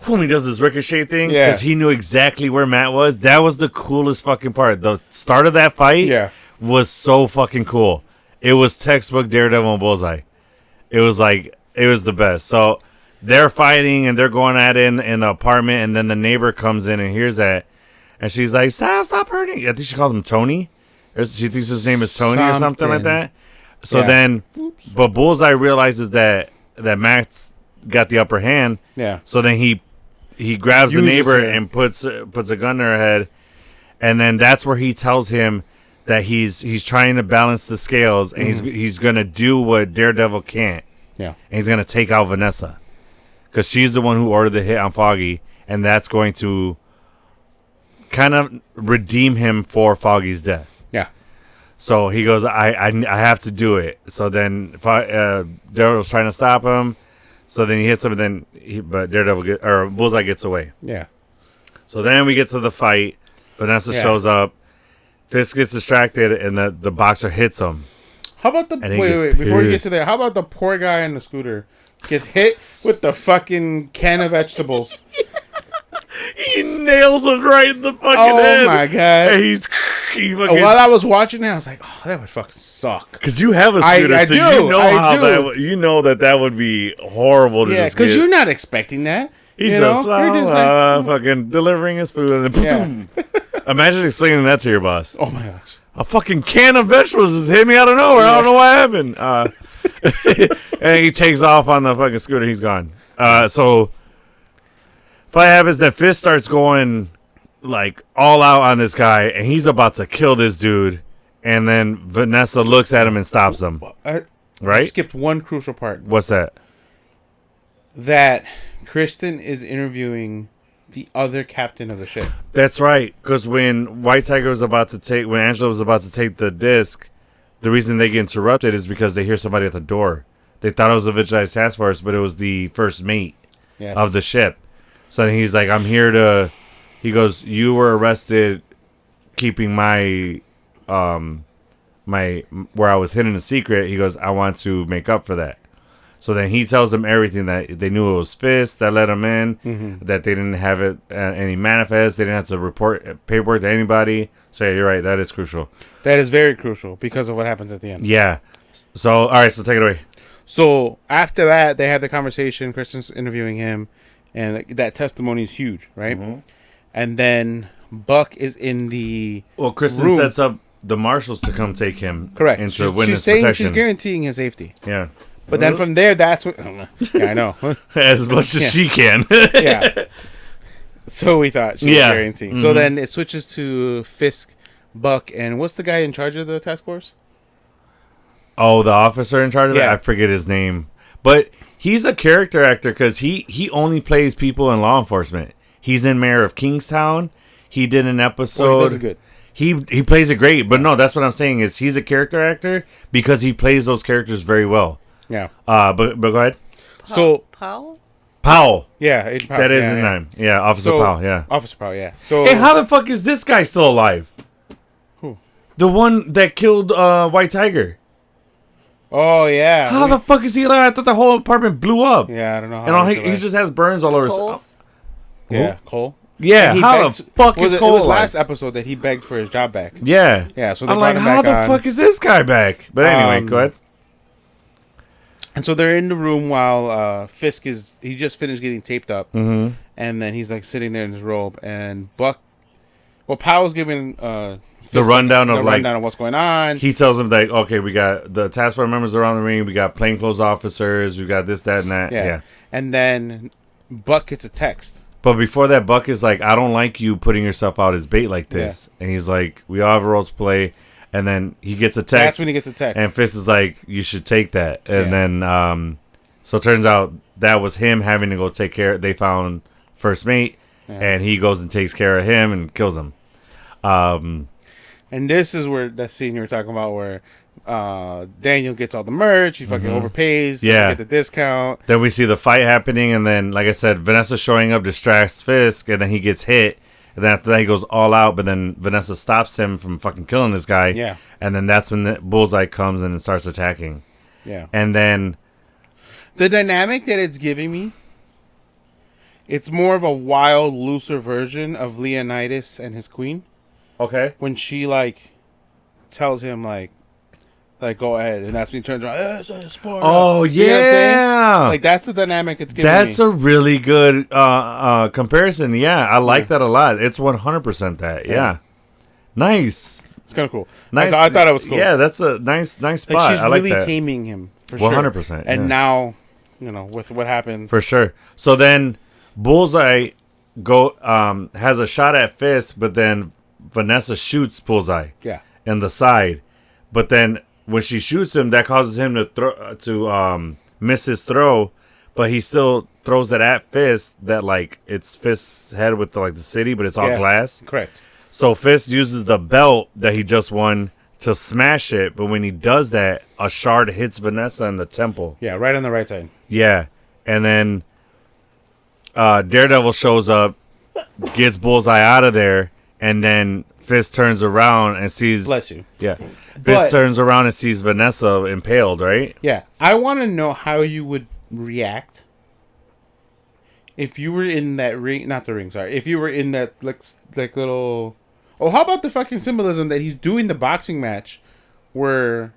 when he does this ricochet thing, because he knew exactly where Matt was. That was the coolest fucking part. The start of that fight was so fucking cool. It was textbook Daredevil and Bullseye. It was the best. So they're fighting and they're going at it in the apartment, and then the neighbor comes in and hears that, and she's like, stop hurting. I think she called him Tony. She thinks his name is Tony or something like that. So then, but Bullseye realizes that Matt's got the upper hand. Yeah. So then he grabs the neighbor and puts a gun to her head, and then that's where he tells him that he's trying to balance the scales, and he's gonna do what Daredevil can't. Yeah. And he's gonna take out Vanessa, because she's the one who ordered the hit on Foggy, and that's going to kind of redeem him for Foggy's death. Yeah. So he goes, I have to do it. So then Daredevil's trying to stop him. So then he hits him, and then but Bullseye gets away. Yeah. So then we get to the fight. Vanessa shows up. Fisk gets distracted, and the boxer hits him. How about wait, before you get to there, how about the poor guy on the scooter gets hit with the fucking can of vegetables? He nails him right in the fucking head. Oh my god! And while I was watching it, I was like, "Oh, that would fucking suck." Because you have a scooter, so you know that would be horrible to just get. Because you're not expecting that. He's just fucking delivering his food, and then imagine explaining that to your boss. Oh my gosh! A fucking can of vegetables just hit me out of nowhere. I don't know what happened. And he takes off on the fucking scooter. He's gone. So what happens? That Fist starts going like all out on this guy, and he's about to kill this dude. And then Vanessa looks at him and stops him. Right? Skipped one crucial part. What's that? That Kristen is interviewing the other captain of the ship. That's right. Because when Angela was about to take the disc, the reason they get interrupted is because they hear somebody at the door. They thought it was the Vigilante Task Force, but it was the first mate of the ship. So then he's like, I'm here to... He goes, you were arrested keeping my where I was hidden a secret. He goes, I want to make up for that. So then he tells them everything, that they knew it was Fist that let them in, that they didn't have it any manifest. They didn't have to report paperwork to anybody. So yeah, you're right. That is crucial. That is very crucial because of what happens at the end. Yeah. So, all right. So take it away. So after that, they had the conversation. Kristen's interviewing him, and that testimony is huge, right? Mm-hmm. And then Buck is in the Kristen room. Sets up the marshals to come take him. Correct. Into witness protection. She's guaranteeing his safety. Yeah. But then from there, that's what... Yeah, I know. As much as she can. Yeah. So we thought she was guaranteeing. Mm-hmm. So then it switches to Fisk, Buck, and what's the guy in charge of the task force? Oh, the officer in charge of it? I forget his name. But he's a character actor because he only plays people in law enforcement. He's in Mayor of Kingstown. He did an episode. Well, he does it good. He plays it great. But no, that's what I'm saying is he's a character actor because he plays those characters very well. Yeah. But go ahead. Powell? Powell. Yeah, Agent Powell. That is his name. Yeah, Officer Powell. Yeah. Officer Powell. Yeah. So hey, how the fuck is this guy still alive? Who? The one that killed White Tiger. Oh yeah. How the fuck is he alive? I thought the whole apartment blew up. Yeah, I don't know. And he just has burns all over. Cole? Yeah, Cole. Yeah, how the fuck is Cole? It was last episode that he begged for his job back. Yeah. Yeah, so I'm like, how the fuck is this guy back? But anyway, go ahead. And so they're in the room while Fisk he just finished getting taped up. Mm-hmm. And then he's like sitting there in his robe. And Powell's giving the rundown of what's going on. He tells him like, okay, we got the task force members around the ring. We got plainclothes officers. We got this, that, and that. Yeah. And then Buck gets a text. But before that, Buck is like, I don't like you putting yourself out as bait like this. Yeah. And he's like, we all have a role to play. And then he gets a text. That's when he gets a text. And Fisk is like, you should take that. And then, so it turns out that was him having to go take care. They found First Mate. Yeah. And he goes and takes care of him and kills him. And this is where that scene you were talking about where Daniel gets all the merch. He fucking overpays. Yeah. Get the discount. Then we see the fight happening. And then, like I said, Vanessa showing up distracts Fisk. And then he gets hit. And then after that, he goes all out. But then Vanessa stops him from fucking killing this guy. Yeah. And then that's when the Bullseye comes in and starts attacking. Yeah. And then the dynamic that it's giving me, it's more of a wild, looser version of Leonidas and his queen. Okay. When she, like, tells him, like, go ahead. And that's when he turns around. It's a sport. Oh, yeah. You know what I'm saying? Like, that's the dynamic it's giving That's a really good comparison. Yeah, I like that a lot. It's 100% that. Yeah. Nice. It's kind of cool. Nice. I thought it was cool. Yeah, that's a nice spot. Like, she's I like really that. taming him, for 100%. sure. And now, with what happens. For sure. So then Bullseye has a shot at Fisk, but then Vanessa shoots Bullseye in the side. But then when she shoots him, that causes him to miss his throw, but he still throws that at Fisk. That like it's Fisk's head with the city, but it's all glass. Correct. So Fisk uses the belt that he just won to smash it, but when he does that, a shard hits Vanessa in the temple. Yeah, right on the right side. Yeah, and then Daredevil shows up, gets Bullseye out of there, and then Fisk turns around and sees. Bless you. Yeah. Fisk turns around and sees Vanessa impaled, right? Yeah. I want to know how you would react if you were in that ring. Not the ring, sorry. If you were in that like little. Oh, how about the fucking symbolism that he's doing the boxing match where.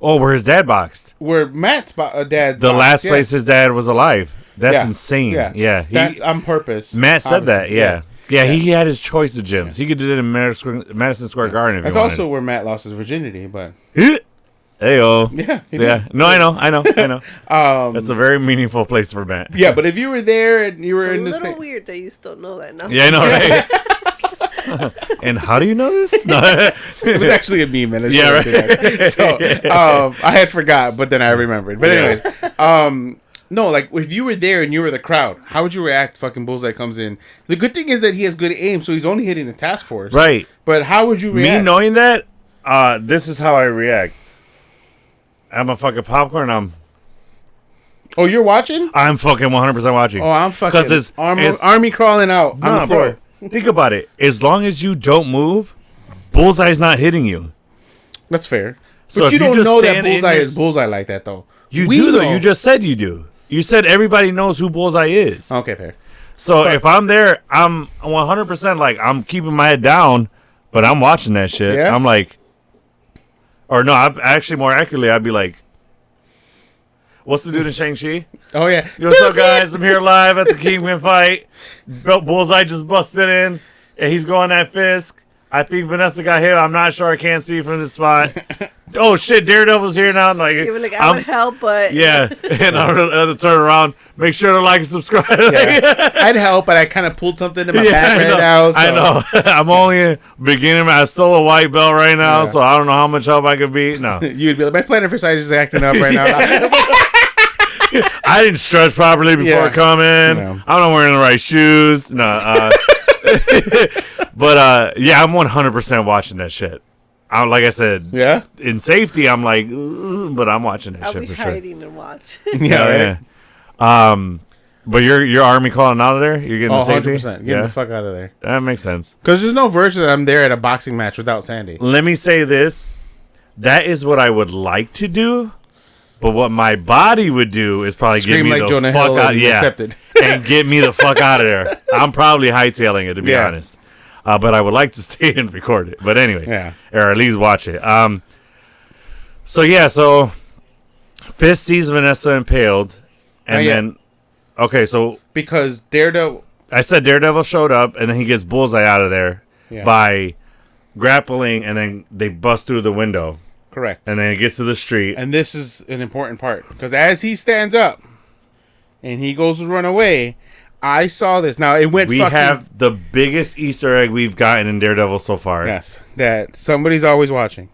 Oh, where his dad boxed. Where Matt's dad. The last place his dad was alive. That's insane. Yeah. That's on purpose. Matt said that. Yeah. Yeah, he had his choice of gyms. He could do it in Madison Square Garden if he wanted. That's also where Matt lost his virginity, but... Hey-oh. Yeah. No, I know. That's a very meaningful place for Matt. Yeah, but if you were there and you were in this... It's a little weird that you still know that now. Yeah, I know, right? And how do you know this? No. It was actually a meme, man. Yeah, right. So, I had forgot, but then I remembered. But anyways, no, like, if you were there and you were the crowd, how would you react? Fucking Bullseye comes in. The good thing is that he has good aim, so he's only hitting the task force. Right. But how would you react? Me knowing that, this is how I react. I'm a fucking popcorn. Oh, you're watching? I'm fucking 100% watching. Oh, I'm fucking... Because it's army crawling out on the floor. Bro, think about it. As long as you don't move, Bullseye's not hitting you. That's fair. So but you don't know that Bullseye is Bullseye like that, though. You do, though. You just said you do. You said everybody knows who Bullseye is. Okay, fair. So if I'm there, I'm 100% like, I'm keeping my head down, but I'm watching that shit. Yeah? I'm like, or no, actually more accurately, I'd be like, what's the dude in Shang-Chi? Oh, yeah. Yo, what's up, guys? I'm here live at the Kingpin fight. Bullseye just busted in, and he's going at Fisk. I think Vanessa got hit. I'm not sure. I can't see from this spot. Oh, shit. Daredevil's here now. Like, you were like, I would help, but... Yeah. And I'm going to turn around. Make sure to like and subscribe. Yeah. I'd help, but I kind of pulled something in my back right now. So. I know. I'm only beginning. I'm still a white belt right now, so I don't know how much help I could be. No. You'd be like, my plantar fasciitis is acting up right now. I didn't stretch properly before coming. No. I'm not wearing the right shoes. No. But I'm 100% watching that shit. Like I said, in safety, I'm like, but I'm watching that shit for sure. I'll be hiding and watch. Yeah. But you're army calling out of there. You're getting the safety. 100%. Getting the fuck out of there. That makes sense. Because there's no version that I'm there at a boxing match without Sandy. Let me say this: that is what I would like to do. But what my body would do is probably scream give me like the Jonah fuck Hill out. Yeah. Accepted. and get me the fuck out of there. I'm probably hightailing it, to be honest. But I would like to stay and record it. But anyway, or at least watch it. So Fist sees Vanessa impaled, and then because Daredevil, I said Daredevil showed up, and then he gets Bullseye out of there by grappling, and then they bust through the window. Correct. And then it gets to the street. And this is an important part, because as he stands up and he goes to run away, I saw this. Now, it went We have the biggest Easter egg we've gotten in Daredevil so far. Yes. That somebody's always watching.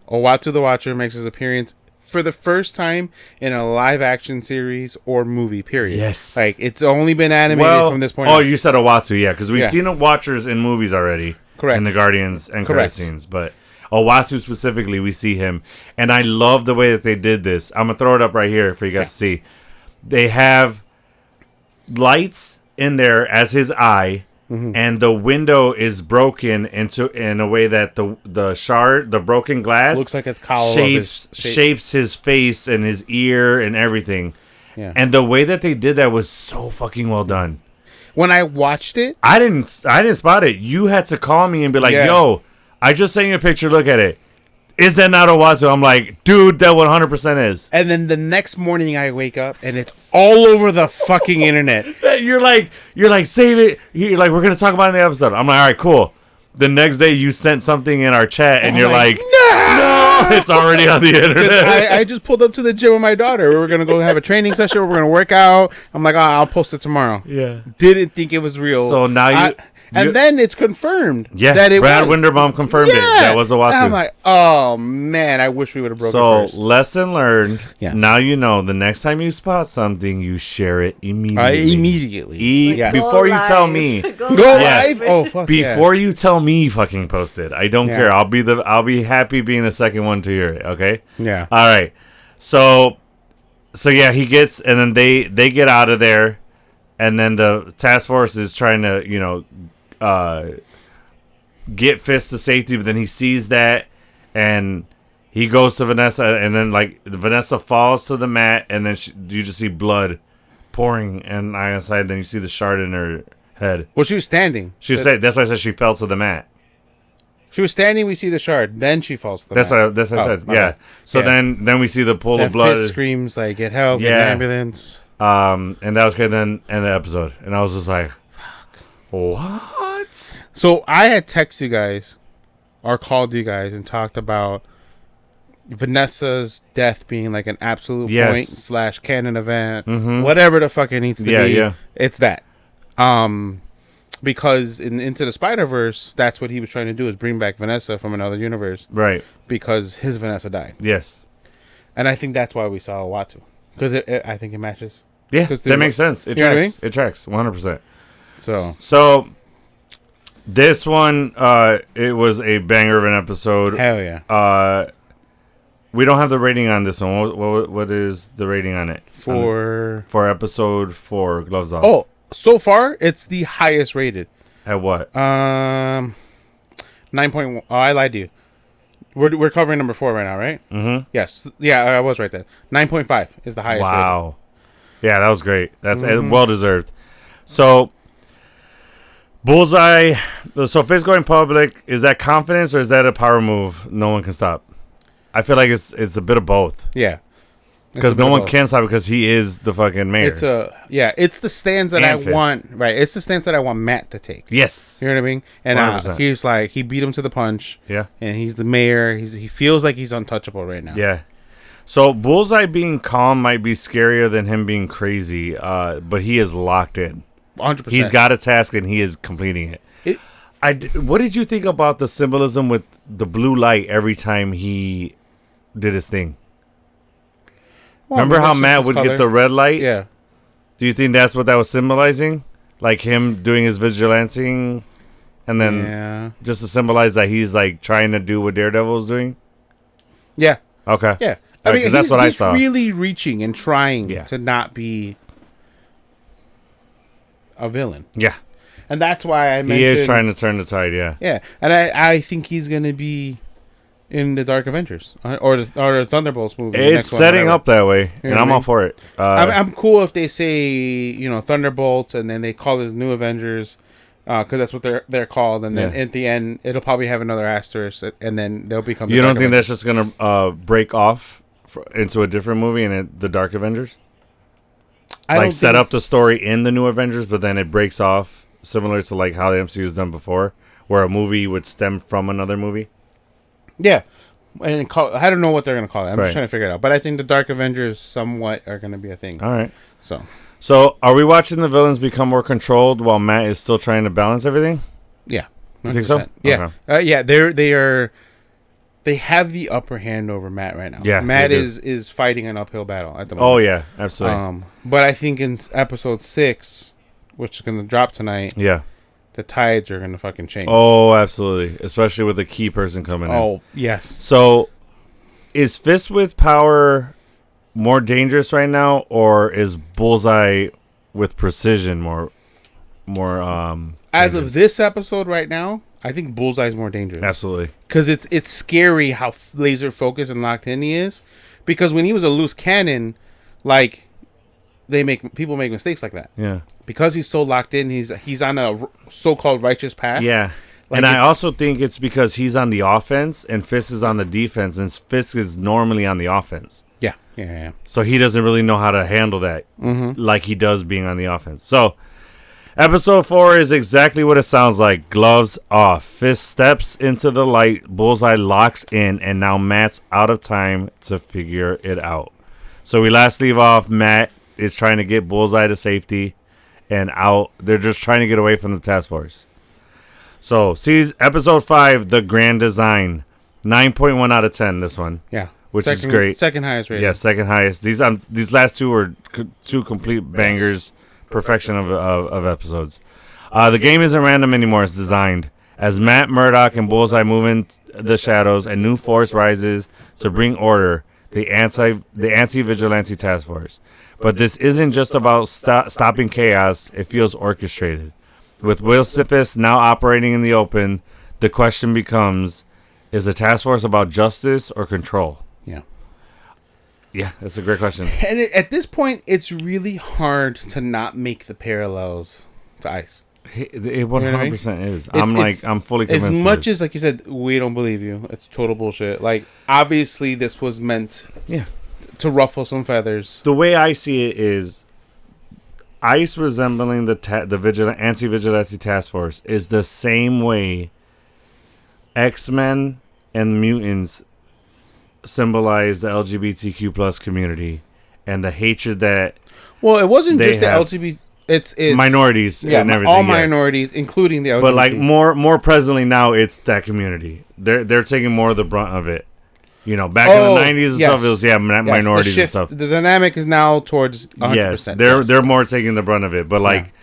Owatu the Watcher makes his appearance for the first time in a live-action series or movie, period. Yes. Like, it's only been animated from this point on. You said Owatu, because we've seen the Watchers in movies already. Correct. In the Guardians and credit scenes. But Owatu specifically, we see him. And I love the way that they did this. I'm going to throw it up right here for you guys to see. They have lights in there as his eye, and the window is broken in a way that the broken glass looks like it's cowl shapes his face and his ear and everything. Yeah. And the way that they did that was so fucking well done. When I watched it, I didn't spot it. You had to call me and be like, "Yo, I just sent you a picture. Look at it. Is that not Owatu?" I'm like, "Dude, that 100% is." And then the next morning I wake up and it's all over the fucking internet. You're like, save it. You're like, we're gonna talk about it in the episode. I'm like, all right, cool. The next day you sent something in our chat and you're like, no, it's already on the internet. I just pulled up to the gym with my daughter. We were gonna go have a training session. We're gonna work out. I'm like, I'll post it tomorrow. Yeah. Didn't think it was real. So now then it's confirmed. Yeah, that it Brad was. Winderbaum confirmed it. That was Owatu. And I'm like, oh man, I wish we would have broken first. So lesson learned. Yes. Now you know. The next time you spot something, you share it immediately. Before you tell me. Go live. Oh fuck. Before you tell me, fucking post it. I don't care. I'll be happy being the second one to hear it. Okay. Yeah. All right. So he gets, and then they get out of there, and then the task force is trying to get Fist to safety, but then he sees that and he goes to Vanessa, and then Vanessa falls to the mat, and then you just see blood pouring and outside, then you see the shard in her head. Well, she was standing. That's why I said she fell to the mat. She was standing, we see the shard, then she falls to the mat. That's what I said. Yeah. So then we see the pool of blood. Fist screams like, get help, get an ambulance. And that was good. Then end the episode, and I was just like, fuck. What? So I had texted you guys or called you guys and talked about Vanessa's death being like an absolute point / canon event, whatever the fuck it needs to be. Yeah. It's that. Because in Into the Spider-Verse, that's what he was trying to do, is bring back Vanessa from another universe. Right. Because his Vanessa died. Yes. And I think that's why we saw Owatu. Because I think it matches. Yeah, that makes sense. It tracks. I mean? It tracks 100%. So this one, it was a banger of an episode. Hell yeah. We don't have the rating on this one. What is the rating on it? For episode 4, Gloves Off. Oh, so far it's the highest rated. At what? 9.1. Oh, I lied to you. We're covering number 4 right now, right? Mm-hmm. Yes. Yeah, I was right there. 9.5 is the highest. Wow. rated. Yeah, that was great. That's well deserved. So, Bullseye. So, Fist going public, is that confidence or is that a power move? No one can stop. I feel like it's a bit of both. Yeah. Because no one can stop because he is the fucking mayor. It's the stance that I want. Right. It's the stance that I want Matt to take. Yes. You know what I mean? And he's like, he beat him to the punch. Yeah. And he's the mayor. He feels like he's untouchable right now. Yeah. So Bullseye being calm might be scarier than him being crazy, but he is locked in. 100%. He's got a task and he is completing it. What did you think about the symbolism with the blue light every time he did his thing? Well, remember how Matt would get the red light? Yeah. Do you think that's what that was symbolizing? Like him doing his vigilancing, and then just to symbolize that he's like trying to do what Daredevil is doing? Yeah. Okay. Yeah. I mean, that's what I saw. He's really reaching and trying to not be a villain. Yeah. And that's why I mentioned... He is trying to turn the tide, yeah. Yeah. And I think he's going to be in the Dark Avengers or the Thunderbolts movie. It's setting up that way, and I'm all for it. I'm cool if they say Thunderbolts and then they call it the New Avengers because that's what they're called, and then at the end it'll probably have another asterisk, and then they'll become. You don't think that's just gonna break off into a different movie and the Dark Avengers? Like set up the story in the New Avengers, but then it breaks off, similar to like how the MCU has done before, where a movie would stem from another movie. Yeah, and I don't know what they're gonna call it. I'm just trying to figure it out. But I think the Dark Avengers somewhat are gonna be a thing. All right. So are we watching the villains become more controlled while Matt is still trying to balance everything? Yeah, 100%. You think so? Yeah, Okay. They have the upper hand over Matt right now. Yeah, Matt is fighting an uphill battle at the moment. Oh yeah, absolutely. But I think in episode 6, which is gonna drop tonight, the tides are gonna fucking change. Oh, absolutely, especially with a key person coming in. Oh yes. So, is Fist with Power more dangerous right now, or is Bullseye with Precision more? As of this episode right now, I think Bullseye's more dangerous. Absolutely. Because it's scary how laser focused and locked in he is. Because when he was a loose cannon, like, people make mistakes like that. Yeah. Because he's so locked in, he's on a so-called righteous path. Yeah. Like, and I also think it's because he's on the offense and Fist is on the defense, and Fist is normally on the offense. Yeah. So he doesn't really know how to handle that like he does being on the offense. So episode 4 is exactly what it sounds like. Gloves off. Fist steps into the light. Bullseye locks in, and now Matt's out of time to figure it out. So we last leave off. Matt is trying to get Bullseye to safety and out. They're just trying to get away from the task force. So, episode 5, The Grand Design. 9.1 out of 10, this one. Yeah. Which is great. Second highest rating. Yeah, second highest. These last two were two complete bangers. Perfection of episodes. The game isn't random anymore. It's designed. As Matt Murdock and Bullseye move in the shadows, a new force rises to bring order. The anti-vigilante task force. But this isn't just about stopping chaos. It feels orchestrated. With Will Siffis now operating in the open, the question becomes, is the task force about justice or control? Yeah, that's a great question. And at this point, it's really hard to not make the parallels to Ice. It 100% is. I'm fully convinced. As much as, like you said, we don't believe you. It's total bullshit. Like, obviously, this was meant to ruffle some feathers. The way I see it is, Ice resembling the anti-vigilante task force is the same way X-Men and mutants symbolize the LGBTQ plus community and the hatred that. Well, it wasn't just the LGBT. It's minorities and everything. All minorities, including the LGBT. But like more presently now, it's that community. They're taking more of the brunt of it. Back in the 90s and stuff, it was minorities and stuff. The dynamic is now towards 100%. Yes, they're more taking the brunt of it. But like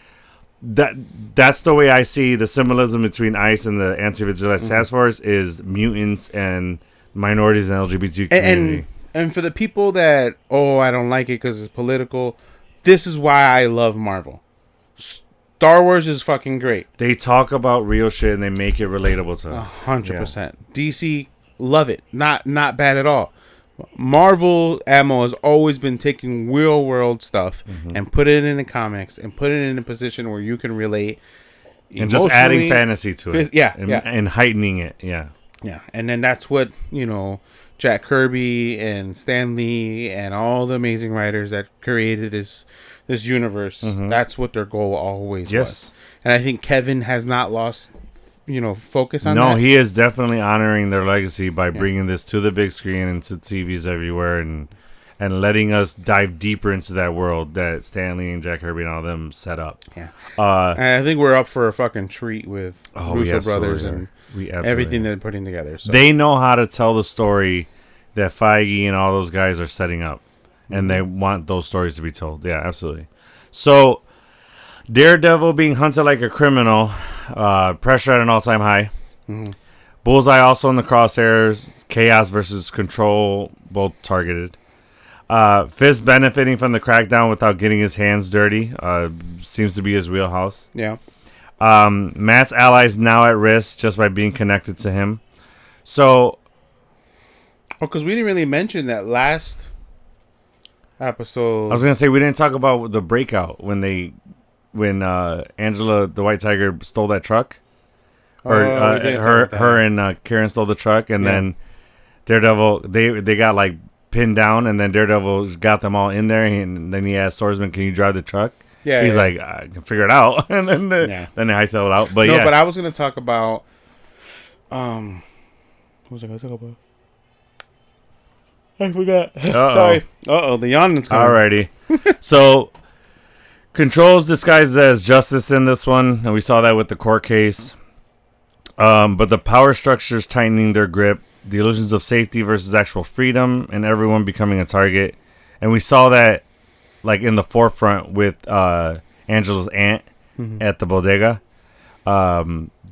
that's the way I see the symbolism between ICE and the anti-vigilante task force is mutants and minorities and LGBT community. And for the people that I don't like it because it's political, this is why I love Marvel. Star Wars is fucking great. They talk about real shit and they make it relatable to us. 100%. DC, love it. Not bad at all. Marvel ammo has always been taking real world stuff and put it in the comics and put it in a position where you can relate. And just adding fantasy to it. And heightening it. Yeah. Yeah. And then that's what, Jack Kirby and Stan Lee and all the amazing writers that created this universe. That's what their goal always was. And I think Kevin has not lost focus on that. No, he is definitely honoring their legacy by bringing this to the big screen and to TVs everywhere and letting us dive deeper into that world that Stan Lee and Jack Kirby and all of them set up. Yeah. And I think we're up for a fucking treat with Russo brothers and everything they're putting together. So. They know how to tell the story that Feige and all those guys are setting up. And they want those stories to be told. Yeah, absolutely. So, DareDevil being hunted like a criminal, pressure at an all-time high. Bullseye also in the crosshairs, chaos versus control, both targeted. Fist benefiting from the crackdown without getting his hands dirty, seems to be his wheelhouse. Yeah. Matt's allies now at risk just by being connected to him. So, Oh, because we didn't really mention that last episode. I was gonna say we didn't talk about the breakout when Angela the White Tiger stole that truck, or her and Karen stole the truck, and then Daredevil they got like pinned down, and then Daredevil got them all in there, and then he asked Swordsman, "Can you drive the truck?" Yeah, he's like, "I can figure it out," and then then they hightail it out. But but I was gonna talk about what was I gonna talk about? I forgot. Sorry. The yawning's coming. Alrighty. So, Control's disguised as Justice in this one, and we saw that with the court case. But the power structure's tightening their grip, the illusions of safety versus actual freedom, and everyone becoming a target. And we saw that, like, in the forefront with Angela's aunt at the bodega.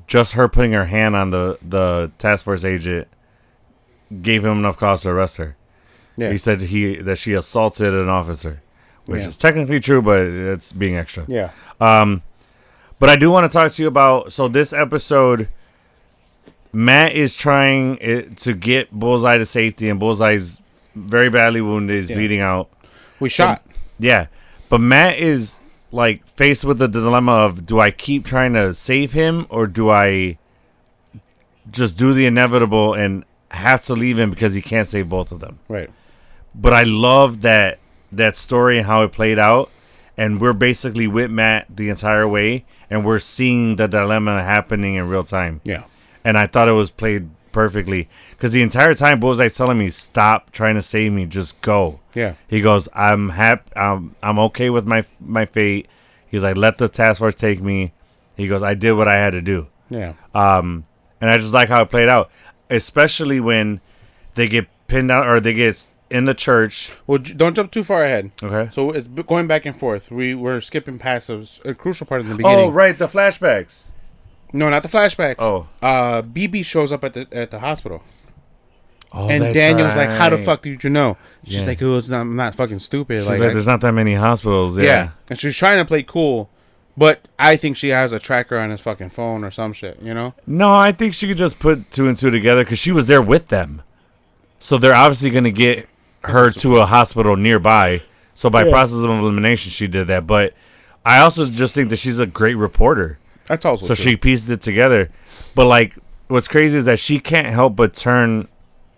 Just her putting her hand on the task force agent gave him enough cause to arrest her. Yeah. He said that she assaulted an officer, which is technically true, but it's being extra. Yeah. But I do want to talk to you about, so this episode, Matt is trying to get Bullseye to safety, and Bullseye's very badly wounded, is bleeding out. We shot. But Matt is like faced with the dilemma of, do I keep trying to save him, or do I just do the inevitable and have to leave him because he can't save both of them? Right. But I love that story and how it played out, and we're basically with Matt the entire way, and we're seeing the dilemma happening in real time. Yeah. And I thought it was played perfectly, because the entire time Bullseye's telling me, stop trying to save me, just go. Yeah. He goes, I'm happy, I'm okay with my fate. He's like, let the task force take me. He goes, I did what I had to do. Yeah. And I just like how it played out, especially when they get pinned out, or they get in the church. Well, don't jump too far ahead. Okay. So it's going back and forth. We're skipping past a crucial part in the beginning. Oh, right, the flashbacks. No, not the flashbacks. Oh. BB shows up at the hospital. Oh, and that's Daniel's right. like, how the fuck did you know? She's like, oh, I'm not fucking stupid. She's like, there's not that many hospitals. Yeah. And she's trying to play cool, but I think she has a tracker on his fucking phone or some shit, you know? No, I think she could just put two and two together, because she was there with them. So they're obviously going to get her to a hospital nearby. So by process of elimination, she did that. But I also just think that she's a great reporter. That's also so true. She pieced it together. But like, what's crazy is that she can't help but turn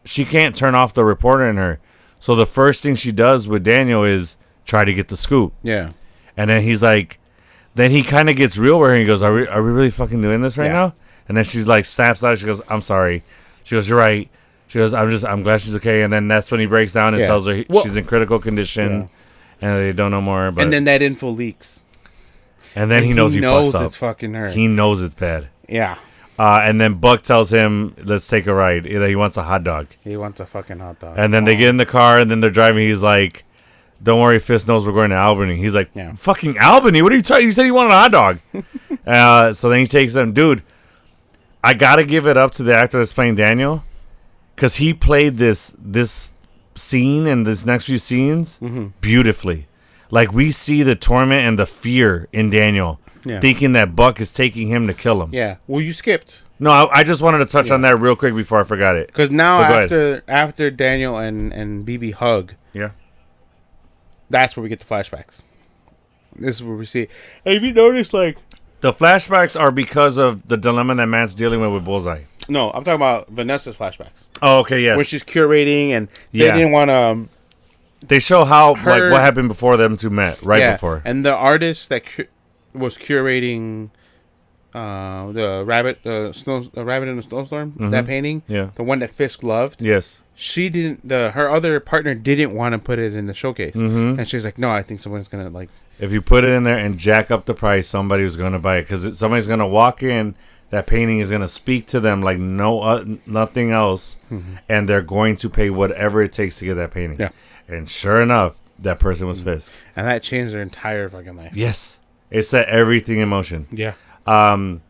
off the reporter in her. So the first thing she does with Daniel is try to get the scoop. Yeah. And then he's like, then he kind of gets real with her, and he goes, are we really fucking doing this right now? And then she's like, snaps out. She goes, I'm sorry. She goes, you're right. She goes, I'm glad she's okay. And then that's when he breaks down and tells her she's in critical condition, and they don't know more. But, and then that info leaks. And then he knows he fucks up. It's fucking her. He knows it's bad. Yeah. And then Buck tells him, let's take a ride. He wants a hot dog. He wants a fucking hot dog. And then they get in the car, and then they're driving. He's like, don't worry, Fist knows we're going to Albany. He's like, fucking Albany? What are you talking? You said you wanted a hot dog. So then he takes them. Dude, I got to give it up to the actor that's playing Daniel, because he played this scene and this next few scenes beautifully. Like, we see the torment and the fear in Daniel, thinking that Buck is taking him to kill him. Yeah. Well, you skipped. No, I just wanted to touch on that real quick before I forgot it. Because now after Daniel and BB hug, that's where we get the flashbacks. This is where we see. Have you noticed, like, the flashbacks are because of the dilemma that Matt's dealing with Bullseye? No, I'm talking about Vanessa's flashbacks. Oh, okay, yes. Where she's curating, and they didn't want to. They show how like what happened before them two met, before. And the artist that was curating the rabbit in the snowstorm, that painting, the one that Fisk loved. Yes. She didn't. Her other partner didn't want to put it in the showcase, and she's like, "No, I think someone's gonna like." If you put it in there and jack up the price, somebody was gonna buy it, because somebody's gonna walk in. That painting is gonna speak to them like nothing else, and they're going to pay whatever it takes to get that painting. Yeah. And sure enough, that person was Fisk, and that changed their entire fucking life. Yes, it set everything in motion. Yeah. So all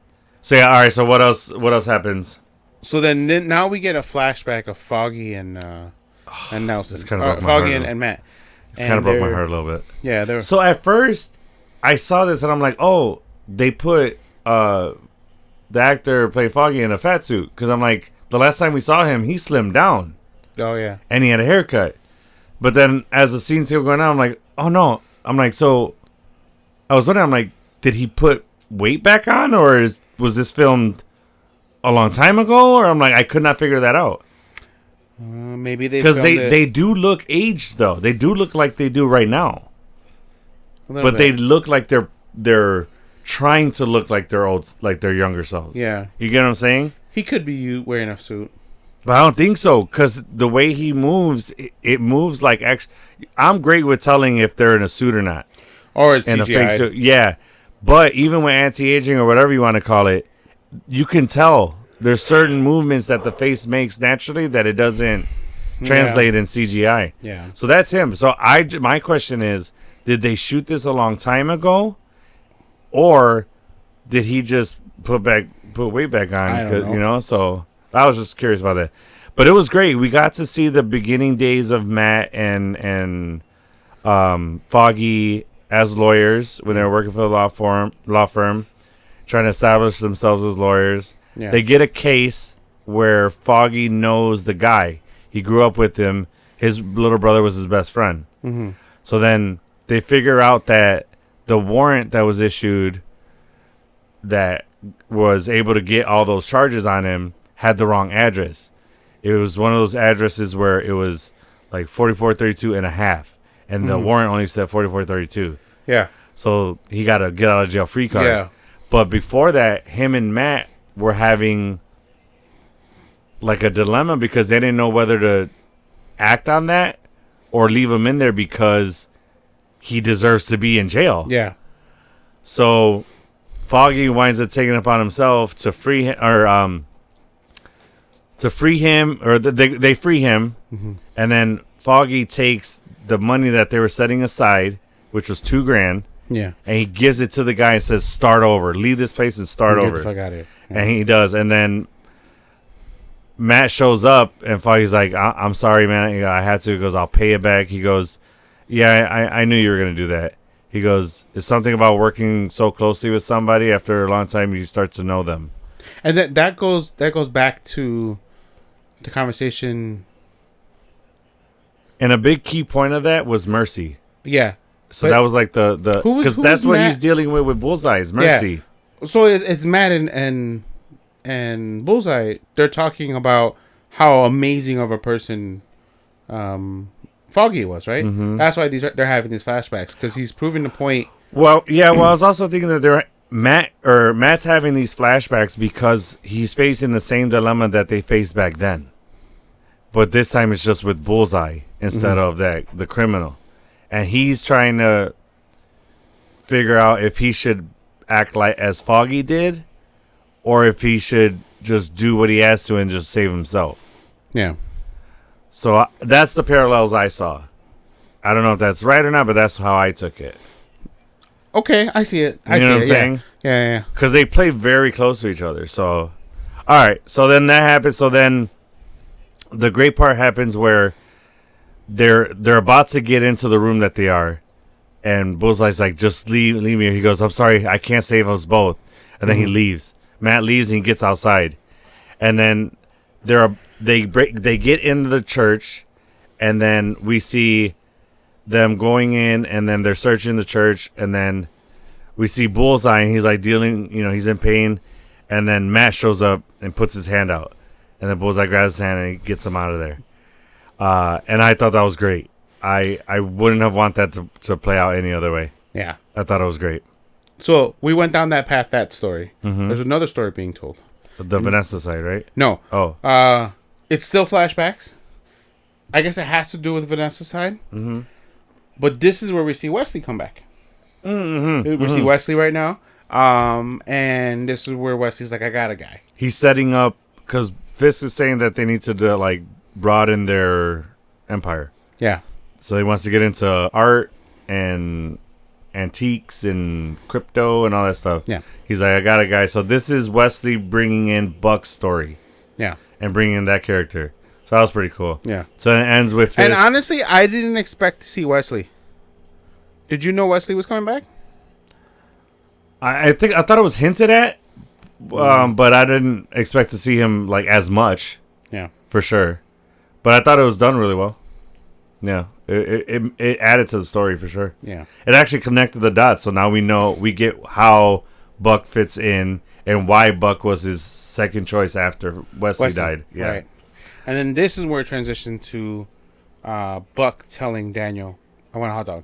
right. So what else? What else happens? So then now we get a flashback of Foggy and Nelson. It's kind of Foggy and Matt. It's kind of broke my heart a little bit. Yeah. So at first, I saw this and I'm like, oh, they put the actor playing Foggy in a fat suit, because I'm like, the last time we saw him, he slimmed down. Oh, yeah. And he had a haircut. But then as the scenes kept going on, I'm like, oh, no. I'm like, so I was wondering, I'm like, did he put weight back on? Or was this filmed a long time ago? Or I'm like, I could not figure that out. Maybe because they do look aged though. They do look like they do right now, but they look like they're trying to look like they're old, like they're younger selves. Yeah, you get what I'm saying? He could be wearing a suit, but I don't think so because the way he moves, it moves like actually. I'm great with telling if they're in a suit or not, or it's in CGI. A fake suit. Yeah, but even with anti-aging or whatever you want to call it, you can tell. There's certain movements that the face makes naturally that it doesn't translate in CGI. Yeah. So that's him. So my question is, did they shoot this a long time ago, or did he just put weight back on? I don't know. You know. So I was just curious about that. But it was great. We got to see the beginning days of Matt and Foggy as lawyers when they were working for the law firm, trying to establish themselves as lawyers. Yeah. They get a case where Foggy knows the guy. He grew up with him. His little brother was his best friend. Mm-hmm. So then they figure out that the warrant that was issued that was able to get all those charges on him had the wrong address. It was one of those addresses where it was like 4432 and a half. And the warrant only said 4432. Yeah. So he got a get out of jail free card. Yeah. But before that, him and Matt were having like a dilemma because they didn't know whether to act on that or leave him in there because he deserves to be in jail. Yeah. So Foggy winds up taking it upon himself to free him, or they free him, and then Foggy takes the money that they were setting aside, which was $2,000. Yeah. And he gives it to the guy and says, "Start over. Leave this place and start over." Get the fuck out of here. Yeah. And he does. And then Matt shows up, and Foggy's like, "I'm sorry, man. I had to." He goes, "I'll pay it back." He goes, "Yeah, I knew you were going to do that." He goes, "It's something about working so closely with somebody. After a long time, you start to know them." And that goes back to the conversation. And a big key point of that was mercy. Yeah. So that was like the because that's what Matt? He's dealing with Bullseye is mercy. Yeah. So it's Matt and Bullseye. They're talking about how amazing of a person Foggy was, right? Mm-hmm. That's why they're having these flashbacks because he's proving the point. Well, yeah. Well, I was also thinking that Matt's having these flashbacks because he's facing the same dilemma that they faced back then, but this time it's just with Bullseye instead of the criminal. And he's trying to figure out if he should act like as Foggy did, or if he should just do what he has to and just save himself. Yeah. So that's the parallels I saw. I don't know if that's right or not, but that's how I took it. Okay, I see it. You know what I'm saying? Yeah. Because they play very close to each other. So, all right. So then that happens. So then the great part happens where they're about to get into the room that they are, and Bullseye's like, "Just leave me." He goes, "I'm sorry, I can't save us both," and then he leaves. Matt leaves and he gets outside, and then they get into the church, and then we see them going in, and then they're searching the church, and then we see Bullseye, and he's like dealing, he's in pain, and then Matt shows up and puts his hand out, and then Bullseye grabs his hand and he gets him out of there. And I thought that was great. I wouldn't have wanted that to play out any other way. Yeah. I thought it was great. So we went down that path, that story. Mm-hmm. There's another story being told. The Vanessa side, right? No. Oh. It's still flashbacks. I guess it has to do with Vanessa's side. Mm-hmm. But this is where we see Wesley come back. Mm-hmm. We see Wesley right now. And this is where Wesley's like, I got a guy. He's setting up, because Fisk is saying that they need to, broaden their empire. Yeah. So he wants to get into art and antiques and crypto and all that stuff. Yeah. He's like, I got a guy. So this is Wesley bringing in Buck's story. Yeah. And bringing in that character. So that was pretty cool. Yeah. So it ends with Fisk. And honestly, I didn't expect to see Wesley. Did you know Wesley was coming back? I thought it was hinted at, but I didn't expect to see him as much. Yeah. For sure. But I thought it was done really well. Yeah, it added to the story for sure. Yeah, it actually connected the dots. So now we get how Buck fits in and why Buck was his second choice after Wesley died. Yeah, right. And then this is where it transitioned to Buck telling Daniel, "I want a hot dog.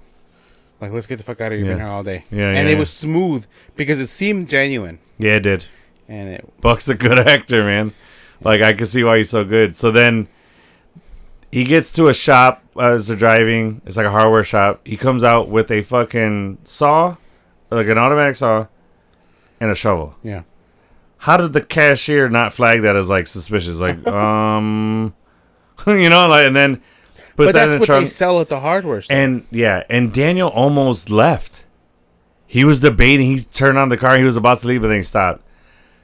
Like, let's get the fuck out of here. You've been here all day." Yeah, and it was smooth because it seemed genuine. Yeah, it did. And Buck's a good actor, man. Like, I can see why he's so good. So then he gets to a shop as they're driving. It's like a hardware shop. He comes out with a fucking saw, like an automatic saw, and a shovel. Yeah. How did the cashier not flag that as, like, suspicious? Like, you know, like, and then puts that in the trunk. But that's what they sell at the hardware store. And, yeah, and Daniel almost left. He was debating. He turned on the car. He was about to leave, but then he stopped.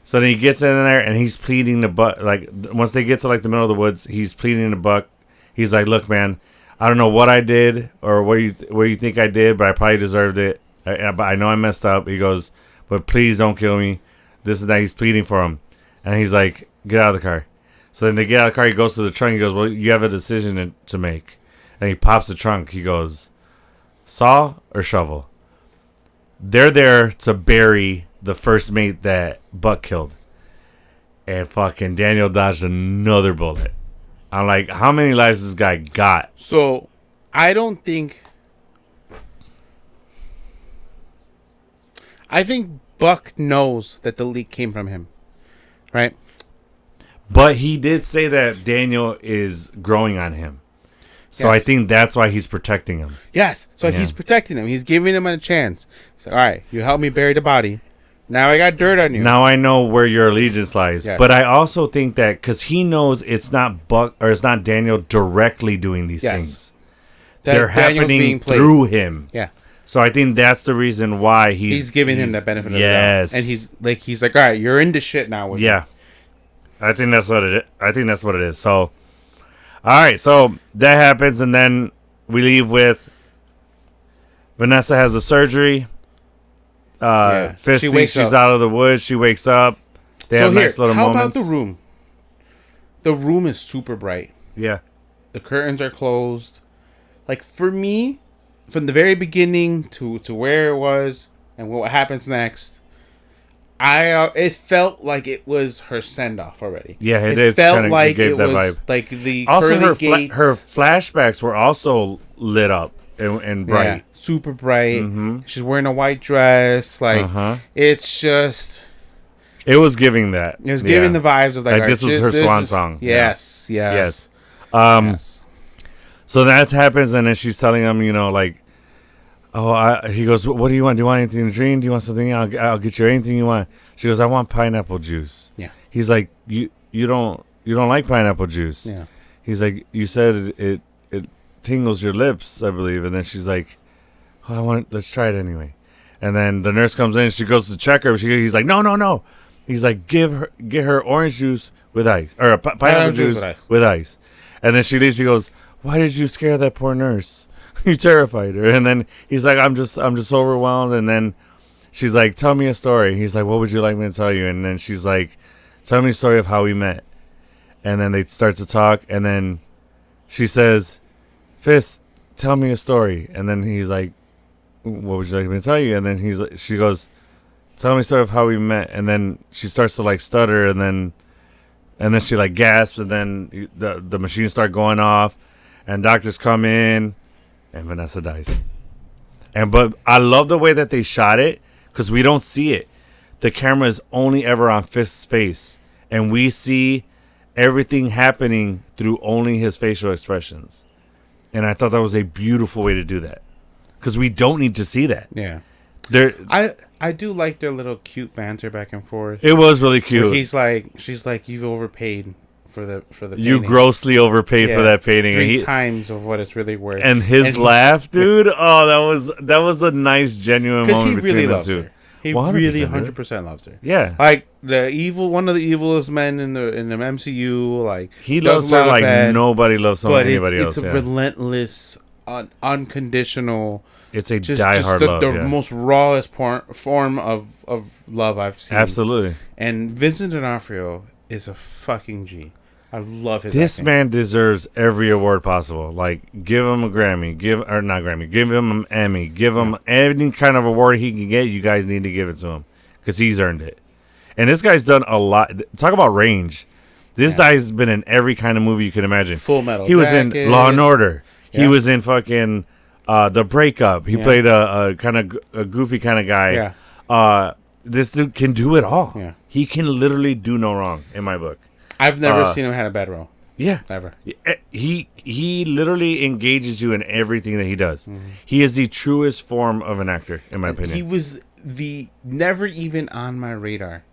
So then he gets in there, and he's pleading to Buck. Like, once they get to, like, the middle of the woods, he's pleading to Buck. He's like, "Look, man, I don't know what I did or what you think I did, but I probably deserved it. But I know I messed up." He goes, "But please don't kill me." This and that. He's pleading for him. And he's like, "Get out of the car." So then they get out of the car. He goes to the trunk. He goes, "Well, you have a decision to make." And he pops the trunk. He goes, "Saw or shovel?" They're there to bury the first mate that Buck killed. And fucking Daniel dodged another bullet. I'm like, how many lives this guy got? So, I don't think... I think Buck knows that the leak came from him. Right? But he did say that Daniel is growing on him. So yes. I think that's why he's protecting him. Yes. So he's protecting him. He's giving him a chance. He's like, all right, you help me bury the body. Now I got dirt on you. Now I know where your allegiance lies. Yes. But I also think that because he knows it's not Buck or it's not Daniel directly doing these things. They're happening through him. Yeah. So I think that's the reason why he's giving him that benefit of the doubt. And he's like, all right, you're into shit now. With me. I think that's what it is. So, all right. So that happens. And then we leave with Vanessa has a surgery. Fish thinks she's out of the woods. She wakes up. They have nice little moments. How about the room? The room is super bright. Yeah. The curtains are closed. Like, for me, from the very beginning to where it was and what happens next, it felt like it was her send-off already. Yeah, it felt like it was vibe. Like the also pearly gates. Her flashbacks were also lit up and bright. Yeah. Super bright. Mm-hmm. She's wearing a white dress. Like, it's just... It was giving that. It was giving the vibes of like this was her swan song. Yes. So that happens, and then she's telling him, you know, like, he goes, "What do you want? Do you want anything to drink? Do you want something? I'll get you anything you want." She goes, "I want pineapple juice." Yeah. He's like, "You don't like pineapple juice." Yeah. He's like, "You said it tingles your lips, I believe." And then she's like, let's try it anyway. And then the nurse comes in. She goes to check her. He's like, no. He's like, get her orange juice with ice, or pineapple juice with ice. And then she leaves. She goes, "Why did you scare that poor nurse? You terrified her." And then he's like, I'm just overwhelmed. And then she's like, "Tell me a story." He's like, "What would you like me to tell you?" And then she's like, "Tell me a story of how we met." And then they start to talk. And then she says, "Fist, tell me a story." And then he's like, "What would you like me to tell you?" And then she goes, "Tell me a story of how we met." And then she starts to like stutter, and then she like gasps, and then the machines start going off, and doctors come in, and Vanessa dies. But I love the way that they shot it, because we don't see it. The camera is only ever on Fist's face, and we see everything happening through only his facial expressions. And I thought that was a beautiful way to do that, because we don't need to see that. Yeah. I do like their little cute banter back and forth. It was really cute. She's like, "You've overpaid for the painting. You grossly overpaid for that painting. 3 times of what it's really worth." And his laugh, dude. Oh, that was a nice, genuine moment between the two. Her. He 100%, really 100% loves her. Yeah. Like one of the evilest men in the MCU. Like, he loves her like nobody loves anybody else. It's a relentless, unconditional. It's a diehard love. The most rawest form of love I've seen. Absolutely. And Vincent D'Onofrio is a fucking G. I love his This acting. man deserves every award possible. Like, give him a Grammy. Give him an Emmy. Give him any kind of award he can get. You guys need to give it to him because he's earned it. And this guy's done a lot. Talk about range. This guy's been in every kind of movie you can imagine. Full Metal He was Jacket. in Law and Order. Yeah. He was in fucking The Breakup. He played a kind of a goofy kind of guy. Yeah. This dude can do it all. Yeah. He can literally do no wrong in my book. I've never seen him had a bad role. Yeah. Never. He literally engages you in everything that he does. Mm-hmm. He is the truest form of an actor, in my opinion. He was never even on my radar.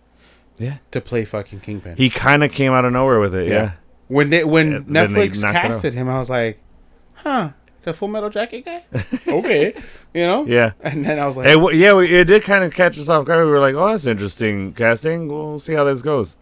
Yeah. To play fucking Kingpin. He kind of came out of nowhere with it. Yeah. When Netflix knocked it casted him, I was like, huh. The Full Metal Jacket guy? Okay. You know? Yeah. And then I was like... it did kind of catch us off guard. We were like, oh, that's interesting casting. We'll see how this goes.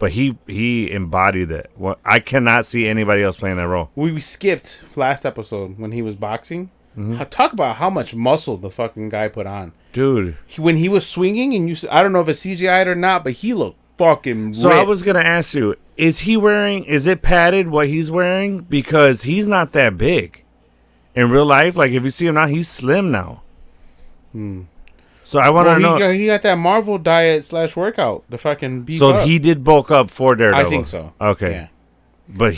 But he embodied it. I cannot see anybody else playing that role. We skipped last episode when he was boxing. Mm-hmm. Talk about how much muscle the fucking guy put on. Dude. When he was swinging, and I don't know if it's CGI'd or not, but he looked fucking So ripped. I was going to ask you, is it padded what he's wearing? Because he's not that big. In real life, like if you see him now, he's slim now. So I want to know. He got that Marvel diet / workout. The fucking beef So up. he did bulk up for Daredevil. I think so. Okay. Yeah. But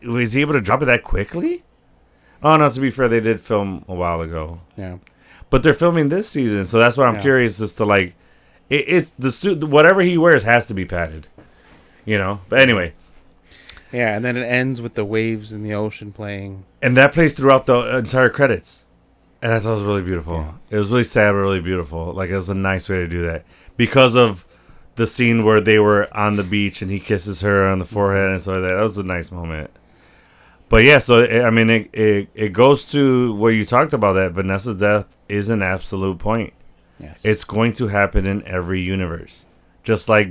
was he able to drop it that quickly? Oh no! To be fair, they did film a while ago. Yeah. But they're filming this season, so that's why I'm curious as to like, it's the suit. Whatever he wears has to be padded. You know. But anyway. Yeah, and then it ends with the waves in the ocean playing. And that plays throughout the entire credits. And I thought it was really beautiful. Yeah. It was really sad, but really beautiful. Like, it was a nice way to do that. Because of the scene where they were on the beach and he kisses her on the forehead and stuff like that. That was a nice moment. But yeah, so, it goes to what you talked about, that Vanessa's death is an absolute point. Yes. It's going to happen in every universe. Just like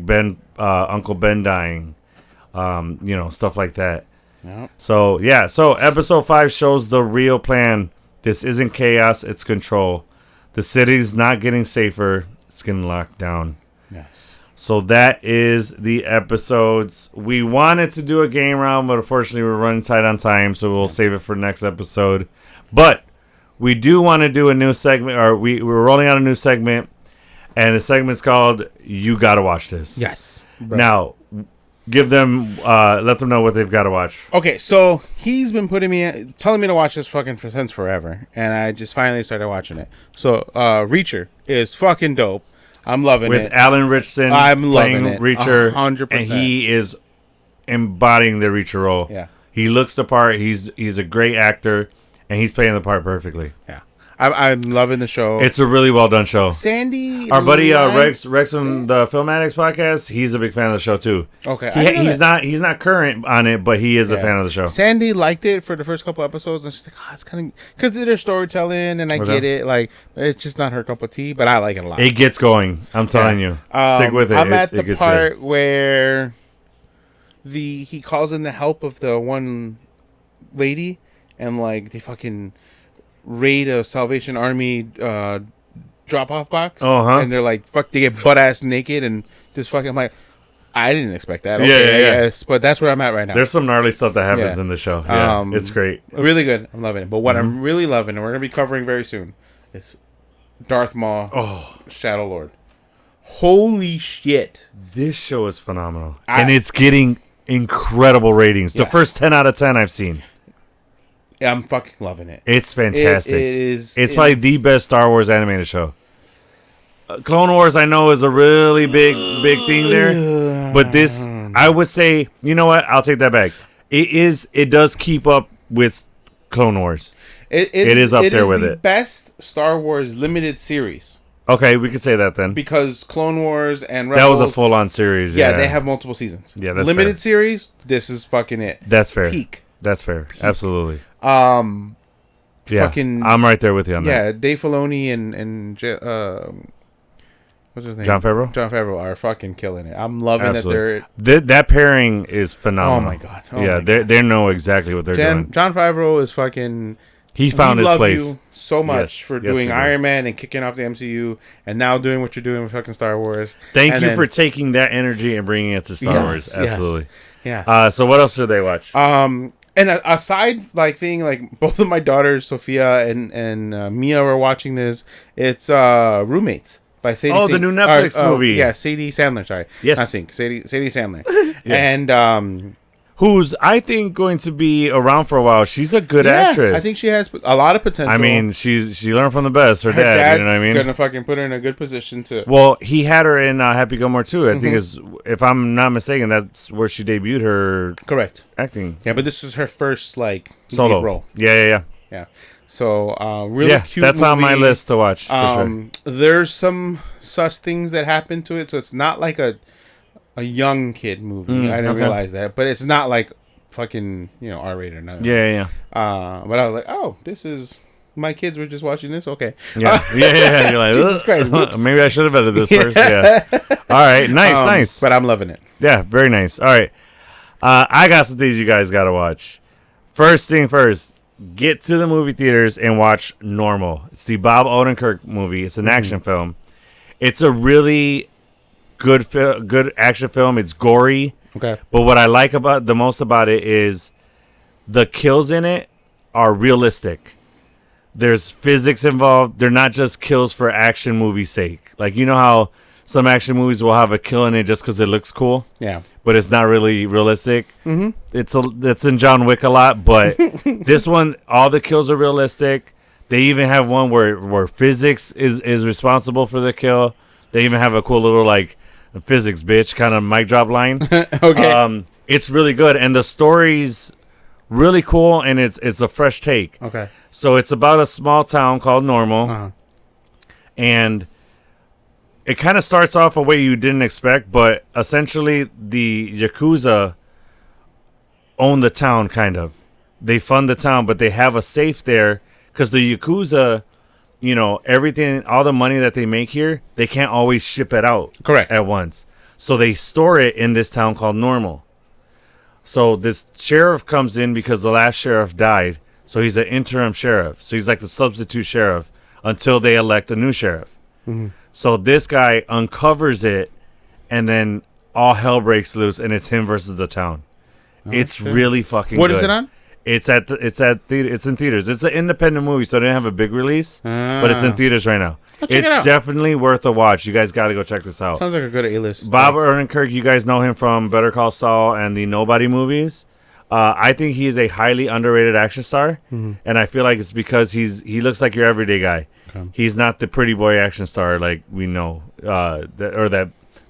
Uncle Ben dying. Stuff like that. Yep. So, yeah. So, episode 5 shows the real plan. This isn't chaos. It's control. The city's not getting safer. It's getting locked down. Yes. So, that is the episodes. We wanted to do a game round, but unfortunately, we're running tight on time. So, we'll save it for next episode. But we do want to do a new segment, or we're rolling out a new segment. And the segment's called You Gotta Watch This. Yes. Right. Now, let them know what they've got to watch. Okay, so he's been telling me to watch this fucking since forever, and I just finally started watching it. So, Reacher is fucking dope. I'm loving it. With Alan Richardson playing it. Reacher, 100%. and he is embodying the Reacher role. Yeah, he looks the part. He's a great actor, and he's playing the part perfectly. Yeah, I'm loving the show. It's a really well done show. Sandy, our buddy Rex from the Film Addicts podcast, he's a big fan of the show too. Okay, he's not current on it, but he is a fan of the show. Sandy liked it for the first couple episodes, and she's like, "Oh, it's kind of because they're storytelling, and I get it. Like, it's just not her cup of tea, but I like it a lot. It gets going. I'm telling you, stick with it. I'm at the part where he calls in the help of the one lady, and like they fucking raid a Salvation Army drop-off box, and they're like, fuck, they get butt-ass naked and just fucking, I'm like, I didn't expect that. Okay, yes, but that's where I'm at right now. There's some gnarly stuff that happens in the show. Yeah, it's great. Really good. I'm loving it. But what I'm really loving, and we're going to be covering very soon, is Darth Maul, Shadow Lord. Holy shit. This show is phenomenal. And it's getting incredible ratings. The first 10 out of 10 I've seen. I'm fucking loving it. It's fantastic. It is. It's probably the best Star Wars animated show. Clone Wars, I know, is a really big thing there. But this, I would say, you know what? I'll take that back. It does keep up with Clone Wars. It is up there with it. It is the best Star Wars limited series. Okay, we could say that then. Because Clone Wars and Rebels... That was a full-on series, yeah. they have multiple seasons. Yeah, that's limited fair. series, this is fucking it. That's fair. Peak. That's fair. Peak. Absolutely. Fucking... I'm right there with you on that. Yeah, Dave Filoni and what's his name? Jon Favreau? Jon Favreau are fucking killing it. I'm loving that that pairing is phenomenal. Oh, my God. They know exactly what they're doing. Jon Favreau is fucking... He found his place. You so much for doing Iron Man and kicking off the MCU, and now doing what you're doing with fucking Star Wars. Thank you for taking that energy and bringing it to Star Wars. Absolutely. Yeah. So what else should they watch? And aside, like, thing, like, both of my daughters, Sophia and Mia, were watching this. It's Roommates by Sadie. The new Netflix movie. Yeah, Sadie Sandler. Sorry, yes, not Sink. Sadie Sandler. And who's I think going to be around for a while. She's a good actress. I think she has a lot of potential. I mean, she learned from the best. Her dad, you know what I mean? Gonna fucking put her in a good position to. Well, he had her in Happy Gilmore too. I think is, if I'm not mistaken, that's where she debuted her correct acting. Yeah, but this is her first like solo role. Yeah. So really cute. That's movie. On my list to watch. For sure. There's some sus things that happen to it, so it's not like a young kid movie. I didn't realize that, but it's not like fucking R-rated or nothing. Yeah. But I was like, oh, this is my kids were just watching this. Okay. Yeah. You're like, Jesus Christ. Maybe I should have edited this first. Yeah. All right. Nice. But I'm loving it. Yeah. Very nice. All right. I got some things you guys got to watch. First thing first. Get to the movie theaters and watch Normal. It's the Bob Odenkirk movie. It's an action film. It's a really good action film. It's gory. Okay. But what I like the most about it is the kills in it are realistic. There's physics involved. They're not just kills for action movie sake. Like, you know how some action movies will have a kill in it just because it looks cool? Yeah. But it's not really realistic. Mm-hmm. It's in John Wick a lot, but this one, all the kills are realistic. They even have one where physics is responsible for the kill. They even have a cool little, like, physics, bitch, kind of mic drop line. Okay. It's really good, and the story's really cool, and it's a fresh take. Okay. So it's about a small town called Normal, and it kind of starts off a way you didn't expect, but essentially the Yakuza own the town, kind of. They fund the town, but they have a safe there because the Yakuza, everything, all the money that they make here, they can't always ship it out at once. So they store it in this town called Normal. So this sheriff comes in because the last sheriff died. So he's an interim sheriff. So he's like the substitute sheriff until they elect a new sheriff. Mm-hmm. So this guy uncovers it, and then all hell breaks loose, and it's him versus the town. It's really fucking good. What is it on? It's in theaters. It's an independent movie, so they didn't have a big release, but it's in theaters right now. It's definitely worth a watch. You guys got to go check this out. Sounds like a good A-list. Bob Odenkirk, you guys know him from Better Call Saul and the Nobody movies. I think he is a highly underrated action star, and I feel like it's because he looks like your everyday guy. Okay. He's not the pretty boy action star like we know,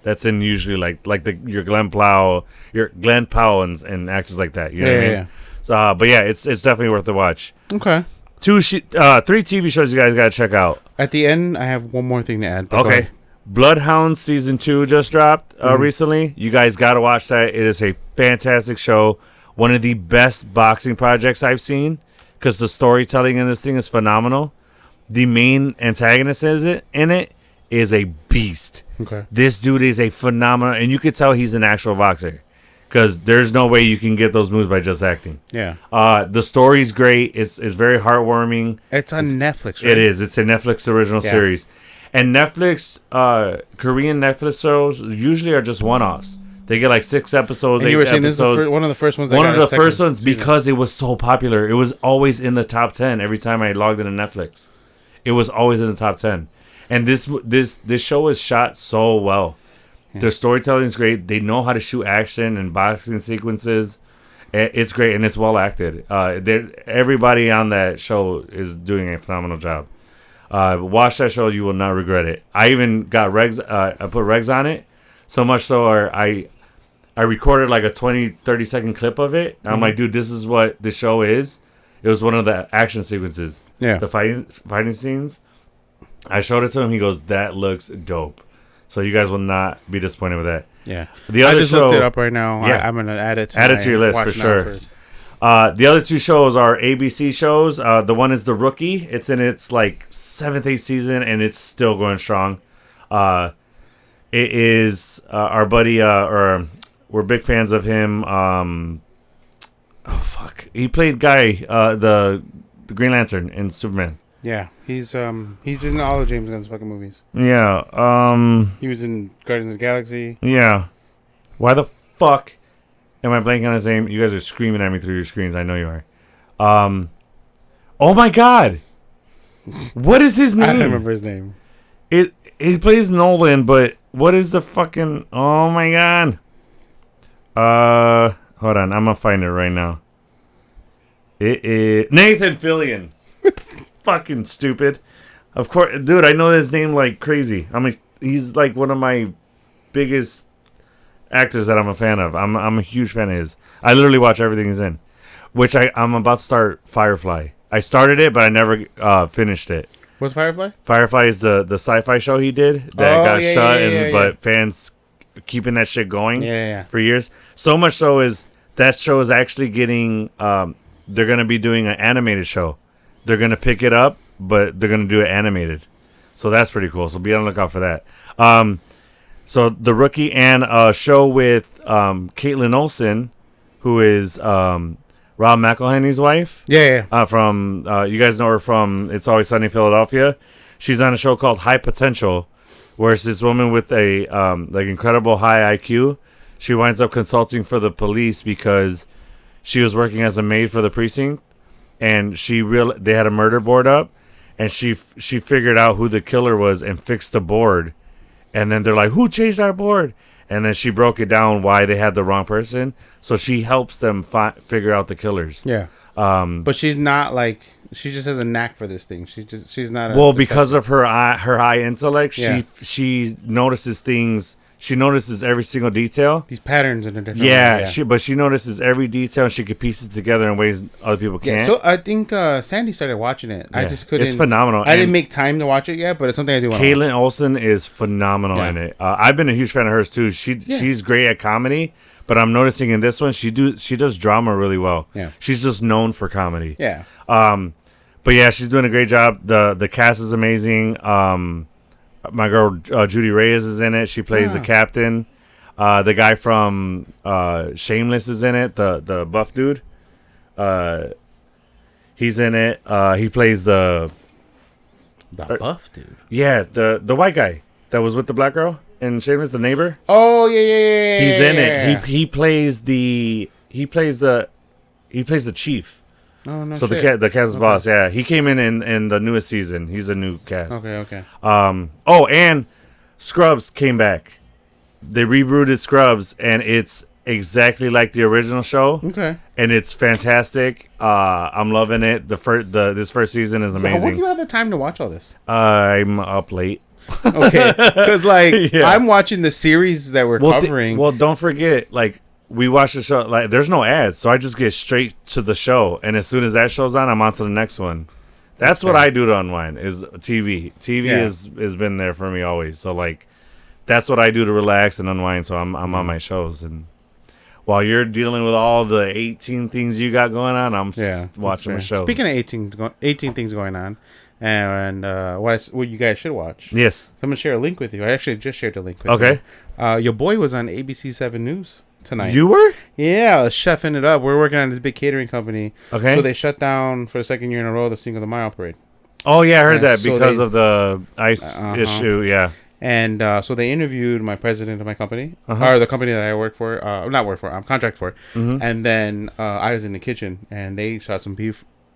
that's in usually like your Glenn Powell and actors like that. You know what I mean? Yeah. So, but yeah, it's definitely worth a watch. Okay. 3 TV shows you guys gotta check out. At the end, I have one more thing to add. Okay. Bloodhounds season 2 just dropped recently. You guys gotta watch that. It is a fantastic show. One of the best boxing projects I've seen because the storytelling in this thing is phenomenal. The main antagonist in it is a beast. Okay. This dude is a phenomenal, and you could tell he's an actual boxer because there's no way you can get those moves by just acting. Yeah. The story's great. It's very heartwarming. It's on Netflix, right? It is. It's a Netflix original series. And Netflix, Korean Netflix shows usually are just one-offs. They get like 6 episodes, and 8 episodes. This is one of the first ones. One of the first ones because it was so popular. It was always in the top 10 every time I logged into Netflix. It was always in the top 10. And this show is shot so well. Yeah. Their storytelling is great. They know how to shoot action and boxing sequences. It's great, and it's well acted. Everybody on that show is doing a phenomenal job. Watch that show; you will not regret it. I even got regs. I put regs on it, so much so I recorded like a 20-30 second clip of it. I'm like, dude, this is what the show is. It was one of the action sequences. Yeah, the fighting scenes. I showed it to him. He goes, "That looks dope." So you guys will not be disappointed with that. Yeah. The other I just show, looked it up right now. Yeah. I'm gonna add it to your list for sure. The other 2 shows are ABC shows. The one is The Rookie. It's in its like 7th, 8th season, and it's still going strong. It is our buddy, or we're big fans of him. He played Guy, the Green Lantern in Superman. Yeah, he's in all of James Gunn's fucking movies. Yeah. He was in Guardians of the Galaxy. Yeah. Why the fuck Am I blanking on his name? You guys are screaming at me through your screens. I know you are. Oh my God. What is his name? I don't remember his name. He plays Nolan, but what is the fucking... Oh my God. Hold on. I'm going to find it right now. It is Nathan Fillion. Fucking stupid. Of course, dude, I know his name like crazy. He's like one of my biggest actors that I'm a fan of. I'm a huge fan of his. I literally watch everything he's in. Which I'm about to start Firefly. I started it, but I never finished it. What's Firefly? Firefly is the sci-fi show he did that got shut, but fans keeping that shit going for years. So much so is that show is actually getting. They're gonna be doing an animated show. They're gonna pick it up, but they're gonna do it animated. So that's pretty cool. So be on the lookout for that. So The Rookie and a show with Caitlin Olsen, who is Rob McElhenney's wife. From you guys know her from It's Always Sunny in Philadelphia. She's on a show called High Potential, where it's this woman with a like incredible high IQ. She winds up consulting for the police because she was working as a maid for the precinct, and they had a murder board up, and she figured out who the killer was and fixed the board. And then they're like, "Who changed our board?" And then she broke it down why they had the wrong person. So she helps them figure out the killers. Yeah. But she's not like, she just has a knack for this thing. She's not. Well, because of her high intellect, she notices things. She notices every single detail. These patterns in a different way. But she notices every detail, and she can piece it together in ways other people can't. So I think Sandy started watching it. I just couldn't. It's phenomenal. I didn't make time to watch it yet, but it's something I do want to watch. Caitlin Olsen is phenomenal in it. I've been a huge fan of hers too. She's great at comedy, but I'm noticing in this one she does drama really well. Yeah. She's just known for comedy. Yeah. But yeah, she's doing a great job. The cast is amazing. My girl Judy Reyes is in it. She plays the captain. The guy from Shameless is in it. The buff dude. He's in it. He plays the buff dude. Yeah, the white guy that was with the black girl in Shameless, the neighbor. Oh yeah. He's in it. He plays the chief. Oh, no so shit. the captain's boss, yeah. He came in the newest season. He's a new cast. Okay. And Scrubs came back. They rebooted Scrubs, and it's exactly like the original show. Okay. And it's fantastic. I'm loving it. This first season is amazing. When do you have the time to watch all this? I'm up late. Okay, because I'm watching the series that we're covering. Don't forget, we watch the show, there's no ads, so I just get straight to the show, and as soon as that show's on, I'm on to the next one. That's what I do to unwind, is TV. TV has been there for me always, so that's what I do to relax and unwind, so I'm on my shows, and while you're dealing with all the 18 things you got going on, I'm just watching my shows. Speaking of 18 things going on, and what you guys should watch. Yes. I'm going to share a link with you. I actually just shared a link with you. Okay. Your boy was on ABC 7 News tonight. You were? Yeah, chefing it up. We're working on this big catering company. Okay. So they shut down for the second year in a row the Cinco de Mayo parade. Oh, yeah, I heard that because of the ice issue, yeah. And so they interviewed my president of my company, or the company that I work for, I'm contract for. Mm-hmm. And then I was in the kitchen, and they shot some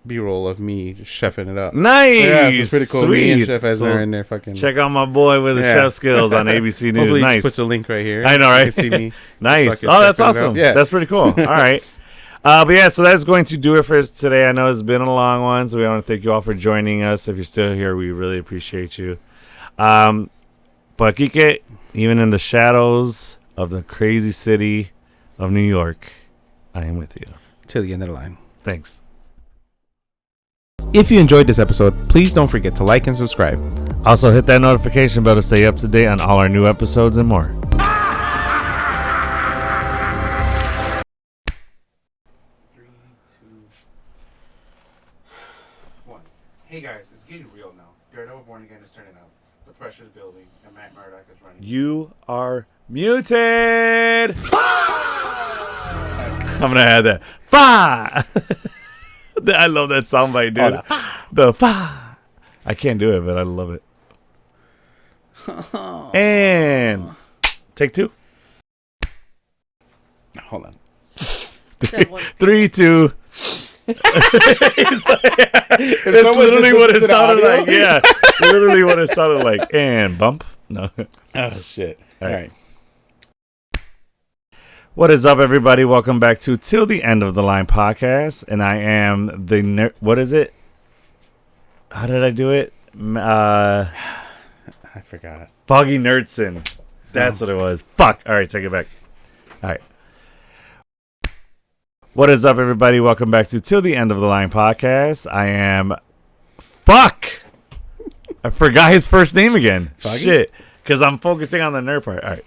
B-roll of me just chefing it up. Nice. Yeah, it was pretty cool. Sweet. Me and Chef Ezra are in there fucking. Check out my boy with the chef skills on ABC News. Hopefully nice. He puts a link right here. I know, right? You can see me. Nice. Oh, that's awesome. Yeah, that's pretty cool. All right. But yeah, so that's going to do it for us today. I know it's been a long one, so we want to thank you all for joining us. If you're still here, we really appreciate you. But Kike, even in the shadows of the crazy city of New York, I am with you. Till the end of the line. Thanks. If you enjoyed this episode, please don't forget to like and subscribe. Also, hit that notification bell to stay up to date on all our new episodes and more. 3, 2, 1. Hey guys, it's getting real now. DareDevil Born Again is turning out. The pressure's building, and Matt Murdock is running. You are muted! I'm gonna add that. Fa! I love that soundbite, dude. The fa. I can't do it, but I love it. And take 2. Hold on. 3, 2. It's literally what it sounded like. Yeah, literally what it sounded like. And bump. No. Oh shit. All right. What is up, everybody? Welcome back to Till the End of the Line podcast, and I am the what is it? How did I do it? I forgot. Foggy Nerdson. That's what it was. Fuck. All right, take it back. All right. What is up, everybody? Welcome back to Till the End of the Line podcast. I am... Fuck! I forgot his first name again. Foggy? Shit. Because I'm focusing on the nerd part. All right.